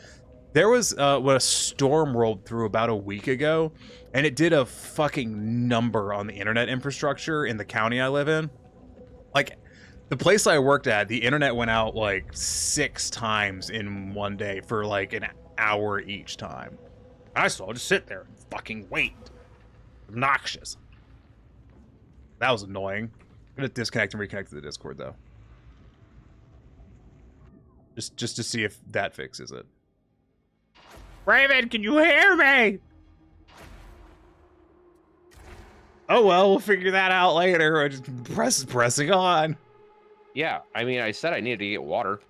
There was when a storm rolled through about a week ago, and it did a fucking number on the internet infrastructure in the county I live in. Like, the place I worked at, the internet went out like 6 times in one day for like an hour each time. I still just sit there and fucking wait. Obnoxious. That was annoying. I'm gonna disconnect and reconnect to the Discord though. Just to see if that fixes it. Raven, can you hear me? Oh well, we'll figure that out later. I just pressing on. Yeah, I mean, I said I needed to get water.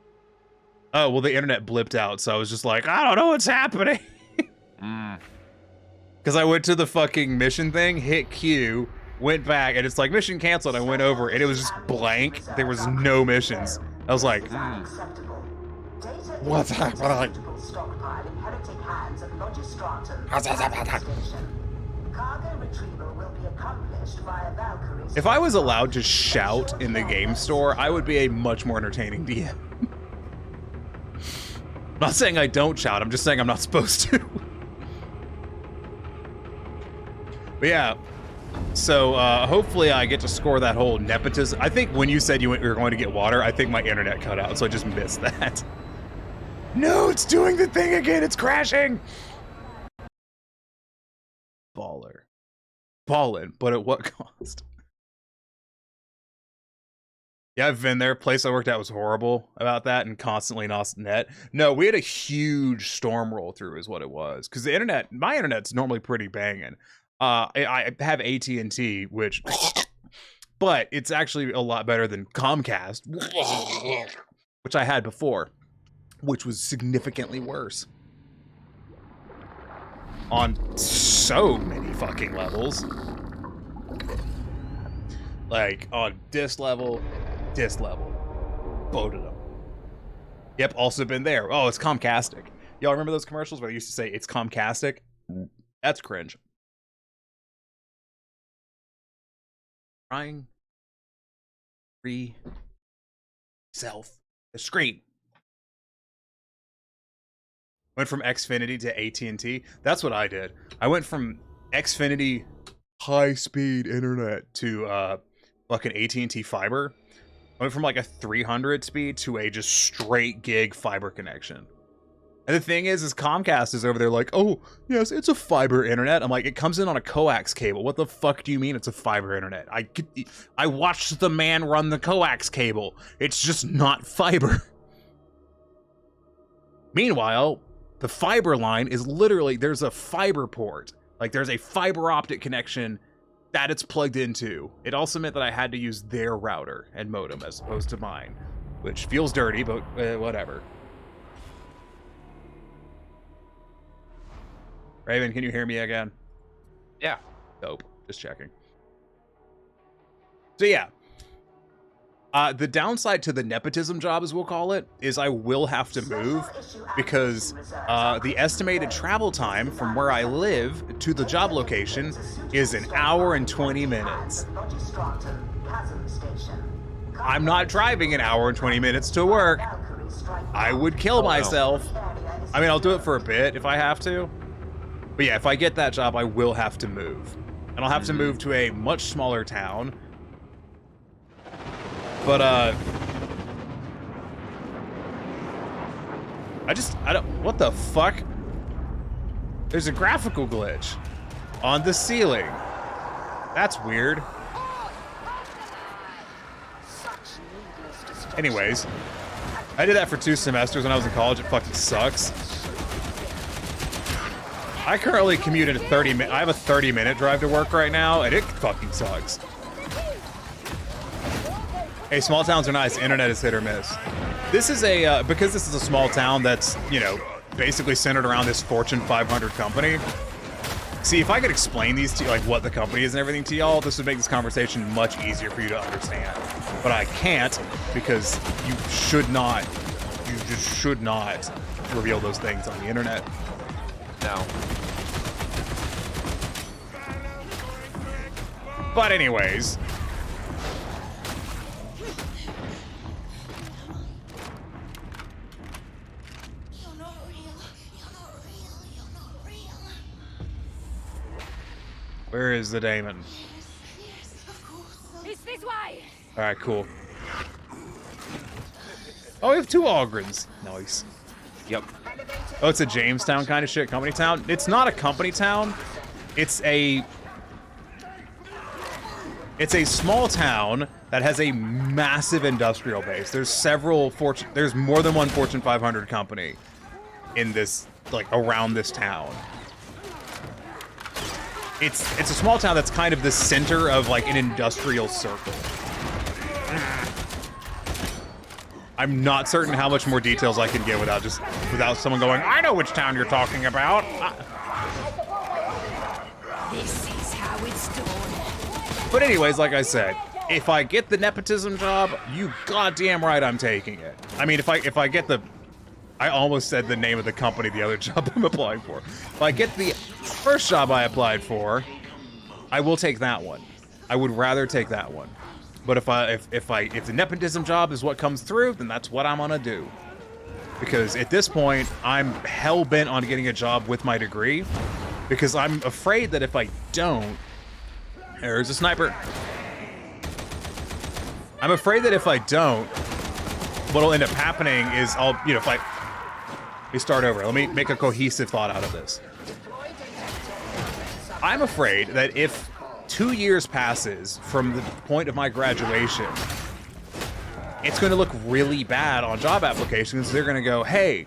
Oh, well, the internet blipped out, so I was just like, I don't know what's happening. Because I went to the fucking mission thing, hit Q, went back, and it's like, mission canceled. I went over, and it was just blank. There was no missions. I was like, what's happening? If I was allowed to shout in the game store, I would be a much more entertaining DM. not saying I don't shout, I'm just saying I'm not supposed to. But yeah, so hopefully I get to score that whole nepotism. I think when you said you were going to get water, I think my internet cut out, so I just missed that. No, it's doing the thing again, it's crashing! Baller. Ballin', but at what cost? Yeah, I've been there. Place I worked at was horrible about that and constantly lost net. No, we had a huge storm roll through is what it was. Because the internet, my internet's normally pretty banging. I have AT&T, which, but it's actually a lot better than Comcast, which I had before, which was significantly worse. On so many fucking levels. Like, on this level, both of them. Yep, also been there. Oh, it's Comcastic. Y'all remember those commercials where they used to say, it's Comcastic? That's cringe. Trying free self the screen. Went from Xfinity to AT&T. That's what I did. I went from Xfinity high-speed internet to fucking AT&T fiber. I went from like a 300 speed to a just straight gig fiber connection. And the thing is Comcast is over there like, oh, yes, it's a fiber internet. I'm like, it comes in on a coax cable. What the fuck do you mean it's a fiber internet? I watched the man run the coax cable. It's just not fiber. Meanwhile, the fiber line is literally, there's a fiber port. Like, there's a fiber optic connection that it's plugged into. It also meant that I had to use their router and modem as opposed to mine, which feels dirty, but whatever. Raven, can you hear me again? Yeah. Dope. Just checking. So yeah. The downside to the nepotism job, as we'll call it, is I will have to move because the estimated travel time from where I live to the job location is 1 hour and 20 minutes. I'm not driving 1 hour and 20 minutes to work. I would kill myself. I mean, I'll do it for a bit if I have to. But yeah, if I get that job, I will have to move. And I'll have to move to a much smaller town. But, I don't, what the fuck? There's a graphical glitch on the ceiling. That's weird. Anyways, I did that for 2 semesters when I was in college. It fucking sucks. I currently commute at I have a 30-minute drive to work right now, and it fucking sucks. Hey, small towns are nice. Internet is hit or miss. This is a, because this is a small town that's, you know, basically centered around this Fortune 500 company. See, if I could explain these to you, like what the company is and everything to y'all, this would make this conversation much easier for you to understand. But I can't because you should not, you just should not reveal those things on the internet. No. But anyways. Where is the daemon? It's this way. All right, cool. Oh, we have 2 Algrins. Nice. Yep. Oh, it's a Jamestown kind of shit, company town. It's not a company town. It's a small town that has a massive industrial base. There's more than one Fortune 500 company in this, like, around this town. It's a small town that's kind of the center of like an industrial circle. I'm not certain how much more details I can get without someone going, I know which town you're talking about. This is how it's done. But anyways, like I said, if I get the nepotism job, you goddamn right I'm taking it. I mean, if I get the, I almost said the name of the company, the other job I'm applying for. If I get the first job I applied for, I will take that one. I would rather take that one. But if the nepotism job is what comes through, then that's what I'm gonna do. because at this point, I'm hell-bent on getting a job with my degree, because I'm afraid that if I don't... There's a sniper. I'm afraid that if I don't, what'll end up happening is I'll, you know, if I... Let me start over. Let me make a cohesive thought out of this. I'm afraid that if 2 years passes from the point of my graduation, it's going to look really bad on job applications. They're going to go, hey,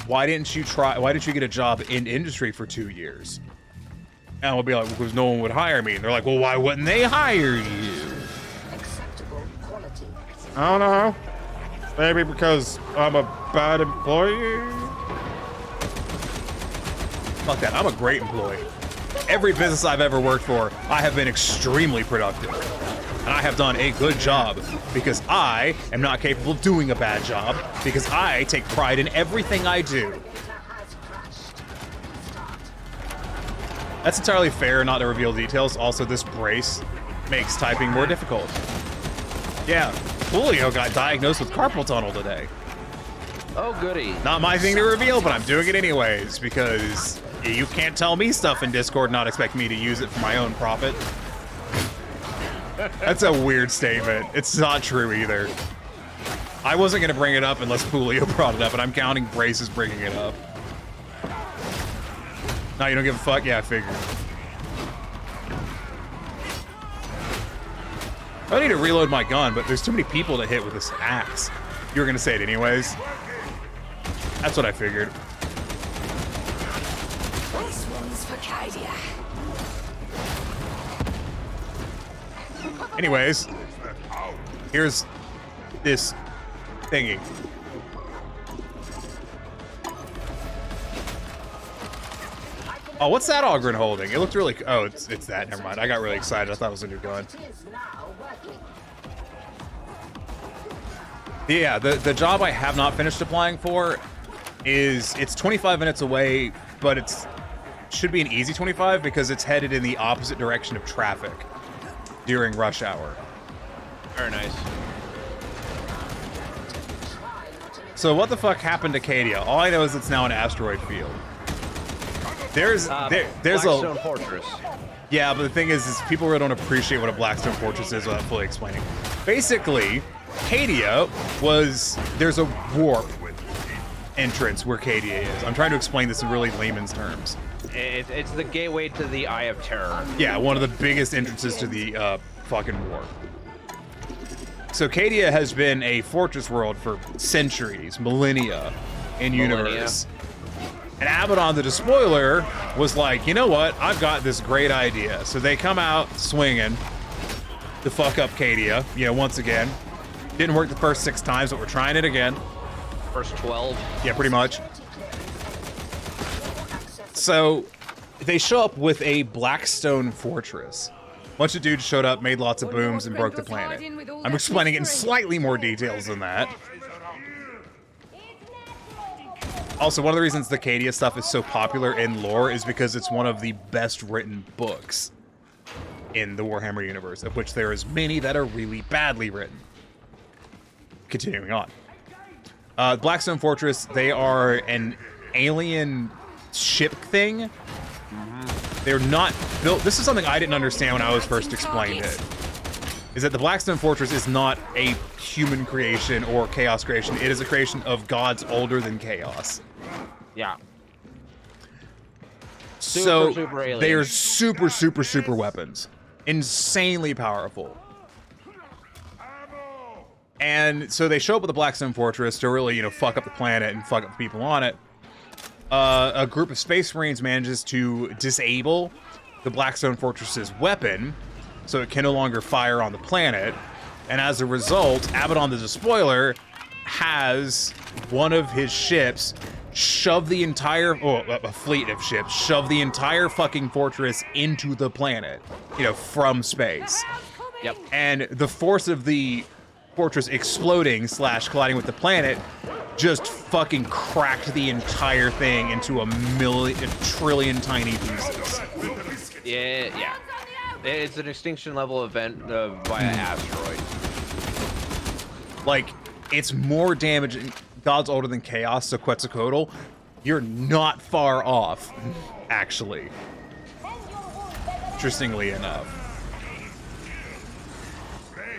why didn't you get a job in industry for 2 years? And we'll be like, because no one would hire me. And they're like, well, why wouldn't they hire you? I don't know. Maybe because I'm a bad employee? Fuck that, I'm a great employee. Every business I've ever worked for, I have been extremely productive. And I have done a good job because I am not capable of doing a bad job because I take pride in everything I do. That's entirely fair not to reveal details. Also, this brace makes typing more difficult. Yeah, Julio got diagnosed with carpal tunnel today. Oh, goody. Not my thing to reveal, but I'm doing it anyways because you can't tell me stuff in Discord and not expect me to use it for my own profit. That's a weird statement. It's not true either. I wasn't going to bring it up unless Julio brought it up, and I'm counting Braces bringing it up. No, you don't give a fuck? Yeah, I figured. I need to reload my gun, but there's too many people to hit with this axe. You were going to say it anyways. That's what I figured. This one's for Kadia. Anyways, here's this thingy. Oh, what's that Ogren holding? It looked really... Oh, it's that. Never mind. I got really excited. I thought it was a new gun. Yeah, the job I have not finished applying for is... It's 25 minutes away, but it's should be an easy 25 because it's headed in the opposite direction of traffic during rush hour. Very nice. So what the fuck happened to Cadia? All I know is it's now an asteroid field. There's Blackstone Fortress. Yeah, but the thing is people really don't appreciate what a Blackstone Fortress is without fully explaining. Basically, Cadia was... There's a warp entrance where Cadia is. I'm trying to explain this in really layman's terms. It's the gateway to the Eye of Terror. Yeah, one of the biggest entrances to the fucking warp. So Cadia has been a fortress world for centuries, millennia in universe. And Abaddon the Despoiler was like, you know what? I've got this great idea. So they come out swinging to fuck up Cadia, you know, once again. Didn't work the first 6 times, but we're trying it again. First 12. Yeah, pretty much. So they show up with a Blackstone Fortress. A bunch of dudes showed up, made lots of booms, and broke the planet. I'm explaining it in slightly more details than that. Also, one of the reasons the Cadia stuff is so popular in lore is because it's one of the best written books in the Warhammer universe, of which there is many that are really badly written. Continuing on. Blackstone Fortress, they are an alien ship thing. They're not built... This is something I didn't understand when I was first explained it. Is that the Blackstone Fortress is not a human creation or chaos creation. It is a creation of gods older than chaos. Yeah. So super they are super weapons. Insanely powerful. And so they show up with the Blackstone Fortress to really, you know, fuck up the planet and fuck up the people on it. A group of Space Marines manages to disable the Blackstone Fortress's weapon, so it can no longer fire on the planet. And as a result, Abaddon the Despoiler has one of his ships shove the entire, a fleet of ships, shove the entire fucking fortress into the planet, you know, from space. Yep. And the force of the fortress exploding / colliding with the planet just fucking cracked the entire thing into a trillion tiny pieces. Yeah. It's an extinction level event via asteroid. Like, it's more damaging gods older than chaos, so Quetzalcoatl, you're not far off, actually. Interestingly enough.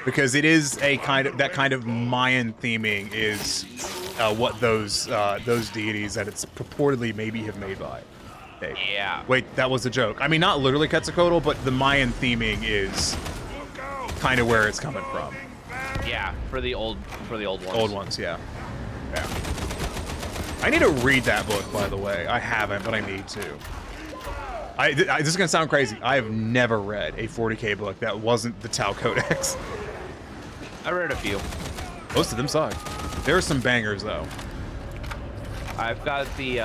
Because it is a kind of, that kind of Mayan theming is what those deities that it's purportedly maybe have made by. Hey. Yeah. Wait, that was a joke. I mean, not literally Quetzalcoatl, but the Mayan theming is kind of where it's coming from. Yeah, for the old ones. Old ones, yeah. Yeah. I need to read that book, by the way. I haven't, but I need to. This is gonna sound crazy. I have never read a 40K book that wasn't the Tau Codex. I read a few. Most of them suck. There are some bangers though. I've got the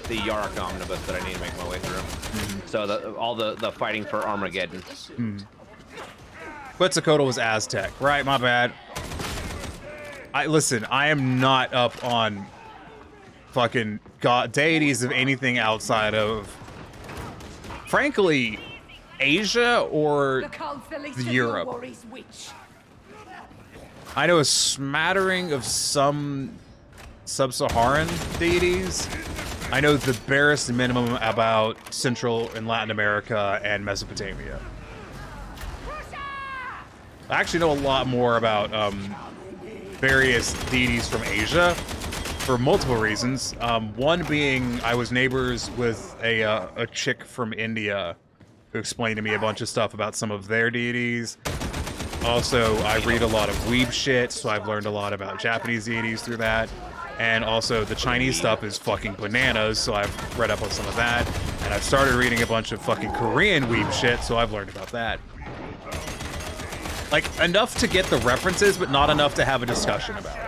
Yarok omnibus that I need to make my way through. So all the fighting for Armageddon. Quetzalcoatl was Aztec, right? My bad. Listen, I am not up on fucking god deities of anything outside of, frankly, Asia or Europe. I know a smattering of some sub-Saharan deities. I know the barest minimum about Central and Latin America and Mesopotamia. I actually know a lot more about various deities from Asia for multiple reasons. One being I was neighbors with a chick from India who explained to me a bunch of stuff about some of their deities. Also, I read a lot of weeb shit, so I've learned a lot about Japanese deities through that. And also, the Chinese stuff is fucking bananas, so I've read up on some of that. And I've started reading a bunch of fucking Korean weeb shit, so I've learned about that. Like, enough to get the references, but not enough to have a discussion about it.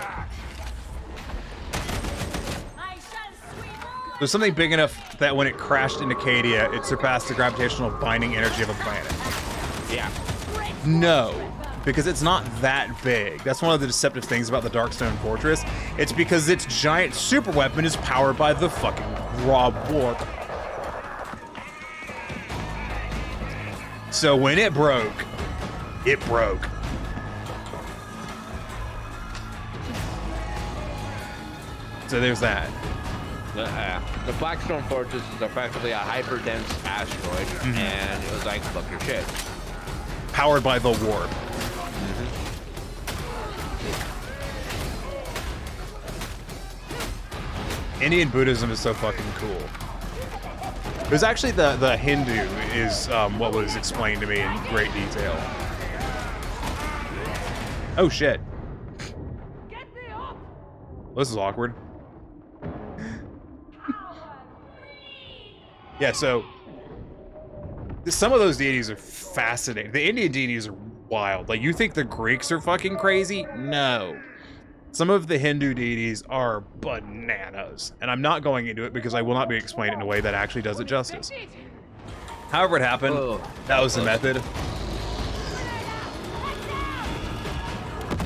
There's something big enough that when it crashed into Cadia, it surpassed the gravitational binding energy of a planet. Yeah. No. Because it's not that big. That's one of the deceptive things about the Darkstone Fortress. It's because its giant super weapon is powered by the fucking raw warp. So when it broke, it broke. So there's that. The Blackstone Fortress is effectively a hyper-dense asteroid, and it was like, fuck your shit. Powered by the warp. Indian Buddhism is so fucking cool. It was actually the Hindu is what was explained to me in great detail. Oh shit. This is awkward. Yeah, so some of those deities are fascinating. The Indian deities are wild. Like, you think the Greeks are fucking crazy? No. Some of the Hindu deities are bananas. And I'm not going into it because I will not be explained in a way that actually does it justice. However it happened, that was the method.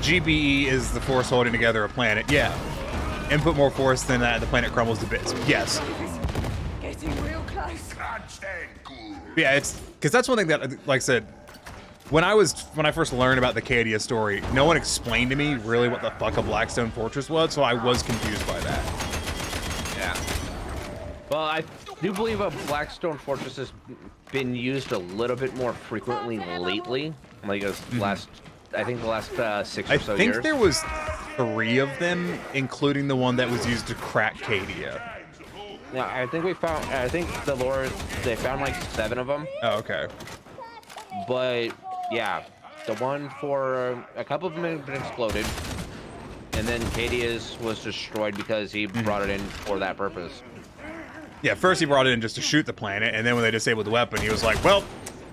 GBE is the force holding together a planet. Yeah. Input more force than that, the planet crumbles to bits. Yes. Getting real close. Yeah, it's because that's one thing that, like I said, when I first learned about the Cadia story, no one explained to me really what the fuck a Blackstone Fortress was, so I was confused by that. Yeah. Well, I do believe a Blackstone Fortress has been used a little bit more frequently lately. Like I think the last 6 or so years. I think there was 3 of them, including the one that was used to crack Cadia. Yeah, I think the lore, they found like 7 of them. Oh, okay. But yeah, the one for a couple of them had been exploded, and then Cadia's was destroyed because he brought it in for that purpose. Yeah, first he brought it in just to shoot the planet, and then when they disabled the weapon, he was like, well,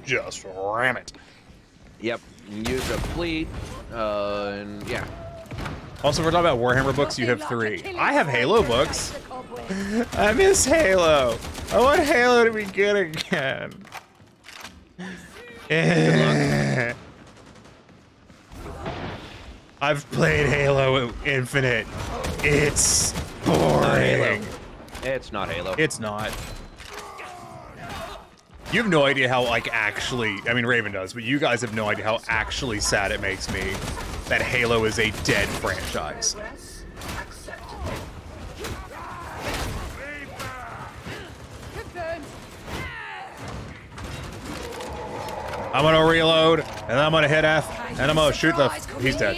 just ram it. Yep, use a fleet, and yeah. Also, if we're talking about Warhammer books, you have 3. I have Halo books. I miss Halo. I want Halo to be good again. I've played Halo Infinite. It's boring. It's not Halo. It's not. You have no idea how, like, actually, I mean, Raven does, but you guys have no idea how actually sad it makes me that Halo is a dead franchise. I'm gonna reload, and then I'm gonna hit F, and I'm gonna shoot the. He's dead.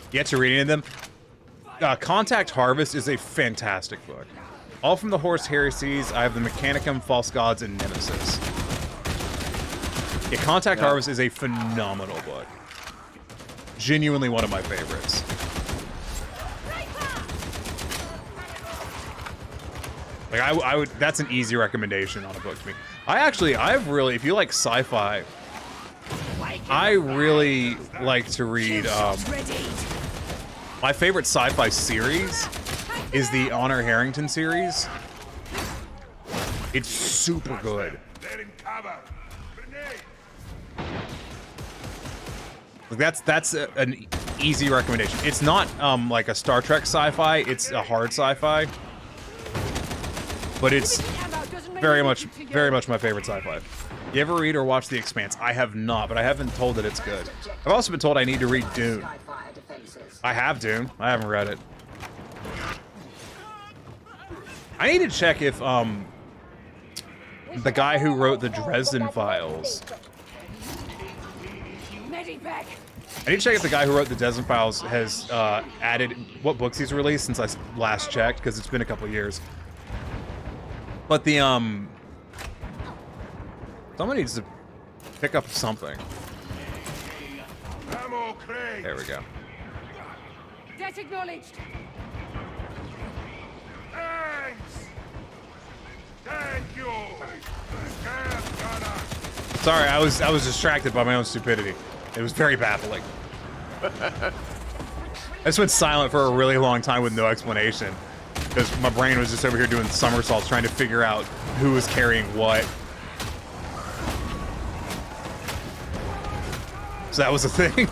Get to reading them. Contact Harvest is a fantastic book. All from the Horse Heresies. I have the Mechanicum, False Gods, and Nemesis. Yeah, Contact Harvest is a phenomenal book. Genuinely one of my favorites. Like I would. That's an easy recommendation on a book to me. I've really, if you like sci-fi, I really like to read. My favorite sci-fi series is the Honor Harrington series. It's super good. Like that's an easy recommendation. It's not like a Star Trek sci-fi. It's a hard sci-fi, but it's very much my favorite sci-fi. You ever read or watch The Expanse? I have not, but I have been told that it's good. I've also been told I need to read Dune. I have Dune. I haven't read it. I need to check if the guy who wrote the Dresden Files. I need to check if the guy who wrote the Dresden Files has added what books he's released since I last checked, because it's been a couple years. But the someone needs to pick up something. There we go. Debt acknowledged. Thanks. Thank you. Sorry, I was distracted by my own stupidity. It was very baffling. I just went silent for a really long time with no explanation, because my brain was just over here doing somersaults trying to figure out who was carrying what. So that was a thing.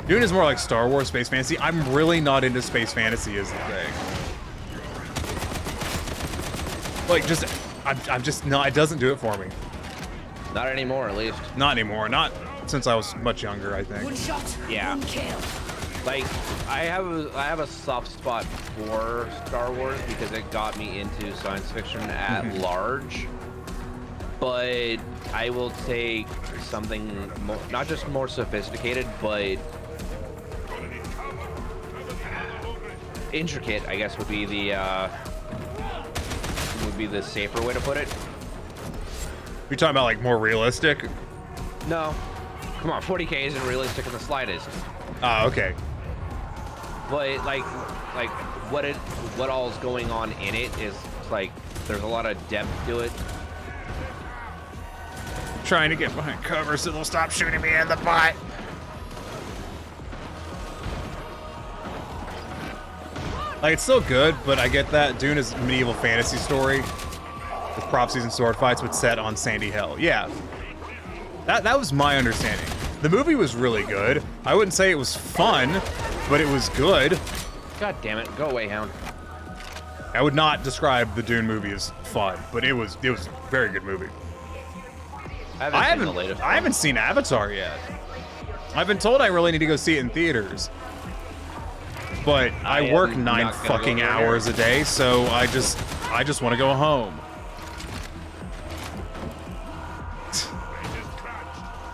Dune is more like Star Wars space fantasy. I'm really not into space fantasy is the thing. Like, I'm just not, it doesn't do it for me. Not anymore, at least. Not anymore. Not since I was much younger, I think. One shot, yeah. one kill. Like, I have a soft spot for Star Wars because it got me into science fiction at large. But I will take something more, not just more sophisticated, but intricate, I guess would be the safer way to put it. You're talking about like more realistic? No. Come on, 40K isn't realistic in the slightest. Ah, okay. But like what all is going on in it is like there's a lot of depth to it. I'm trying to get behind cover so they'll stop shooting me in the butt. Like, it's still good, but I get that. Dune is a medieval fantasy story with prophecies and sword fights, but set on Sandy Hill. Yeah. That was my understanding. The movie was really good. I wouldn't say it was fun, but it was good. God damn it. Go away, Hound. I would not describe the Dune movie as fun, but it was a very good movie. I haven't seen Avatar yet. I've been told I really need to go see it in theaters. But I work 9 fucking hours a day, so I just want to go home.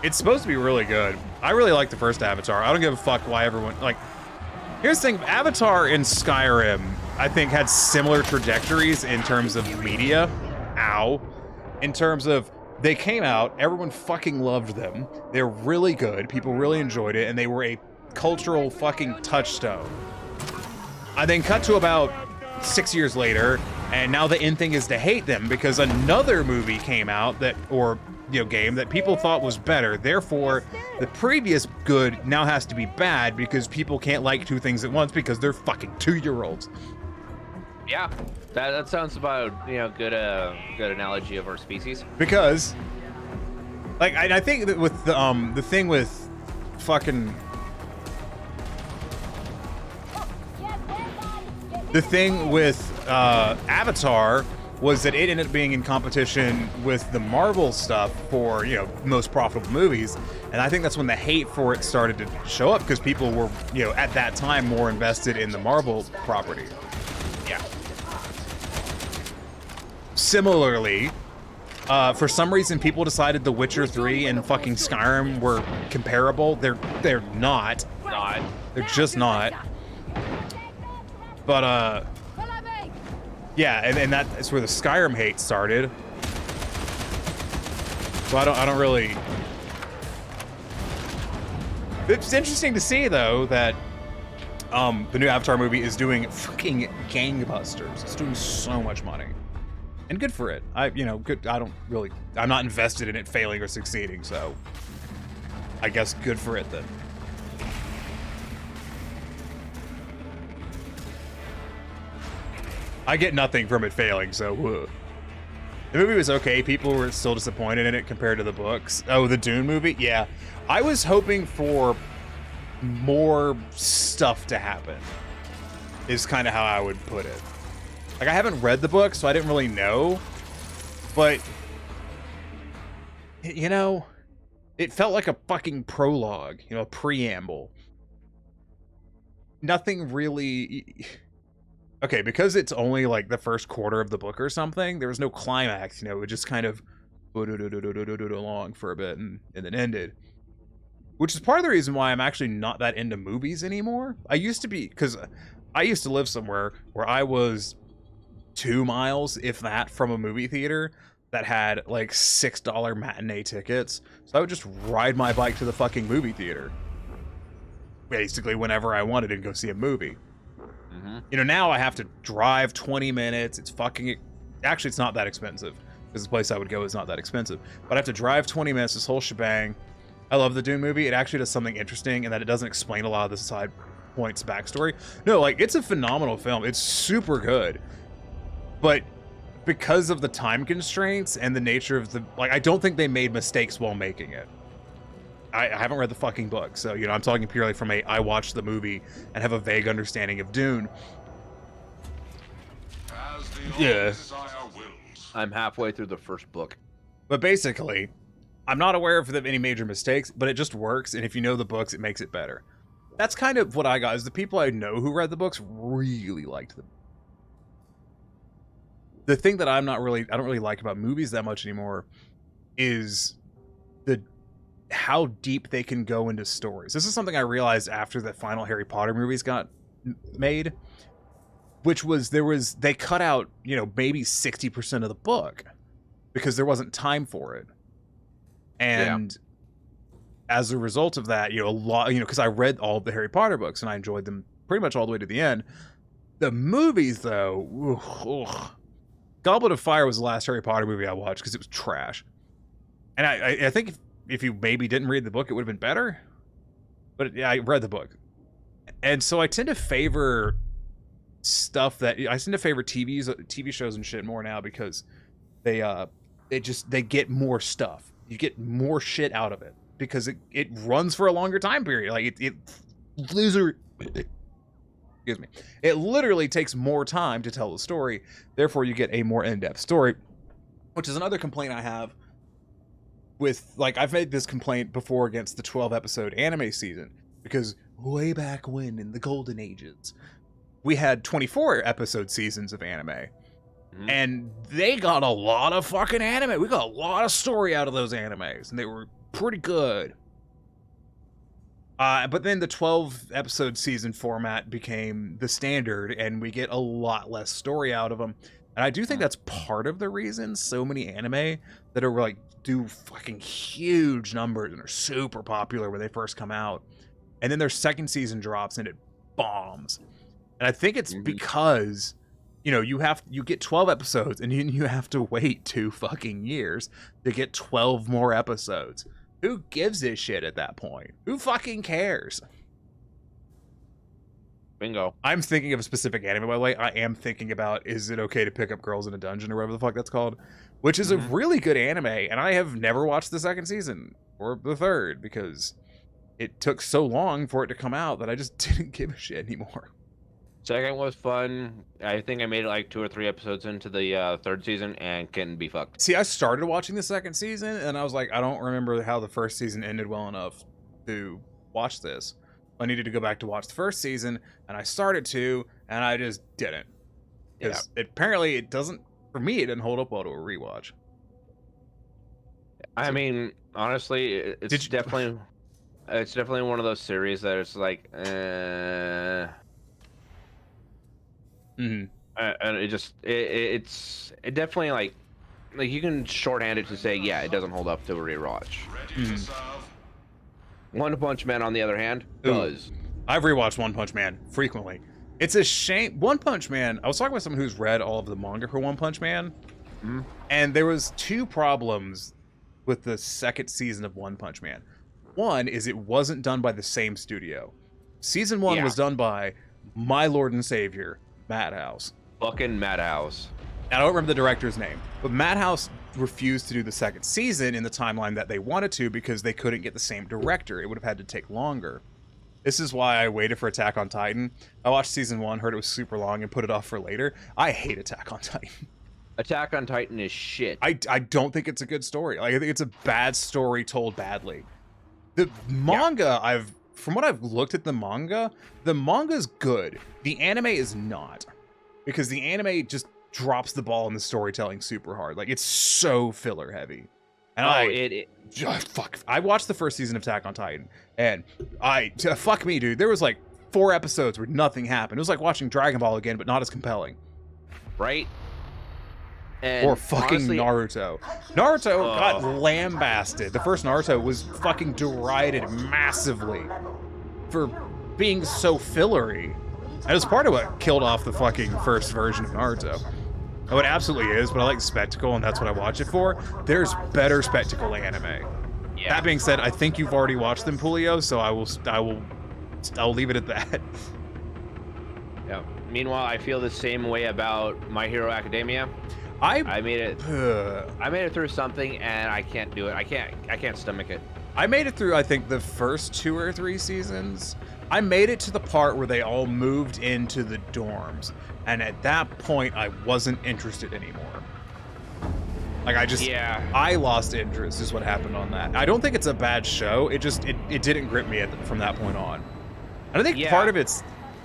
It's supposed to be really good. I really like the first Avatar. I don't give a fuck why everyone, like, here's the thing, Avatar and Skyrim, I think, had similar trajectories in terms of media. Ow. In terms of, they came out, everyone fucking loved them. They're really good, people really enjoyed it, and they were a cultural fucking touchstone. I then cut to about 6 years later, and now the end thing is to hate them because another movie came out that, or game that people thought was better. Therefore, the previous good now has to be bad because people can't like two things at once because they're fucking 2-year-olds. Yeah, that sounds about good analogy of our species. Because, like, I think that with the thing with fucking. The thing with Avatar was that it ended up being in competition with the Marvel stuff for, you know, most profitable movies. And I think that's when the hate for it started to show up, because people were, you know, at that time more invested in the Marvel property. Yeah. Similarly, for some reason, people decided The Witcher 3 and fucking Skyrim were comparable. They're not. They're just not. But, yeah, and that's where the Skyrim hate started. So I don't really... It's interesting to see, though, that the new Avatar movie is doing fucking gangbusters. It's doing so much money. And good for it. Good. I'm not invested in it failing or succeeding, so I guess good for it then. I get nothing from it failing, so the movie was okay. People were still disappointed in it compared to the books. Oh, the Dune movie? Yeah. I was hoping for more stuff to happen, is kind of how I would put it. Like, I haven't read the book, so I didn't really know, but, you know, it felt like a fucking prologue, you know, a preamble. Nothing really... Okay, because it's only, like, the first quarter of the book or something, there was no climax, you know, it just kind of along for a bit and then ended. Which is part of the reason why I'm actually not that into movies anymore. I used to be, because I used to live somewhere where I was 2 miles, if that, from a movie theater that had like $6 matinee tickets. So I would just ride my bike to the fucking movie theater, basically whenever I wanted to go see a movie. You know, now I have to drive 20 minutes. It's fucking... Actually, it's not that expensive, because the place I would go is not that expensive. But I have to drive 20 minutes, this whole shebang. I love the Dune movie. It actually does something interesting in that it doesn't explain a lot of the side points backstory. No, like, it's a phenomenal film. It's super good. But because of the time constraints and the nature of the... Like, I don't think they made mistakes while making it. I haven't read the fucking book, so, you know, I'm talking purely from I watched the movie and have a vague understanding of Dune. Yeah. I'm halfway through the first book. But basically, I'm not aware of any major mistakes, but it just works, and if you know the books, it makes it better. That's kind of what I got, is the people I know who read the books really liked them. The thing that I don't really like about movies that much anymore is how deep they can go into stories. This is something I realized after the final Harry Potter movies got made, which was they cut out, you know, maybe 60% of the book because there wasn't time for it. And as a result of that, you know, a lot, you know, because I read all of the Harry Potter books and I enjoyed them pretty much all the way to the end. The movies, though, Goblet of Fire was the last Harry Potter movie I watched because it was trash. And I think if you maybe didn't read the book, it would have been better. But yeah, I read the book. And so I tend to favor stuff that... I tend to favor TV shows and shit more now because they get more stuff. You get more shit out of it because it runs for a longer time period. Like, excuse me. It literally takes more time to tell the story. Therefore, you get a more in-depth story, which is another complaint I have with, like, I've made this complaint before against the 12-episode anime season, because way back when, in the golden ages, we had 24-episode seasons of anime, and they got a lot of fucking anime. We got a lot of story out of those animes, and they were pretty good. But then the 12-episode season format became the standard, and we get a lot less story out of them. And I do think that's part of the reason so many anime that are, like, do fucking huge numbers and are super popular when they first come out, and then their second season drops and it bombs. And I think it's because, you know, you get 12 episodes and you have to wait 2 fucking years to get 12 more episodes. Who gives a shit at that point? Who fucking cares? Bingo. I'm thinking of a specific anime, by the way. I am thinking about Is It Okay to Pick Up Girls in a Dungeon, or whatever the fuck that's called, which is a really good anime, and I have never watched the second season or the third because it took so long for it to come out that I just didn't give a shit anymore. Second was fun. I think I made it like 2 or 3 episodes into the third season and couldn't be fucked. See, I started watching the second season, and I was like, I don't remember how the first season ended well enough to watch this. I needed to go back to watch the first season, and I started to, and I just didn't. Because apparently it doesn't, for me, it didn't hold up well to a rewatch. I mean, honestly, it's definitely one of those series that it's like, and it's definitely like you can shorthand it to say, yeah, it doesn't hold up to a rewatch. One Punch Man, on the other hand, does. I've rewatched One Punch Man frequently. It's a shame. One Punch Man, I was talking with someone who's read all of the manga for One Punch Man, and there was 2 problems with the second season of One Punch Man. One is it wasn't done by the same studio. Season 1 was done by my Lord and Savior, Madhouse. Fucking Madhouse. I don't remember the director's name, but Madhouse refused to do the second season in the timeline that they wanted to because they couldn't get the same director. It would have had to take longer. This is why I waited for Attack on Titan. I watched season 1, heard it was super long, and put it off for later. I hate Attack on Titan. Attack on Titan is shit. I don't think it's a good story. Like, I think it's a bad story told badly. The manga, from what I've looked at the manga's good. The anime is not. Because the anime just drops the ball in the storytelling super hard. Like, it's so filler heavy. And fuck. I watched the first season of Attack on Titan, and fuck me, dude. There was like 4 episodes where nothing happened. It was like watching Dragon Ball again, but not as compelling. Right? And or fucking honestly, Naruto. Naruto got lambasted. The first Naruto was fucking derided massively for being so fillery. That was part of what killed off the fucking first version of Naruto. Oh, it absolutely is, but I like spectacle, and that's what I watch it for. There's better spectacle anime. Yeah. That being said, I think you've already watched them, Pulio, so I'll leave it at that. Yeah. Meanwhile, I feel the same way about My Hero Academia. I made it through something, and I can't do it. I can't stomach it. I made it through, I think, the first 2 or 3 seasons. I made it to the part where they all moved into the dorms, and at that point, I wasn't interested anymore. Like, I lost interest is what happened on that. I don't think it's a bad show. It just, it didn't grip me from that point on. And I think part of it's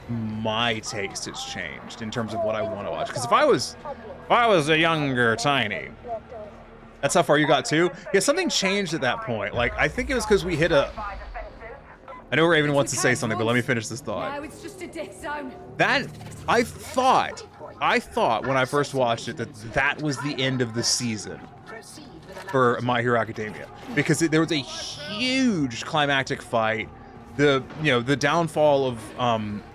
my taste has changed in terms of what I want to watch. Because if I was a younger Tiny, that's how far you got too? Yeah, something changed at that point. Like, I think it was because we hit a... I know Raven wants to say something, but let me finish this thought. No, it's just a death zone. I thought when I first watched it that was the end of the season for My Hero Academia, because there was a huge climactic fight. The downfall of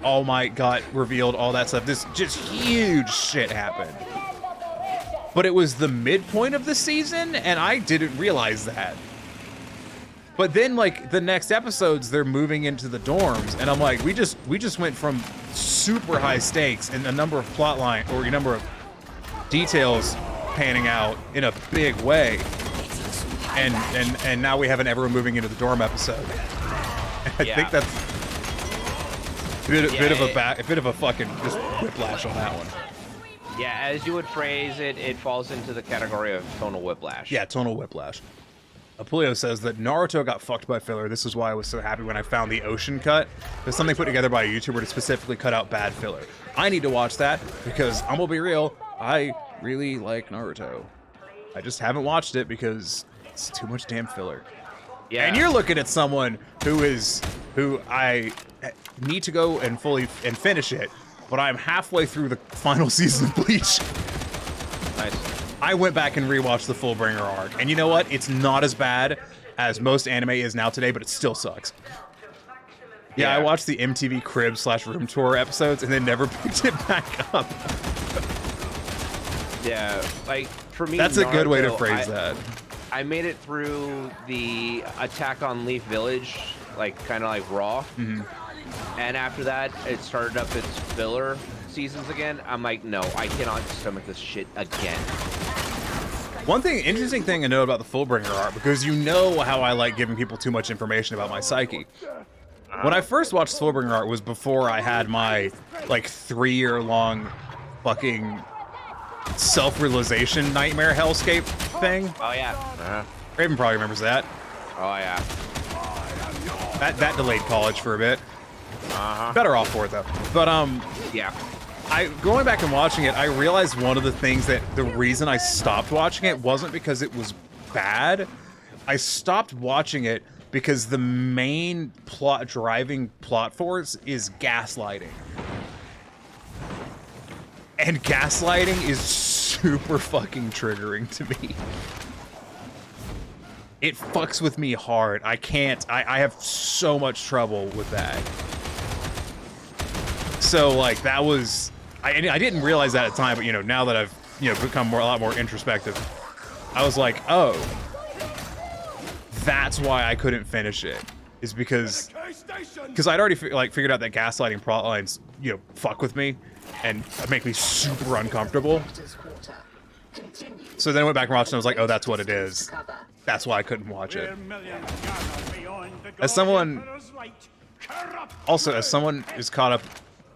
All Might got revealed, all that stuff. This just huge shit happened. But it was the midpoint of the season, and I didn't realize that. But then, like, the next episodes, they're moving into the dorms, and I'm like, we just went from super high stakes and a number of a number of details panning out in a big way, and now we have an everyone moving into the dorm episode. I think that's a bit of a fucking just whiplash on that one. Yeah, as you would phrase it, it falls into the category of tonal whiplash. Yeah, tonal whiplash. Apulio says that Naruto got fucked by filler. This is why I was so happy when I found the Ocean cut. There's something put together by a YouTuber to specifically cut out bad filler. I need to watch that because I'm gonna be real, I really like Naruto. I just haven't watched it because it's too much damn filler. Yeah. And you're looking at someone who I need to go and finish it, but I'm halfway through the final season of Bleach. Nice. I went back and rewatched the Fullbringer arc, and you know what? It's not as bad as most anime is now today, but it still sucks. Yeah, I watched the MTV Crib/Room Tour episodes and then never picked it back up. Yeah, like, for me, that's a good way to phrase that. I made it through the Attack on Leaf Village, like, kind of like Raw. Mm-hmm. And after that, it started up its filler seasons again. I'm like, no, I cannot stomach this shit again. One interesting thing to know about the Fullbringer arc, because you know how I like giving people too much information about my psyche. When I first watched Slow-Burning Art was before I had my, like, 3-year-long fucking self-realization nightmare hellscape thing. Oh, yeah. Raven probably remembers that. Oh, yeah. That delayed college for a bit. Better off for it, though. But, yeah. Going back and watching it, I realized one of the things that the reason I stopped watching it wasn't because it was bad. I stopped watching it because the main driving plot force is gaslighting. And gaslighting is super fucking triggering to me. It fucks with me hard. I can't, I have so much trouble with that. So, like, that was, I didn't realize that at the time, but, you know, now that I've, you know, become a lot more introspective, I was like, oh, that's why I couldn't finish it, is because I'd already figured out that gaslighting plot lines, you know, fuck with me and make me super uncomfortable. So then I went back and watched and I was like, oh, that's what it is. That's why I couldn't watch it. As someone who's caught up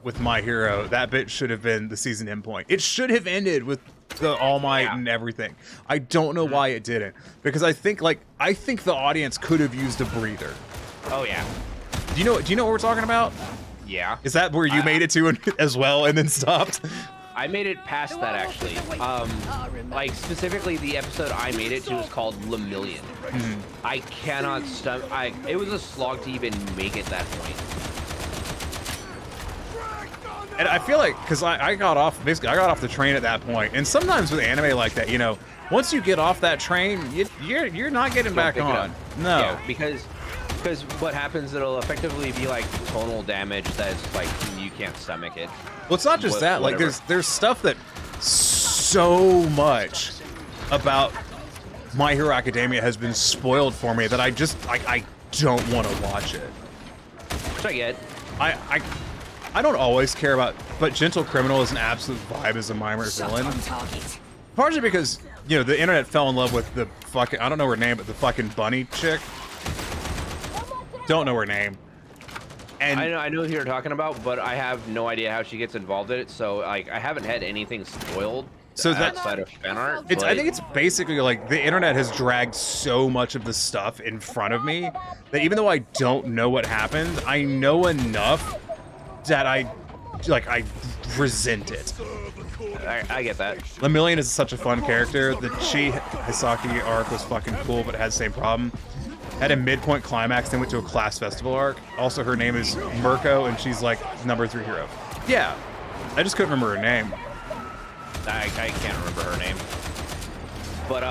with My Hero, that bit should have been the season endpoint. It should have ended with the All Might and everything. I don't know why it didn't, because I think the audience could have used a breather. Oh yeah. Do you know what we're talking about? Yeah. Is that where you made it to as well and then stopped? I made it past that actually. Like specifically the episode I made it to is called Lemillion. I cannot it was a slog to even make it that point. And I feel like, because I got off the train at that point, and sometimes with anime like that, you know, once you get off that train, you're not getting back on. No, yeah, because what happens, it'll effectively be like tonal damage that's like you can't stomach it. Well, it's not just that. Like, there's stuff that so much about My Hero Academia has been spoiled for me that I don't want to watch it. Which I get. I don't always care about, but Gentle Criminal is an absolute vibe as a mimer villain. Partially because, you know, the internet fell in love with the fucking, I don't know her name, but the fucking bunny chick. Don't know her name. And I know who you're talking about, but I have no idea how she gets involved in it, so like I haven't had anything spoiled outside of fan art. I think it's basically like the internet has dragged so much of the stuff in front of me that even though I don't know what happened, I know enough that I resent it. I get that. Lemillion is such a fun character. The Chi Hisaki arc was fucking cool, but it had the same problem. Had a midpoint climax, then went to a class festival arc. Also, her name is Mirko, and she's like #3 hero. Yeah, I just couldn't remember her name. I can't remember her name. But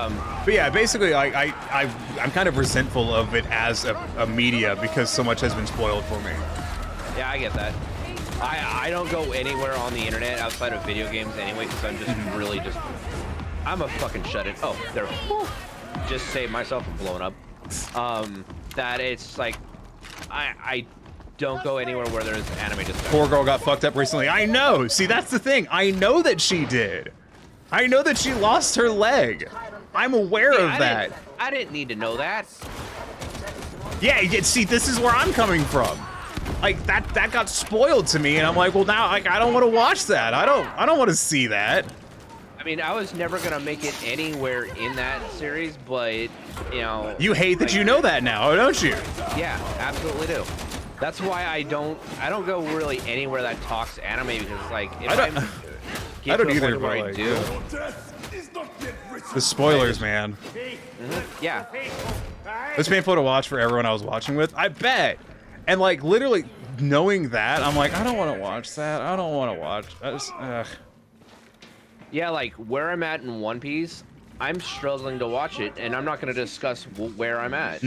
yeah, basically, I'm kind of resentful of it as a media because so much has been spoiled for me. Yeah, I get that. I don't go anywhere on the internet outside of video games anyway, because I'm just really just, I'm a fucking shut-in. Oh, there. Just saved myself from blowing up. That it's like, I don't go anywhere where there's anime discussion. Poor girl got fucked up recently. I know. See, that's the thing. I know that she did. I know that she lost her leg. I'm aware of that. I didn't need to know that. Yeah, see, this is where I'm coming from. Like that got spoiled to me, and I'm like, well, now I don't want to watch that. I don't want to see that. I mean, I was never gonna make it anywhere in that series, but you know. You hate that you know that now, don't you? Yeah, absolutely do. That's why I don't go really anywhere that talks anime, because like if I don't either, but I do. The spoilers, man. Yeah. It's painful to watch for everyone I was watching with. I bet. And like literally knowing that, I'm like, I don't want to watch that. I don't want to watch. Yeah, like where I'm at in One Piece, I'm struggling to watch it, and I'm not going to discuss where I'm at.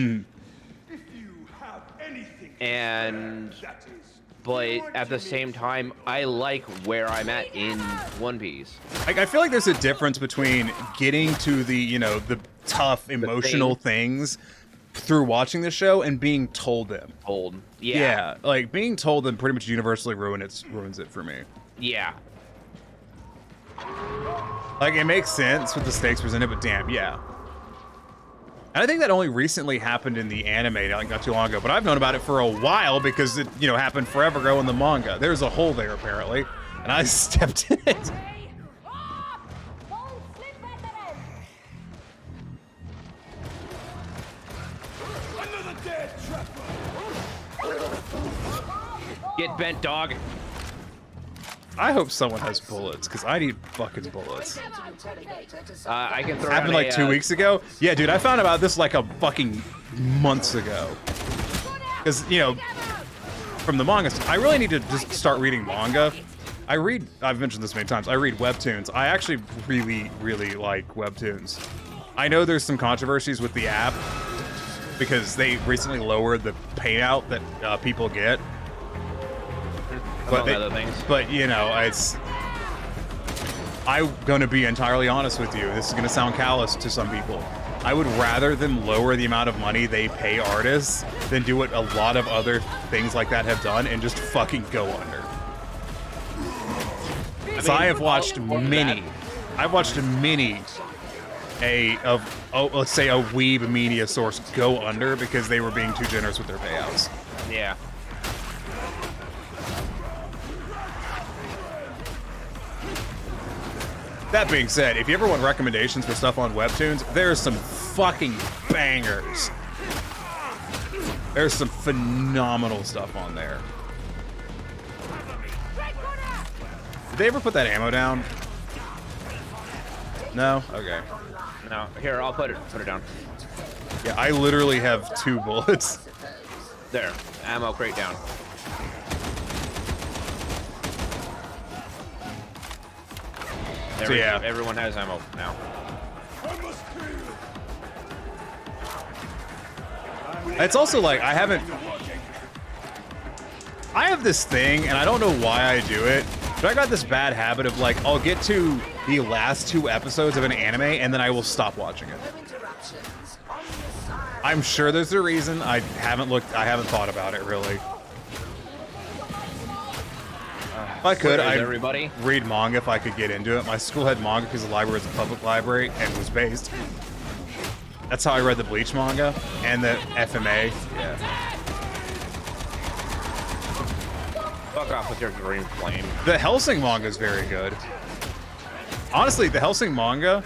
But at the same time, I like where I'm at in One Piece. Like, I feel like there's a difference between getting to the, you know, the tough emotional things through watching the show and being told them. Yeah, like being told them pretty much universally ruins it for me. Yeah. Like, it makes sense with the stakes presented, but damn, yeah. And I think that only recently happened in the anime, like not too long ago, but I've known about it for a while because it, you know, happened forever ago in the manga. There's a hole there apparently, and I stepped in it. Get bent, dog. I hope someone has bullets, because I need fucking bullets. I can throw Happened like 2 weeks ago? Yeah, dude, I found about this like a fucking months ago. Because, you know, from the manga, I really need to just start reading manga. I've mentioned this many times, I read webtoons. I actually really, really like webtoons. I know there's some controversies with the app, because they recently lowered the payout that people get. But you know, I'm gonna be entirely honest with you. This is gonna sound callous to some people. I would rather them lower the amount of money they pay artists than do what a lot of other things like that have done and just fucking go under. So I have watched many. I've watched many let's say a weeb media source go under because they were being too generous with their payouts. Yeah. That being said, if you ever want recommendations for stuff on webtoons, there's some fucking bangers. There's some phenomenal stuff on there. Did they ever put that ammo down? No? Okay. No. Here, I'll put it down. Yeah, I literally have 2 bullets. There. Ammo crate down. So yeah, everyone has ammo now. It's also like I have this thing, and I don't know why I do it, but I got this bad habit of like I'll get to the last 2 episodes of an anime and then I will stop watching it. I'm sure there's a reason. I haven't thought about it really. If I could, I'd read manga if I could get into it. My school had manga because the library was a public library and was based. That's how I read the Bleach manga and the FMA. Yeah. Fuck off with your green flame. The Hellsing manga is very good. Honestly, the Hellsing manga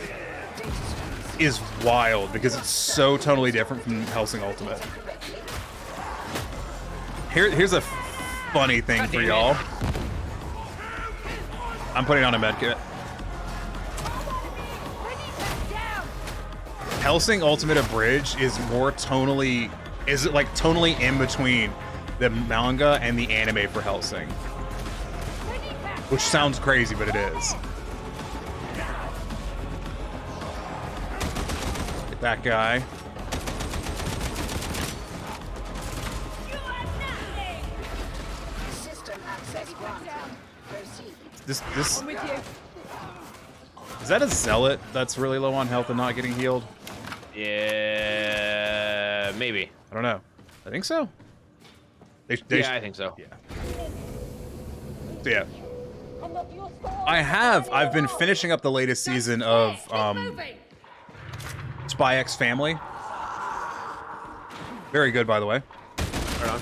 is wild because it's so totally different from Hellsing Ultimate. Here's a funny thing for y'all. I'm putting on a medkit. Hellsing Ultimate Abridged is more tonally, tonally in between the manga and the anime for Hellsing. Which sounds crazy, but it is. Get that guy. This is that a zealot that's really low on health and not getting healed? Yeah, maybe. I don't know. I think so. Yeah, I think so. Yeah. So yeah. I've been finishing up the latest season of Spy X Family. Very good, by the way. Right on.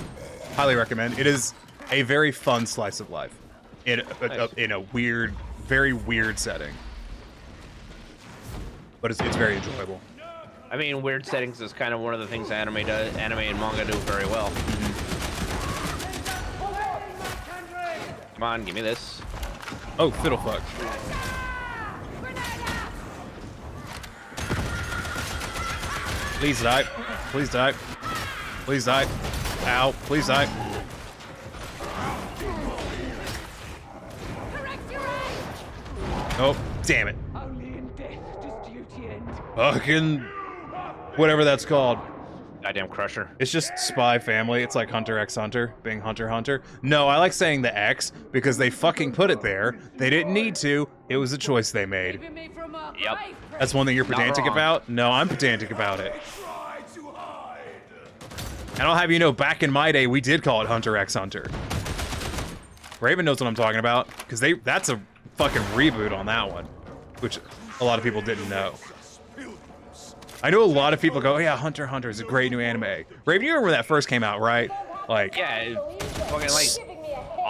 Highly recommend. It is a very fun slice of life in a weird, very weird setting. But it's very enjoyable. I mean, weird settings is kind of one of the things anime and manga do very well. Come on, give me this. Oh, fiddlefuck. Please die. Please die. Please die. Ow. Please die. Oh, damn it. Only in death does duty end. Fucking whatever that's called. Goddamn Crusher. It's just Spy Family. It's like Hunter x Hunter, being Hunter x Hunter. No, I like saying the X because they fucking put it there. They didn't need to. It was a choice they made. Yep. That's one thing you're pedantic about? No, I'm pedantic about it. And I'll have you know, back in my day, we did call it Hunter x Hunter. Raven knows what I'm talking about, because that's a fucking reboot on that one, which a lot of people didn't know. I know a lot of people go, oh, yeah, Hunter x Hunter is a great new anime. Raven, you remember when that first came out, right? Like, yeah, fucking like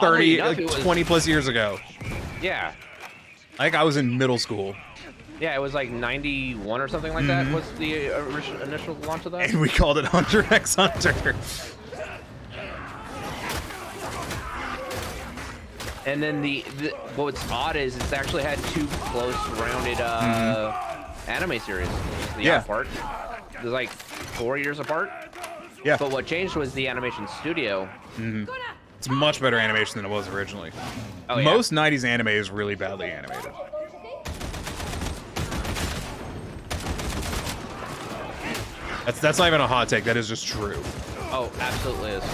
30, enough, like 20 plus years ago. Yeah. I think I was in middle school. Yeah, it was like 91 or something like that was the initial launch of that. And we called it Hunter x Hunter. And then what's odd is it's actually had 2 close rounded anime series. The part. It was like 4 years apart. Yeah. But what changed was the animation studio. It's much better animation than it was originally. Oh, yeah. Most 90s anime is really badly animated. That's not even a hot take. That is just true. Oh, absolutely is.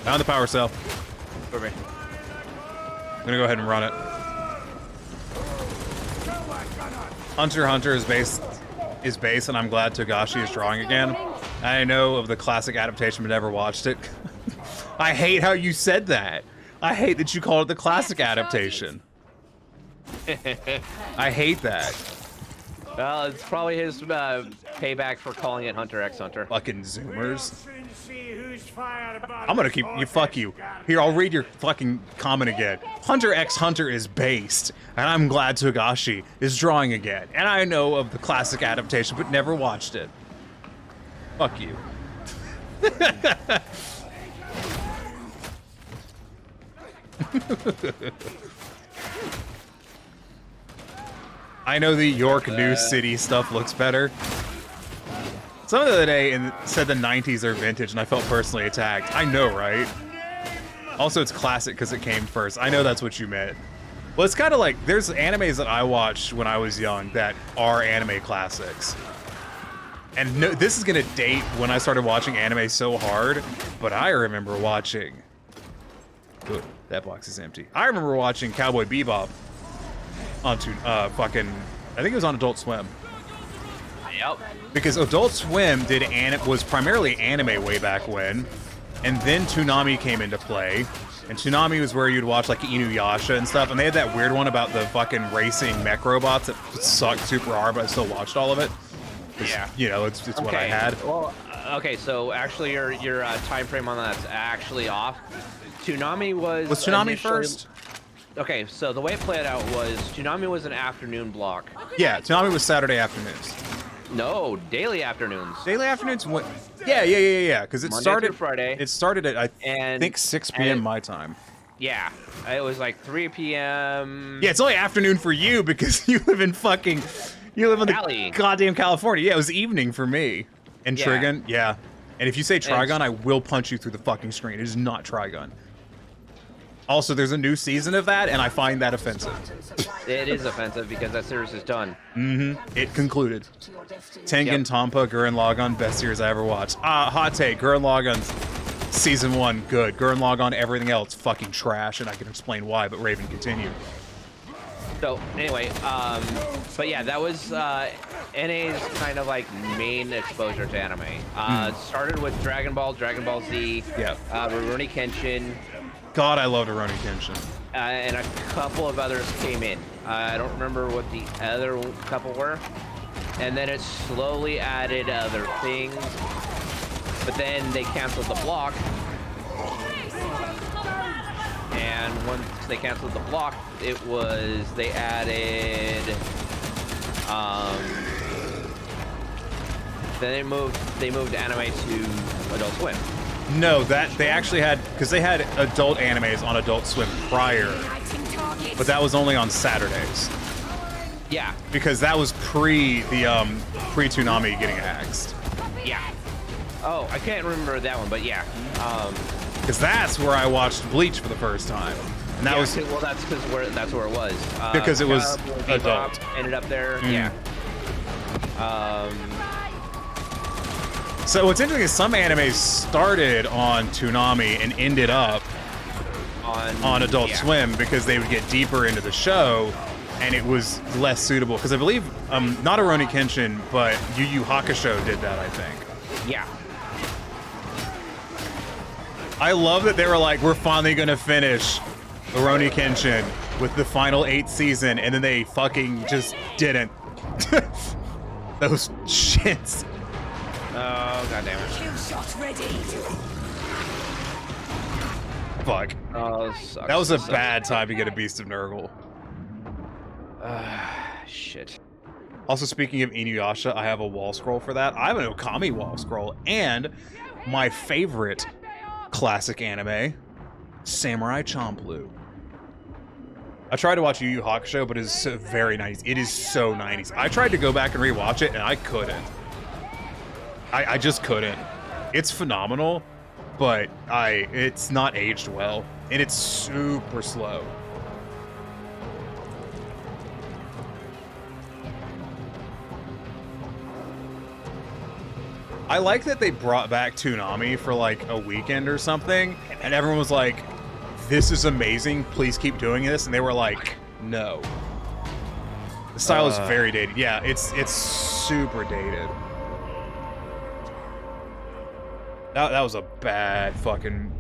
Found the power cell. For me. I'm gonna go ahead and run it. Hunter x Hunter is based, and I'm glad Togashi is drawing again. I know of the classic adaptation, but never watched it. I hate how you said that. I hate that you called it the classic adaptation. I hate that. Well, it's probably his payback for calling it Hunter x Hunter. Fucking Zoomers. I'm gonna keep you. Fuck you. Here, I'll read your fucking comment again. Hunter x Hunter is based, and I'm glad Togashi is drawing again. And I know of the classic adaptation, but never watched it. Fuck you. I know the York New City stuff looks better. Someone the other day said the 90s are vintage, and I felt personally attacked. I know, right? Also, it's classic because it came first. I know that's what you meant. Well, it's kind of like, there's animes that I watched when I was young that are anime classics. And no, this is going to date when I started watching anime so hard, but I remember watching... Ooh, that box is empty. I remember watching Cowboy Bebop onto fucking... I think it was on Adult Swim. Yep. Because Adult Swim was primarily anime way back when, and then Toonami came into play, and Toonami was where you'd watch like Inuyasha and stuff, and they had that weird one about the fucking racing mech robots that sucked super hard, but I still watched all of it. Yeah. You know, it's what I had. Well, okay, so actually your time frame on that's actually off. Toonami was... Was Toonami first? Okay, so the way it played out was Toonami was an afternoon block. Yeah, Toonami was Saturday afternoons. No, daily afternoons. Daily afternoons? What? Yeah. Because it Monday started through Friday. It started at I think 6 p.m. my time. Yeah, it was like 3 p.m. Yeah, it's only afternoon for you because you live in the goddamn California. Yeah, it was evening for me. And Trigun, yeah. And if you say Trigun, I will punch you through the fucking screen. It is not Trigun. Also, there's a new season of that, and I find that offensive. It is offensive because that series is done. It concluded. Tengen Toppa, Gurren Lagann, best series I ever watched. Hot take, Gurren Lagann season 1, good. Gurren Lagann, everything else, fucking trash, and I can explain why, but Raven, continue. So, anyway, but yeah, that was NA's kind of like main exposure to anime. It started with Dragon Ball Z, Rurouni Kenshin. God, I loved Rurouni Kenshin. And a couple of others came in. I don't remember what the other couple were. And then it slowly added other things. But then they canceled the block. And once they canceled the block, they added, then they moved anime to Adult Swim. No, they actually had, because they had adult animes on Adult Swim prior, but that was only on Saturdays. Yeah. Because that was pre-Toonami getting axed. Yeah. Oh, I can't remember that one, but yeah. Because that's where I watched Bleach for the first time, and that was well, that's where it was. Because it was adult. Ended up there. Yeah. So what's interesting is some animes started on Toonami and ended up on Adult Swim because they would get deeper into the show, and it was less suitable. Because I believe not Rurouni Kenshin, but Yu Yu Hakusho did that, I think. Yeah. I love that they were like, we're finally gonna finish Rurouni Kenshin with the final 8th season, and then they fucking just didn't. Those shits. Oh, goddammit. Kill shot ready. Fuck. Oh, sucks. That was a bad time to get a Beast of Nurgle. Shit. Also, speaking of Inuyasha, I have a wall scroll for that. I have an Okami wall scroll, and my favorite classic anime, Samurai Champloo. I tried to watch Yu Yu Hakusho, but it's so very 90s. It is so 90s. I tried to go back and rewatch it, and I couldn't. I just couldn't. It's phenomenal, but it's not aged well, and it's super slow. I like that they brought back Toonami for like a weekend or something, and everyone was like, this is amazing, please keep doing this, and they were like, no. The style is very dated. Yeah, it's super dated. That was a bad fucking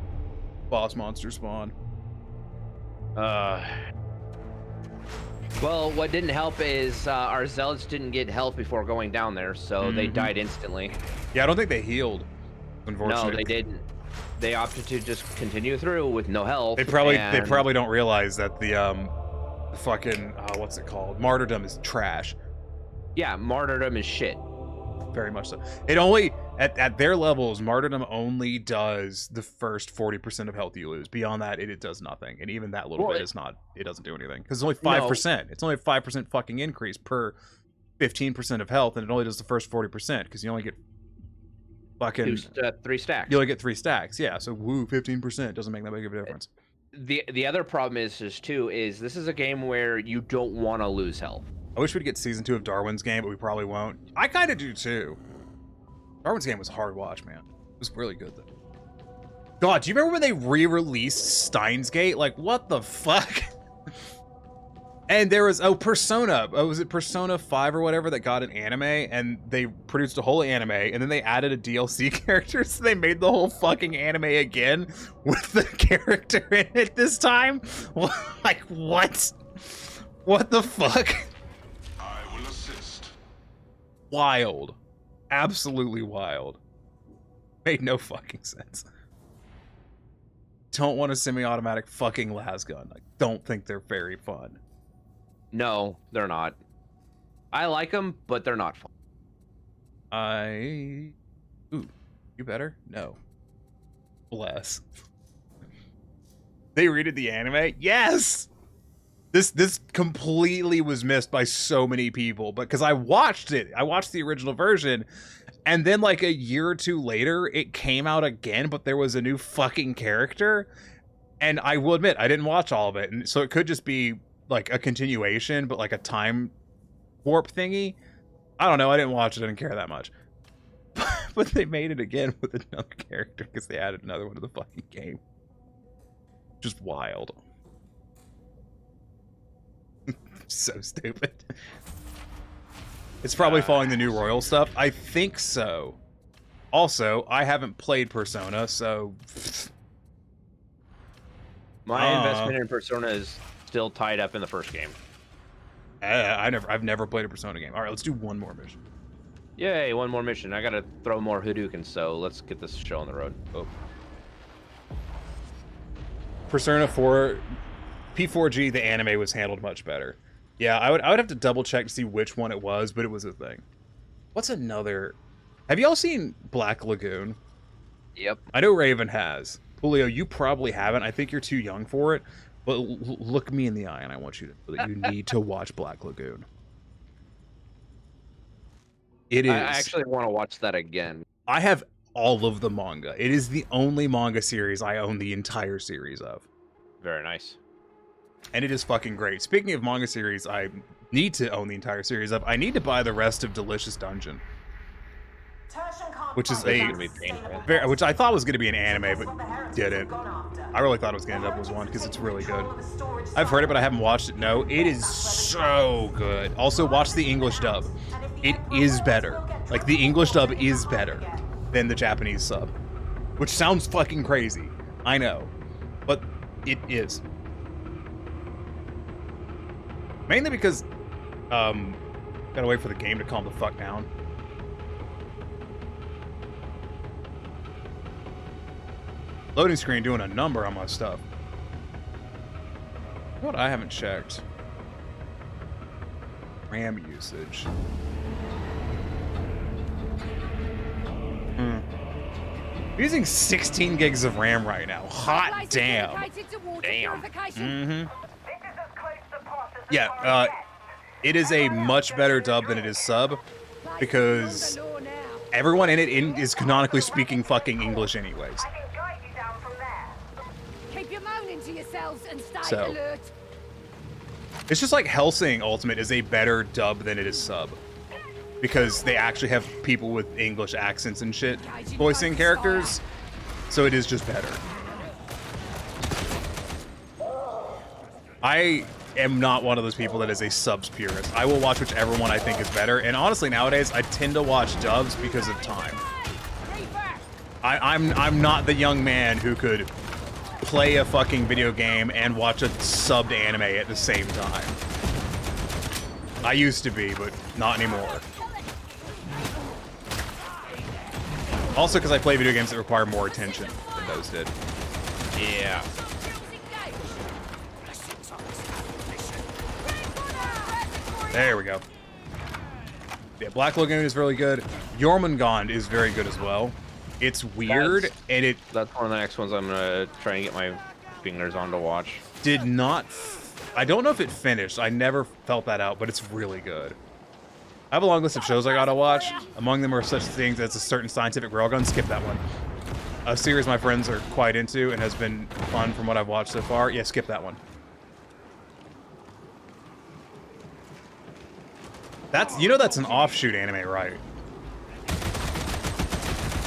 boss monster spawn. Well, what didn't help is our zealots didn't get health before going down there, so they died instantly. Yeah, I don't think they healed, unfortunately. No, they didn't. They opted to just continue through with no health. They probably don't realize that the fucking what's it called? Martyrdom is trash. Yeah, martyrdom is shit. Very much so. It only at their levels, martyrdom only does the first 40% of health you lose. Beyond that, it does nothing. And even that little bit is not. It doesn't do anything because it's only 5%. No. It's only a 5% fucking increase per 15% of health, and it only does the first 40% because you only get fucking 3 stacks. You only get 3 stacks. Yeah. So 15% doesn't make that big of a difference. The other problem is this is a game where you don't want to lose health. I wish we'd get season 2 of Darwin's game, but we probably won't. I kind of do too. Darwin's game was a hard watch, man. It was really good though. God, do you remember when they re-released Steins Gate? Like, what the fuck? And there was Persona. Was it Persona 5 or whatever that got an anime, and they produced a whole anime, and then they added a DLC character, so they made the whole fucking anime again with the character in it this time? Like, what? What the fuck? I will assist. Wild. Absolutely wild. Made no fucking sense. Don't want a semi-automatic fucking lasgun. I don't think they're very fun. No, they're not. I like them, but they're not fun. Ooh, you better? No. Bless. They redid the anime? Yes! This completely was missed by so many people, but because I watched it. I watched the original version, and then like a year or two later, it came out again, but there was a new fucking character. And I will admit, I didn't watch all of it, and so it could just be like a continuation, but like a time warp thingy. I don't know. I didn't watch it. I didn't care that much. But they made it again with another character because they added another one to the fucking game. Just wild. So stupid. It's probably following the new Royal stuff. I think so. Also, I haven't played Persona, so... My investment in Persona is still tied up in the first game. I've never played a Persona game. All right, let's do one more mission. Yay, one more mission. I gotta throw more Hadoukens, so let's get this show on the road. Oh. Persona 4, P4G, the anime was handled much better. Yeah, I would have to double check to see which one it was, but it was a thing. What's another? Have y'all seen Black Lagoon? Yep. I know Raven has. Julio, you probably haven't. I think you're too young for it. But look me in the eye, and I want you to know that you need to watch Black Lagoon. It is. I actually want to watch that again. I have all of the manga. It is the only manga series I own the entire series of. Very nice. And it is fucking great. Speaking of manga series, I need to own the entire series of. I need to buy the rest of Delicious Dungeon, which is which I thought was going to be an anime, but didn't. I really thought it was going to end up as one because it's really good. I've heard it, but I haven't watched it. No, it is so good. Also, watch the English dub. It is better. Like, the English dub is better than the Japanese sub, which sounds fucking crazy. I know, but it is. Mainly because, gotta wait for the game to calm the fuck down. Loading screen doing a number on my stuff. What I haven't checked. RAM usage. I'm using 16 gigs of RAM right now. Hot damn. Damn. Yeah, it is a much better dub than it is sub because everyone in it is canonically speaking fucking English anyways. Keep your moaning to yourselves and stay So. alert. It's just like Hellsing Ultimate is a better dub than it is sub. Because they actually have people with English accents and shit voicing characters. So it is just better. I am not one of those people that is a subs purist. I will watch whichever one I think is better. And honestly, nowadays, I tend to watch dubs because of time. I'm not the young man who could play a fucking video game and watch a subbed anime at the same time. I used to be, but not anymore. Also because I play video games that require more attention than those did. Yeah. There we go. Yeah, Black Lagoon is really good. Jormungand is very good as well. It's weird, and that's one of the next ones I'm gonna try and get my fingers on to watch. Did not... I don't know if it finished. I never felt that out, but it's really good. I have a long list of shows I gotta watch. Among them are such things as a certain scientific railgun. Skip that one. A series my friends are quite into and has been fun from what I've watched so far. Yeah, skip that one. That's, you know, that's an offshoot anime, right?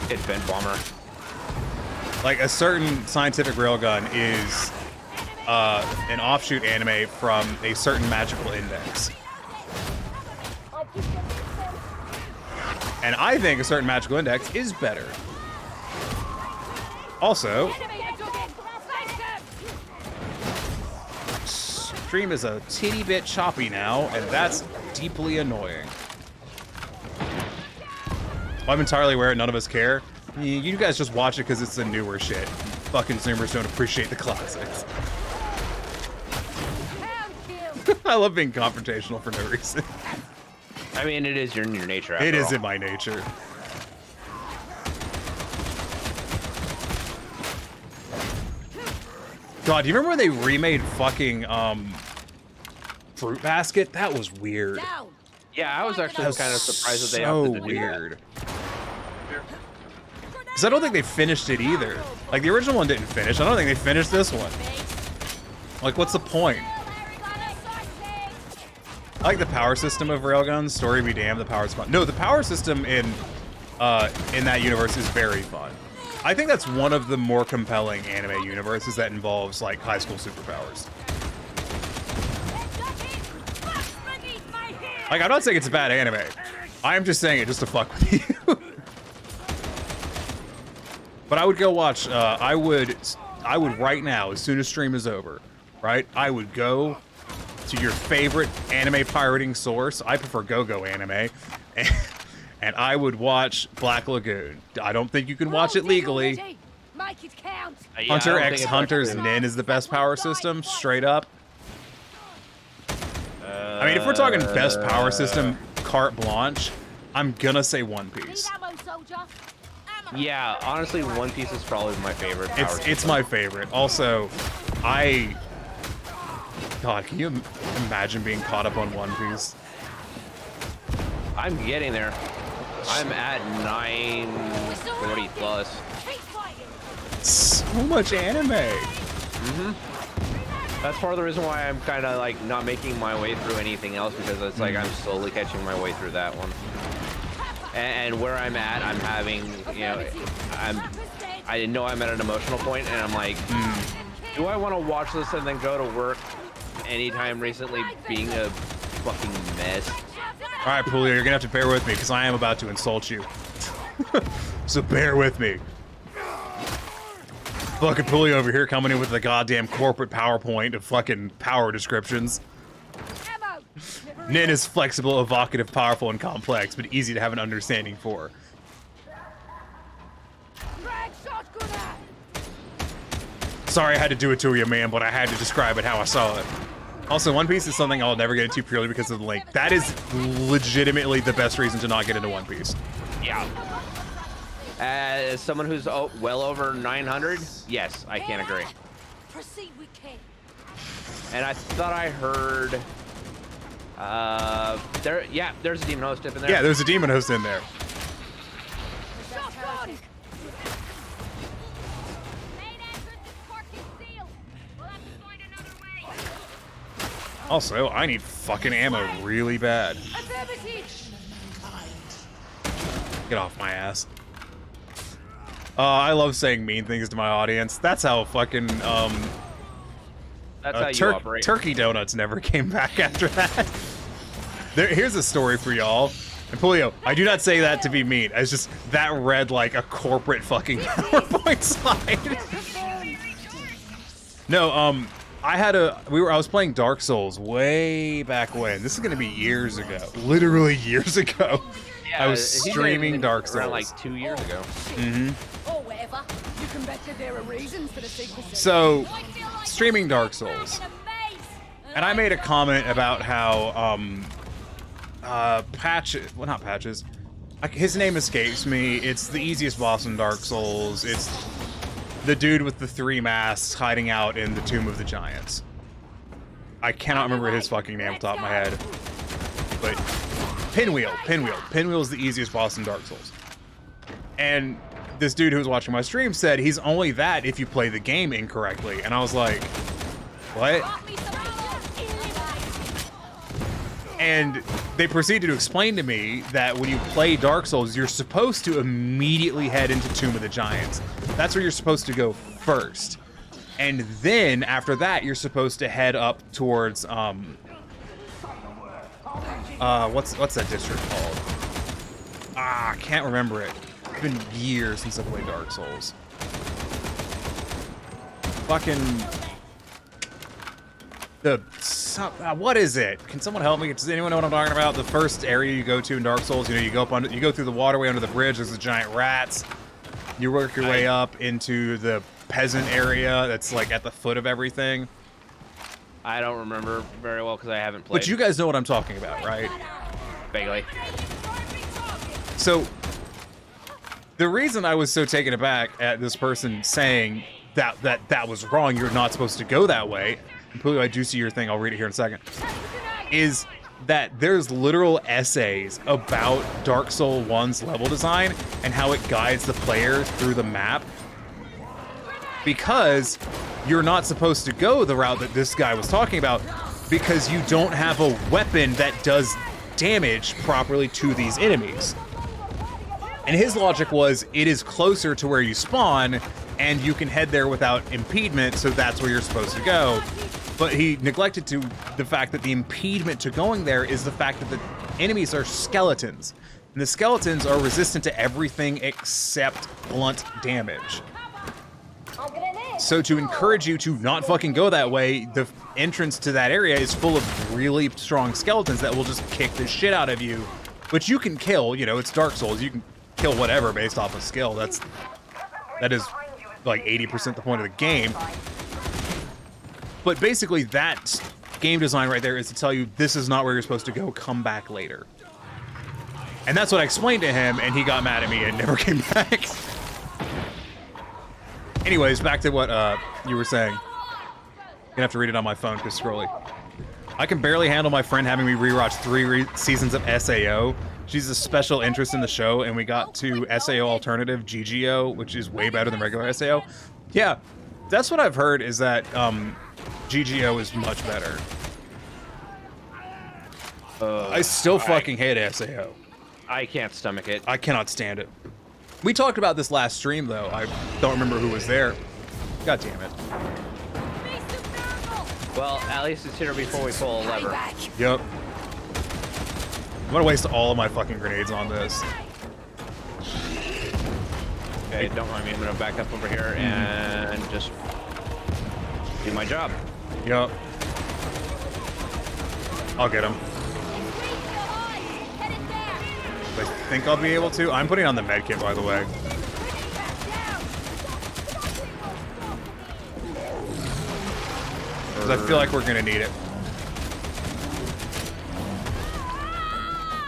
Advent Bomber. Like a certain scientific railgun is an offshoot anime from a certain magical index. And I think a certain magical index is better. Also, stream is a teeny bit choppy now, and that's deeply annoying. I'm entirely aware none of us care. You guys just watch it because it's the newer shit. Fucking Zoomers don't appreciate the classics. I love being confrontational for no reason. I mean, it is your nature. It is in my nature. God, do you remember when they remade fucking Fruit Basket? That was weird. Yeah, I was actually kind of surprised that they so opted to do that. weird. Because I don't think they finished it either. Like, the original one didn't finish. I don't think they finished this one. Like, what's the point? I like the power system of railguns. Story be damned, the power's fun. No, the power system in that universe is very fun. I think that's one of the more compelling anime universes that involves, like, high school superpowers. Like, I'm not saying it's a bad anime. I'm just saying it just to fuck with you. But I would go watch, I would right now, as soon as stream is over, right? I would go to your favorite anime pirating source. I prefer Go-Go anime. And I would watch Black Lagoon. I don't think you can watch it legally. Make it count. Hunter x Hunter's Nin is the best power system, straight up. I mean, if we're talking best power system, carte blanche, I'm gonna say One Piece. Yeah, honestly, One Piece is probably my favorite. It's my favorite. Also, God, can you imagine being caught up on One Piece? I'm getting there. I'm at 940 plus. So much anime. That's part of the reason why I'm kind of like not making my way through anything else, because it's like I'm slowly catching my way through that one. And where I'm at, I'm having, you know, I know I'm at an emotional point, and I'm like, do I want to watch this and then go to work anytime recently being a fucking mess? All right, Pulio, you're gonna have to bear with me because I am about to insult you. So bear with me. Fucking Pulio over here coming in with the goddamn corporate PowerPoint of fucking power descriptions. Nin is flexible, evocative, powerful, and complex, but easy to have an understanding for. Sorry I had to do it to you, man, but I had to describe it how I saw it. Also, One Piece is something I'll never get into purely because of the link. That is legitimately the best reason to not get into One Piece. Yeah. As someone who's well over 900, yes, I can agree. Proceed, we can. And I thought I heard... there's a demon host up in there. Yeah, there's a demon host in there. Also, I need fucking ammo really bad. Get off my ass. I love saying mean things to my audience. That's how fucking, that's how you operate. Turkey Donuts never came back after that. Here's a story for y'all. And Pulio, I do not say that to be mean. It's just that read like a corporate fucking PowerPoint slide. No, I was playing Dark Souls way back when. This is gonna be years ago. Literally years ago. Yeah, I was streaming Dark Souls. Around like 2 years ago. Mm-hmm. Or whatever. You can bet that there are reasons for the secrecy. So, streaming Dark Souls. And I made a comment about how, Patches, well, not Patches. His name escapes me. It's the easiest boss in Dark Souls. It's the dude with the 3 masks hiding out in the Tomb of the Giants. I cannot remember his fucking name off the top of my head. But Pinwheel is the easiest boss in Dark Souls. And this dude who was watching my stream said he's only that if you play the game incorrectly. And I was like, what? And they proceeded to explain to me that when you play Dark Souls, you're supposed to immediately head into Tomb of the Giants. That's where you're supposed to go first. And then after that, you're supposed to head up towards, what's that district called? I can't remember it. It's been years since I played Dark Souls. Fucking... what is it? Can someone help me? Does anyone know what I'm talking about? The first area you go to in Dark Souls, you know, you go through the waterway under the bridge. There's the giant rats. You work your way up into the peasant area that's like at the foot of everything. I don't remember very well because I haven't played. But you guys know what I'm talking about, right? Vaguely. So the reason I was so taken aback at this person saying that was wrong, you're not supposed to go that way. I do see your thing, I'll read it here in a second, is that there's literal essays about Dark Souls 1's level design and how it guides the player through the map, because you're not supposed to go the route that this guy was talking about because you don't have a weapon that does damage properly to these enemies. And his logic was it is closer to where you spawn and you can head there without impediment, so that's where you're supposed to go. But he neglected the fact that the impediment to going there is the fact that the enemies are skeletons. And the skeletons are resistant to everything except blunt damage. So to encourage you to not fucking go that way, the entrance to that area is full of really strong skeletons that will just kick the shit out of you. Which you can kill, you know, it's Dark Souls. You can kill whatever based off of skill. That is like 80% the point of the game. But basically that game design right there is to tell you this is not where you're supposed to go, come back later. And that's what I explained to him, and he got mad at me and never came back. Anyways, back to what you were saying. Gonna have to read it on my phone because scrolly. I can barely handle my friend having me rewatch 3 seasons of SAO. She's a special interest in the show, and we got to SAO Alternative, GGO, which is way better than regular SAO. Yeah, that's what I've heard, is that GGO is much better. I still fucking hate SAO. I can't stomach it. I cannot stand it. We talked about this last stream, though. I don't remember who was there. God damn it. Well, at least it's here before we pull a lever. Yep. I'm gonna waste all of my fucking grenades on this. Okay, don't mind me. I'm gonna back up over here and just do my job. Yep. I'll get him. I think I'll be able to. I'm putting on the med kit, by the way. Because I feel like we're gonna need it.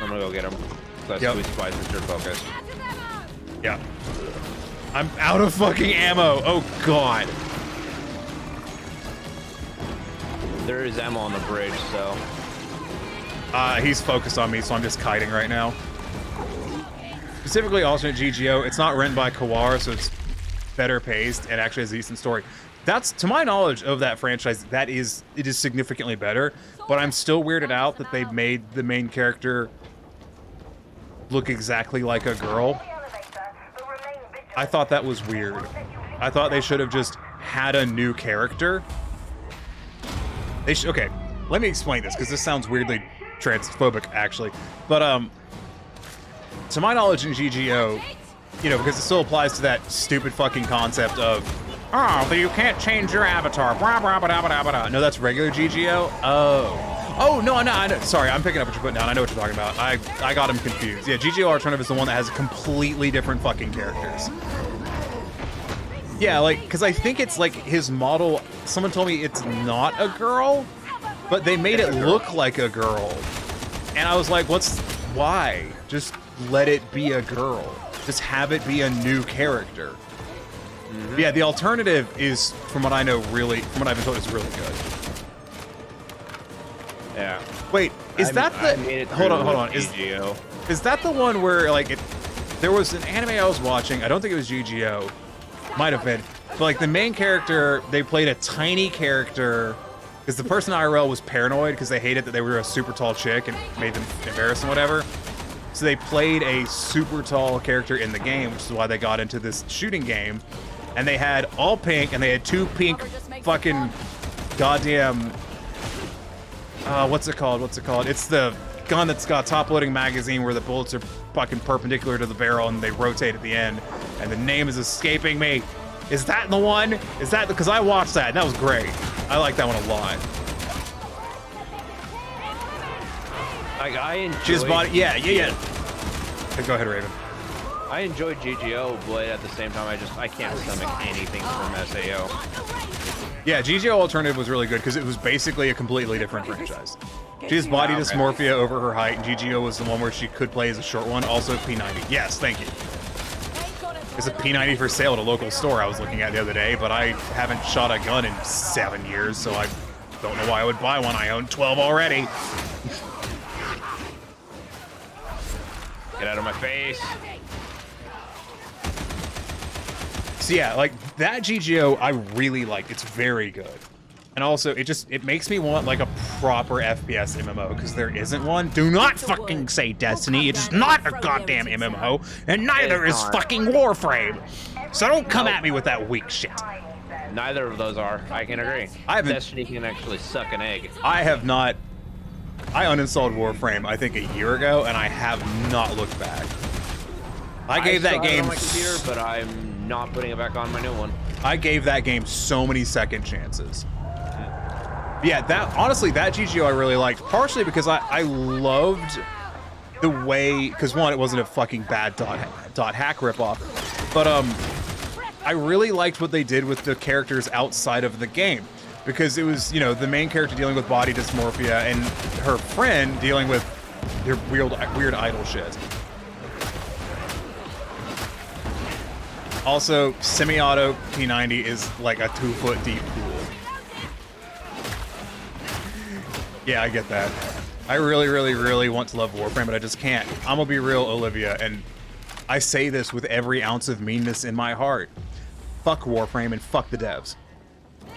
I'm gonna go get him. So Yep. sweet spice is your focus. Yeah. I'm out of fucking ammo. Oh god. There is ammo on the bridge, so. He's focused on me, so I'm just kiting right now. Specifically, alternate GGO. It's not written by Kawar, so it's better paced and actually has a decent story. That's, to my knowledge of that franchise, it is significantly better. But I'm still weirded out that they made the main character look exactly like a girl. I thought that was weird. I thought they should have just had a new character. Okay, let me explain this, because this sounds weirdly transphobic, actually. But, to my knowledge in GGO, you know, because it still applies to that stupid fucking concept of, oh, but you can't change your avatar. Blah, blah, blah, blah, blah. No, that's regular GGO? Oh, no, I know. Sorry, I'm picking up what you're putting down. I know what you're talking about. I got him confused. Yeah, GGO Alternative is the one that has completely different fucking characters. Yeah, like, because I think it's like his model, someone told me it's not a girl, but they made it look like a girl. And I was like, why? Just let it be a girl. Just have it be a new character. Mm-hmm. Yeah, the alternative is, from what I know, from what I've been told, is really good. Yeah. Wait, is that the... Hold on. Is that the one where, like, there was an anime I was watching, I don't think it was GGO, might have been, but, like, the main character, they played a tiny character, because the person IRL was paranoid because they hated that they were a super tall chick and made them embarrassed and whatever. So they played a super tall character in the game, which is why they got into this shooting game. And they had all pink, and they had 2 pink fucking goddamn... what's it called? It's the gun that's got top-loading magazine where the bullets are fucking perpendicular to the barrel and they rotate at the end. And the name is escaping me. Is that the one? Is that... Because I watched that, and that was great. I like that one a lot. Like, I enjoyed... Just bought it. Yeah. Go ahead, Raven. I enjoyed GGO, but at the same time, I can't stomach anything from SAO. Yeah, GGO Alternative was really good because it was basically a completely different franchise. She has body dysmorphia over her height, and GGO was the one where she could play as a short one, also P90. Yes, thank you. There's a P90 for sale at a local store I was looking at the other day, but I haven't shot a gun in 7 years, so I don't know why I would buy one. I own 12 already. Get out of my face. So yeah, like, that GGO I really like. It's very good. And also, it makes me want, like, a proper FPS MMO, because there isn't one. Do not fucking say Destiny. It's not a goddamn MMO, and neither is fucking Warframe. So don't come at me with that weak shit. Neither of those are. I can agree. Destiny can actually suck an egg. I have not... I uninstalled Warframe, I think, a year ago, and I have not looked back. I gave that game... on my computer, but I'm not putting it back on my new one. I gave that game so many second chances. Yeah, honestly, that GGO I really liked, partially because I loved the way, because one, it wasn't a fucking bad dot hack ripoff, but I really liked what they did with the characters outside of the game, because it was, you know, the main character dealing with body dysmorphia and her friend dealing with their weird idol shit. Also, semi-auto P90 is like a 2-foot deep pool. Yeah, I get that. I really, really, really want to love Warframe, but I just can't. I'm gonna be real, Olivia, and I say this with every ounce of meanness in my heart. Fuck Warframe and fuck the devs.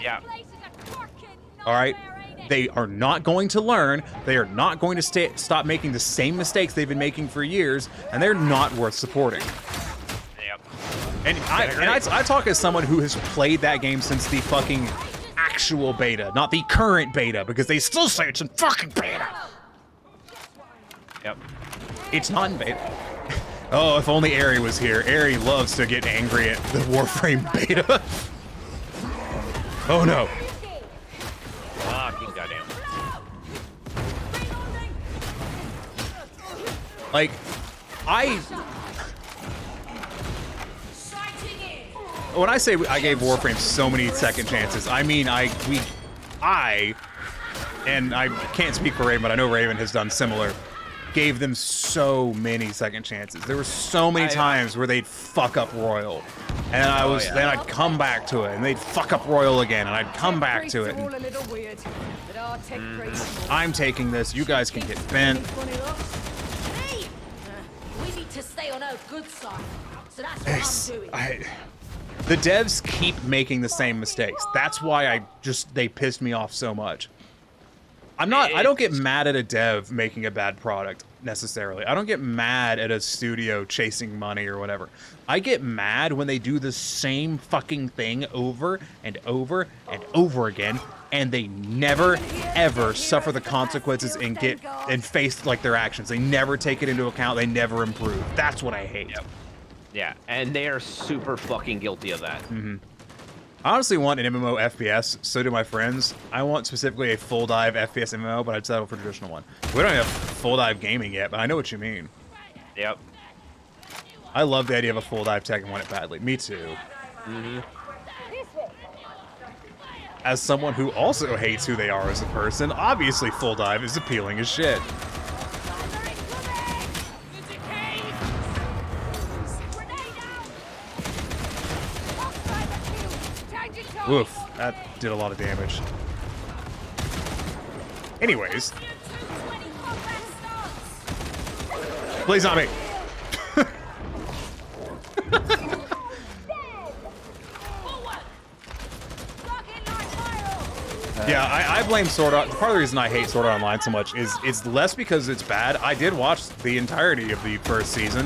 Yeah. Alright? They are not going to learn, they are not going to stop making the same mistakes they've been making for years, and they're not worth supporting. Yep. And I talk as someone who has played that game since the fucking actual beta, not the current beta, because they still say it's in fucking beta. Yep. It's not in beta. Oh, if only Ari was here. Ari loves to get angry at the Warframe beta. Oh no. Fucking goddamn. Like, when I say I gave Warframe so many second chances, I mean and I can't speak for Raven, but I know Raven has done similar, gave them so many second chances. There were so many times where they'd fuck up Royal, and then I'd come back to it, and they'd fuck up Royal again, and I'd come back to it. I'm taking this. You guys can get bent. Hey, we need to stay on our good side, so that's what I'm doing. The devs keep making the same mistakes. That's why they pissed me off so much. I don't get mad at a dev making a bad product necessarily. I don't get mad at a studio chasing money or whatever. I get mad when they do the same fucking thing over and over and over again, and they never ever suffer the consequences and face like their actions. They never take it into account. They never improve. That's what I hate. Yep. Yeah, and they are super fucking guilty of that. I honestly want an MMO FPS, so do my friends. I want specifically a full dive FPS MMO, but I'd settle for a traditional one. We don't have full dive gaming yet, but I know what you mean. Yep. I love the idea of a full dive tech and want it badly. Me too. As someone who also hates who they are as a person, obviously full dive is appealing as shit. Oof, that did a lot of damage. Anyways. Please not me. Yeah, I blame Sword Art. Part of the reason I hate Sword Art Online so much is it's less because it's bad. I did watch the entirety of the first season.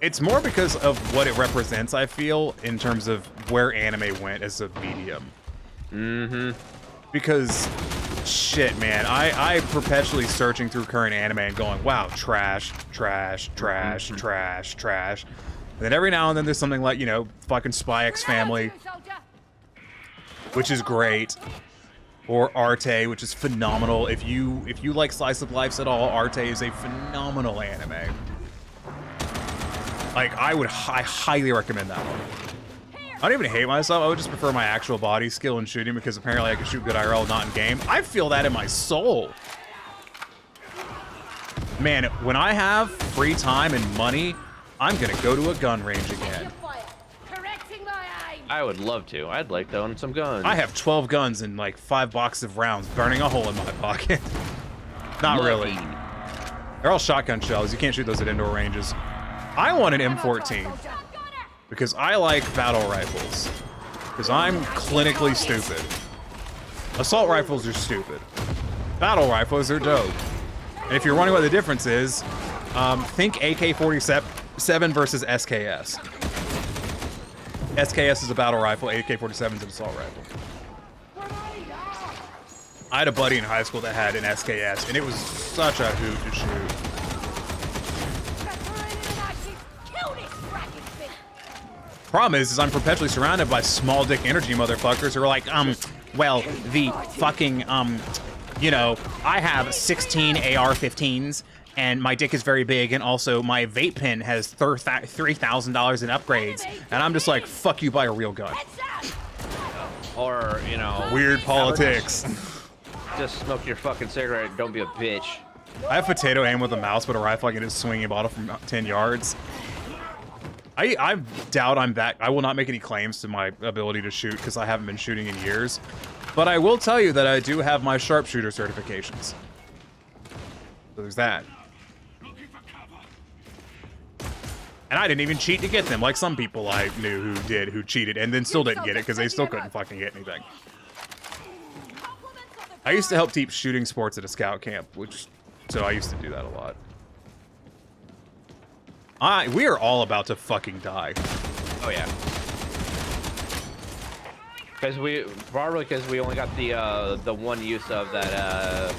It's more because of what it represents, I feel, in terms of where anime went as a medium. Because, shit, man, I perpetually searching through current anime and going, wow, trash, trash, trash, trash, trash. And then every now and then there's something like, you know, fucking Spy X Family, which is great. Or Arte, which is phenomenal. If you like slice of life at all, Arte is a phenomenal anime. Like, I highly recommend that one. I don't even hate myself. I would just prefer my actual body skill in shooting because apparently I can shoot good IRL, not in game. I feel that in my soul. Man, when I have free time and money, I'm gonna go to a gun range again. I would love to. I'd like to own some guns. I have 12 guns and like 5 boxes of rounds burning a hole in my pocket. Not really. They're all shotgun shells. You can't shoot those at indoor ranges. I want an M14 because I like battle rifles. Because I'm clinically stupid. Assault rifles are stupid. Battle rifles are dope. And if you're wondering what the difference is, think AK-47 versus SKS. SKS is a battle rifle, AK-47 is an assault rifle. I had a buddy in high school that had an SKS, and it was such a hoot to shoot. Problem is I'm perpetually surrounded by small dick energy motherfuckers who are like, well, the fucking, you know, I have 16 AR-15s, and my dick is very big, and also my vape pen has $3,000 in upgrades, and I'm just like, fuck you, buy a real gun. Or, you know... Weird politics. Just smoke your fucking cigarette and don't be a bitch. I have potato aim with a mouse, but a rifle I can just swing a bottle from 10 yards. I doubt I'm that... I will not make any claims to my ability to shoot, because I haven't been shooting in years. But I will tell you that I do have my sharpshooter certifications. So there's that. And I didn't even cheat to get them, like some people I knew who cheated and then still didn't get it because they still couldn't fucking get anything. I used to help teach shooting sports at a scout camp, so I used to do that a lot. We are all about to fucking die. Oh yeah. Because we only got the one use of that.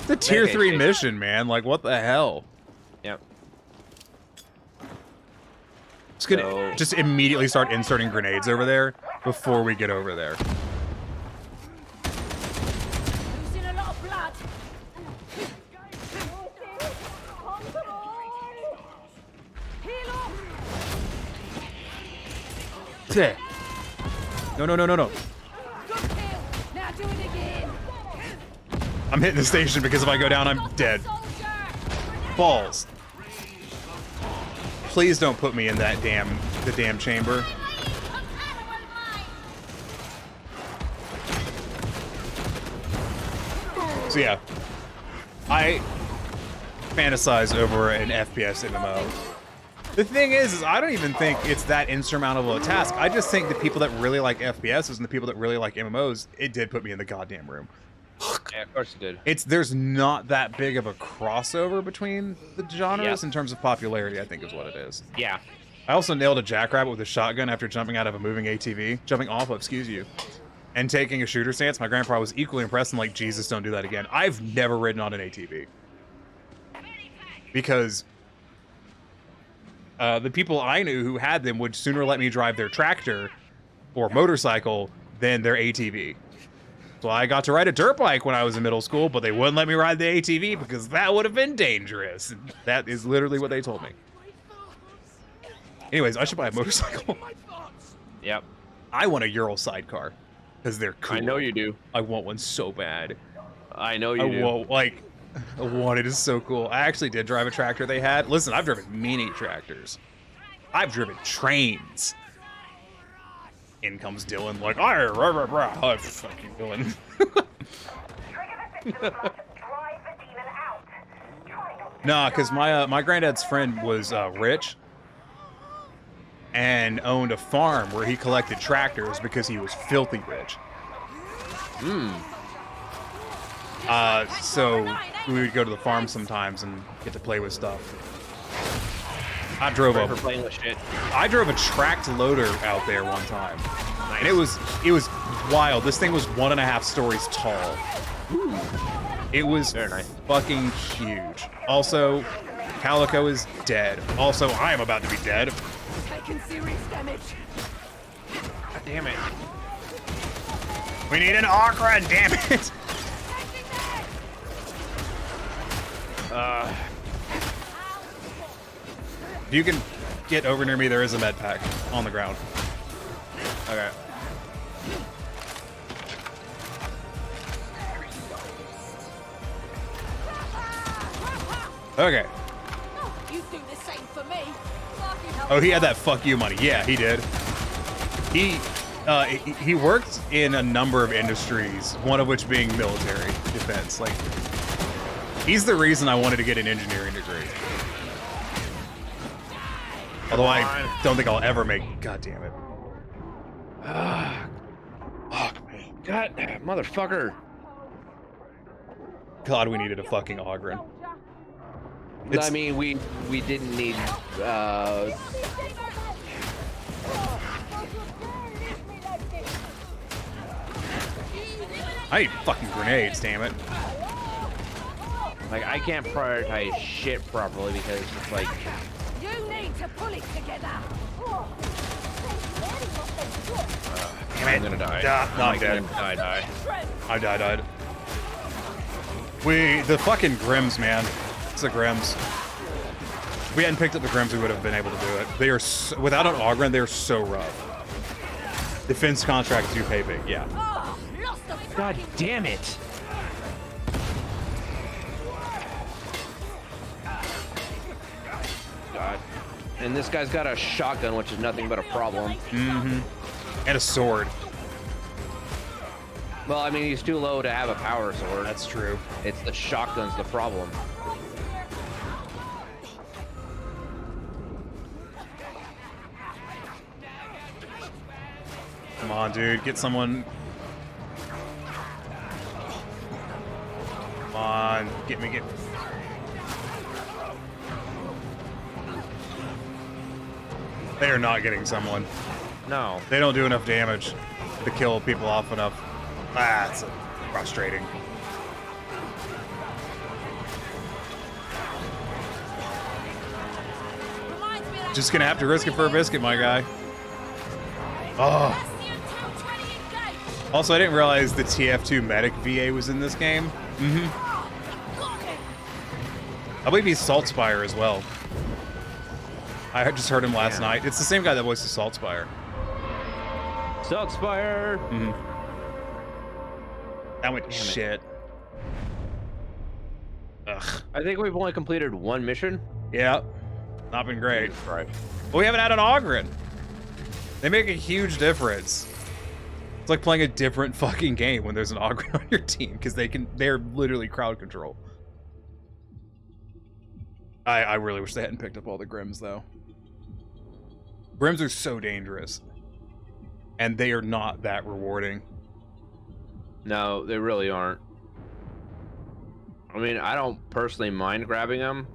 The tier 3 mission, man. Like, what the hell? Yep. Just immediately start inserting grenades over there before we get over there. No, no, no, no, no. Now do it again. I'm hitting the station because if I go down, I'm dead. Balls. Please don't put me in that the damn chamber. So yeah, I fantasize over an FPS MMO. The thing is I don't even think it's that insurmountable a task. I just think the people that really like FPSs and the people that really like MMOs, it did put me in the goddamn room. Yeah, of course it did. There's not that big of a crossover between the genres in terms of popularity, I think is what it is. Yeah. I also nailed a jackrabbit with a shotgun after jumping out of a moving ATV. Jumping off of, excuse you. And taking a shooter stance. My grandpa was equally impressed and like, Jesus, don't do that again. I've never ridden on an ATV. Because the people I knew who had them would sooner let me drive their tractor or motorcycle than their ATV. So I got to ride a dirt bike when I was in middle school, but they wouldn't let me ride the ATV because that would have been dangerous. That is literally what they told me. Anyways, I should buy a motorcycle. Yep. I want a Ural sidecar because they're cool. I know you do. I want one so bad. I know you do. I want it. Is so cool. I actually did drive a tractor they had. Listen, I've driven mini tractors. I've driven trains. In comes Dylan, like, I'm fucking Dylan. Nah, because my granddad's friend was rich and owned a farm where he collected tractors because he was filthy rich. So we would go to the farm sometimes and get to play with stuff. I drove a tracked loader out there one time, and it was wild. This thing was 1.5 stories tall. It was fucking huge. Also, Calico is dead. Also, I am about to be dead. Taking serious damage. God damn it. We need an Akron, damn it. If you can get over near me, there is a med pack on the ground. Okay. Okay. You do the same for me. Oh, he had that fuck you money. Yeah, he did. He worked in a number of industries, one of which being military defense. Like, he's the reason I wanted to get an engineering degree. Although I don't think I'll ever make. God damn it. Fuck me. God, motherfucker. God, we needed a fucking Ogren. I mean, we didn't need. I need fucking grenades, damn it. Like, I can't prioritize shit properly because it's like. You need to pull it together. Damn it. I'm gonna die. No, I'm dead. Die. I died. The fucking Grims, man. It's the Grims. If we hadn't picked up the Grims, we would have been able to do it. They are, without an Ogren, they're so rough. Defense contracts do pay big, yeah. God damn it. God. And this guy's got a shotgun, which is nothing but a problem. Mm-hmm. And a sword. Well, I mean, he's too low to have a power sword. That's true. It's the shotgun's the problem. Come on, dude. Get someone. Come on. Get me. They are not getting someone. No. They don't do enough damage to kill people off enough. That's frustrating. Just gonna have to risk it for a biscuit, my guy. Oh. Also, I didn't realize the TF2 medic VA was in this game. I believe he's Saltspire as well. I just heard him last night. It's the same guy that voices Saltspire. Sucks fire. That went shit. Ugh. I think we've only completed one mission. Yeah. Not been great. Right. But we haven't had an Ogren. They make a huge difference. It's like playing a different fucking game when there's an Ogren on your team, because they're literally crowd control. I really wish they hadn't picked up all the Grims, though. Grims are so dangerous. And they are not that rewarding. No, they really aren't. I mean, I don't personally mind grabbing them.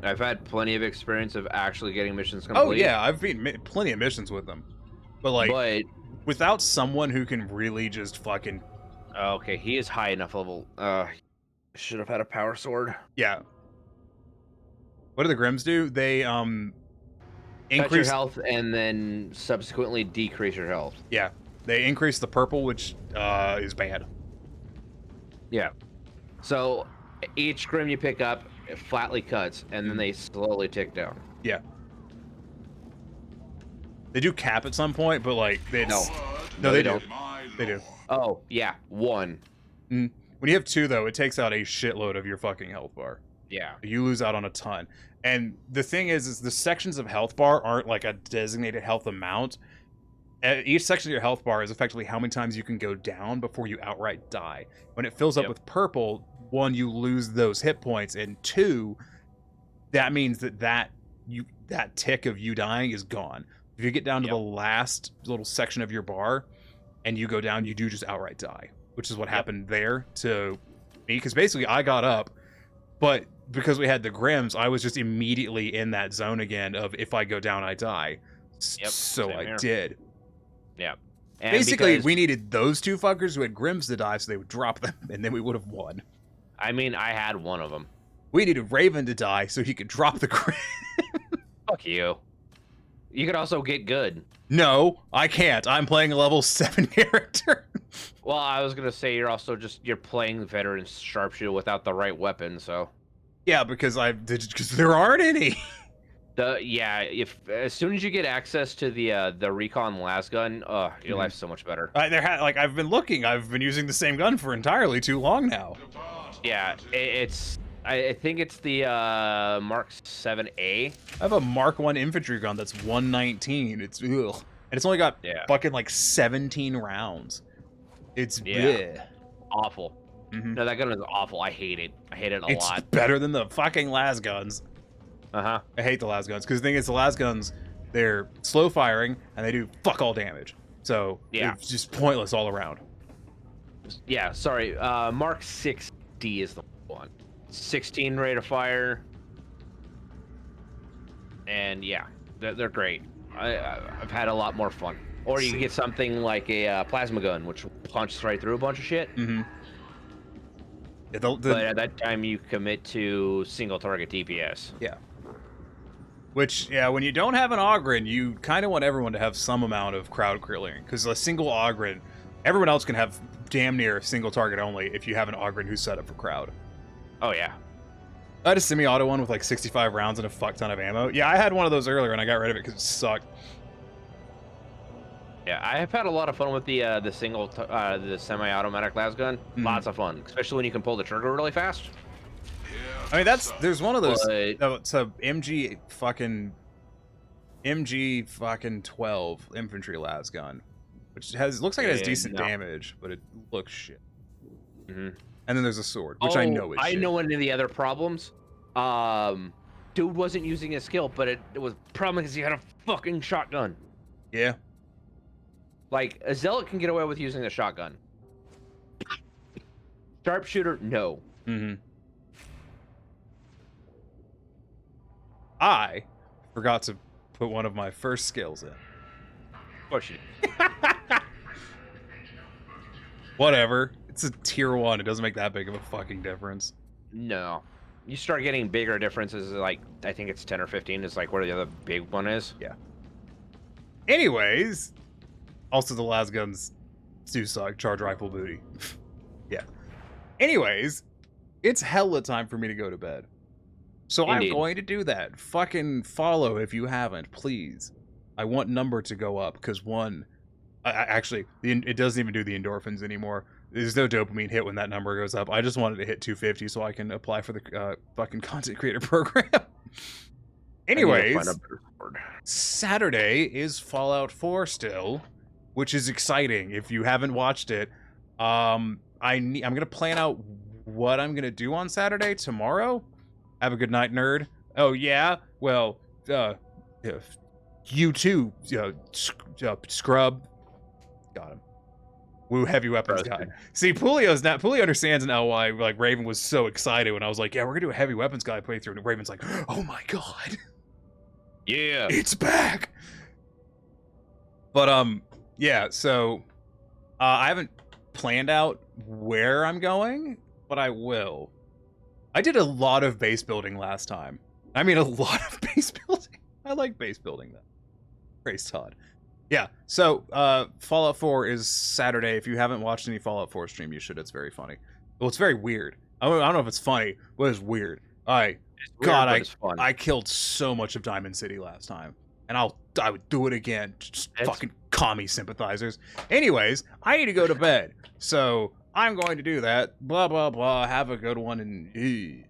I've had plenty of experience of actually getting missions complete. Oh, yeah, I've beaten plenty of missions with them. But, like, without someone who can really just fucking... Okay, he is high enough level. Should have had a power sword. Yeah. What do the Grims do? They, increase your health and then subsequently decrease your health. Yeah. They increase the purple, which is bad. Yeah. So each Grim you pick up, it flatly cuts, and then they slowly tick down. Yeah. They do cap at some point, but like No, they don't. They do. Oh yeah, 1. When you have 2, though, it takes out a shitload of your fucking health bar. Yeah. You lose out on a ton. And the thing is the sections of health bar aren't like a designated health amount. Each section of your health bar is effectively how many times you can go down before you outright die. When it fills up with purple, 1, you lose those hit points, and 2, that means that tick of you dying is gone. If you get down to the last little section of your bar and you go down, you do just outright die, which is what happened there to me, because basically I got up, but because we had the Grims, I was just immediately in that zone again of if I go down, I die. So I did. Yeah. And basically, we needed those 2 fuckers who had Grims to die so they would drop them, and then we would have won. I mean, I had one of them. We needed Raven to die so he could drop the Grim. Fuck you. You could also get good. No, I can't. I'm playing a level 7 character. Well, I was going to say you're playing veteran sharpshooter without the right weapon, so... Yeah, because there aren't any. As soon as you get access to the recon las gun, your life's so much better. I've been looking. I've been using the same gun for entirely too long now. Yeah, I think it's the Mark 7A. I have a Mark 1 infantry gun that's 119. It's ugh. And it's only got fucking like 17 rounds. It's awful. No, that gun is awful. I hate it. I hate it a lot. It's better than the fucking las guns. I hate the las guns because the thing is, the las guns, they're slow firing and they do fuck all damage. So it's just pointless all around. Yeah, sorry. Mark 6D is the one. 16 rate of fire. And yeah, they're great. I've had a lot more fun. Or you can get something like a plasma gun, which punches right through a bunch of shit. Yeah, but at that time, you commit to single target DPS. Yeah. Which, when you don't have an Ogren, you kind of want everyone to have some amount of crowd clearing. Because a single Ogren, everyone else can have damn near single target only if you have an Ogren who's set up for crowd. Oh, yeah. I had a semi-auto one with like 65 rounds and a fuck ton of ammo. Yeah, I had one of those earlier and I got rid of it because it sucked. Yeah, I have had a lot of fun with the the semi-automatic las gun. Lots of fun, especially when you can pull the trigger really fast. I mean, there's one of those. It's a MG fucking 12 infantry las gun, which looks like it has decent damage, but it looks shit. And then there's a sword, which I know is shit. I know one of the other problems. Dude wasn't using his skill, but it was a problem because he had a fucking shotgun. Yeah. Like, a zealot can get away with using a shotgun. Sharpshooter, no. I forgot to put one of my first skills in. Of course you did. Whatever. It's a tier 1. It doesn't make that big of a fucking difference. No. You start getting bigger differences, like, I think it's 10 or 15 is like where the other big one is. Yeah. Anyways, also the las guns do suck. Charge rifle booty. Yeah. Anyways, it's hella time for me to go to bed. So Indeed. I'm going to do that. Fucking follow if you haven't, please. I want number to go up because 1, Actually, it doesn't even do the endorphins anymore. There's no dopamine hit when that number goes up. I just wanted to hit 250 so I can apply for the fucking content creator program. Anyways, Saturday is Fallout 4 still, which is exciting. If you haven't watched it, I'm gonna plan out what I'm gonna do on Saturday tomorrow. Have a good night, nerd. Oh yeah, well, you too, scrub. Got him. Woo, heavy weapons guy. See, Pulio understands now why like Raven was so excited when I was like, yeah, we're gonna do a heavy weapons guy playthrough, and Raven's like, oh my god, yeah, it's back. But yeah, so I haven't planned out where I'm going, but I will. I did a lot of base building last time. I mean, a lot of base building. I like base building though. Praise Todd. Yeah, so Fallout 4 is Saturday. If you haven't watched any Fallout 4 stream, you should. It's very funny. Well, it's very weird. I don't know if it's funny, but it's weird. I killed so much of Diamond City last time, and I would do it again. Just fucking commie sympathizers. Anyways, I need to go to bed, so I'm going to do that. Blah blah blah. Have a good one, and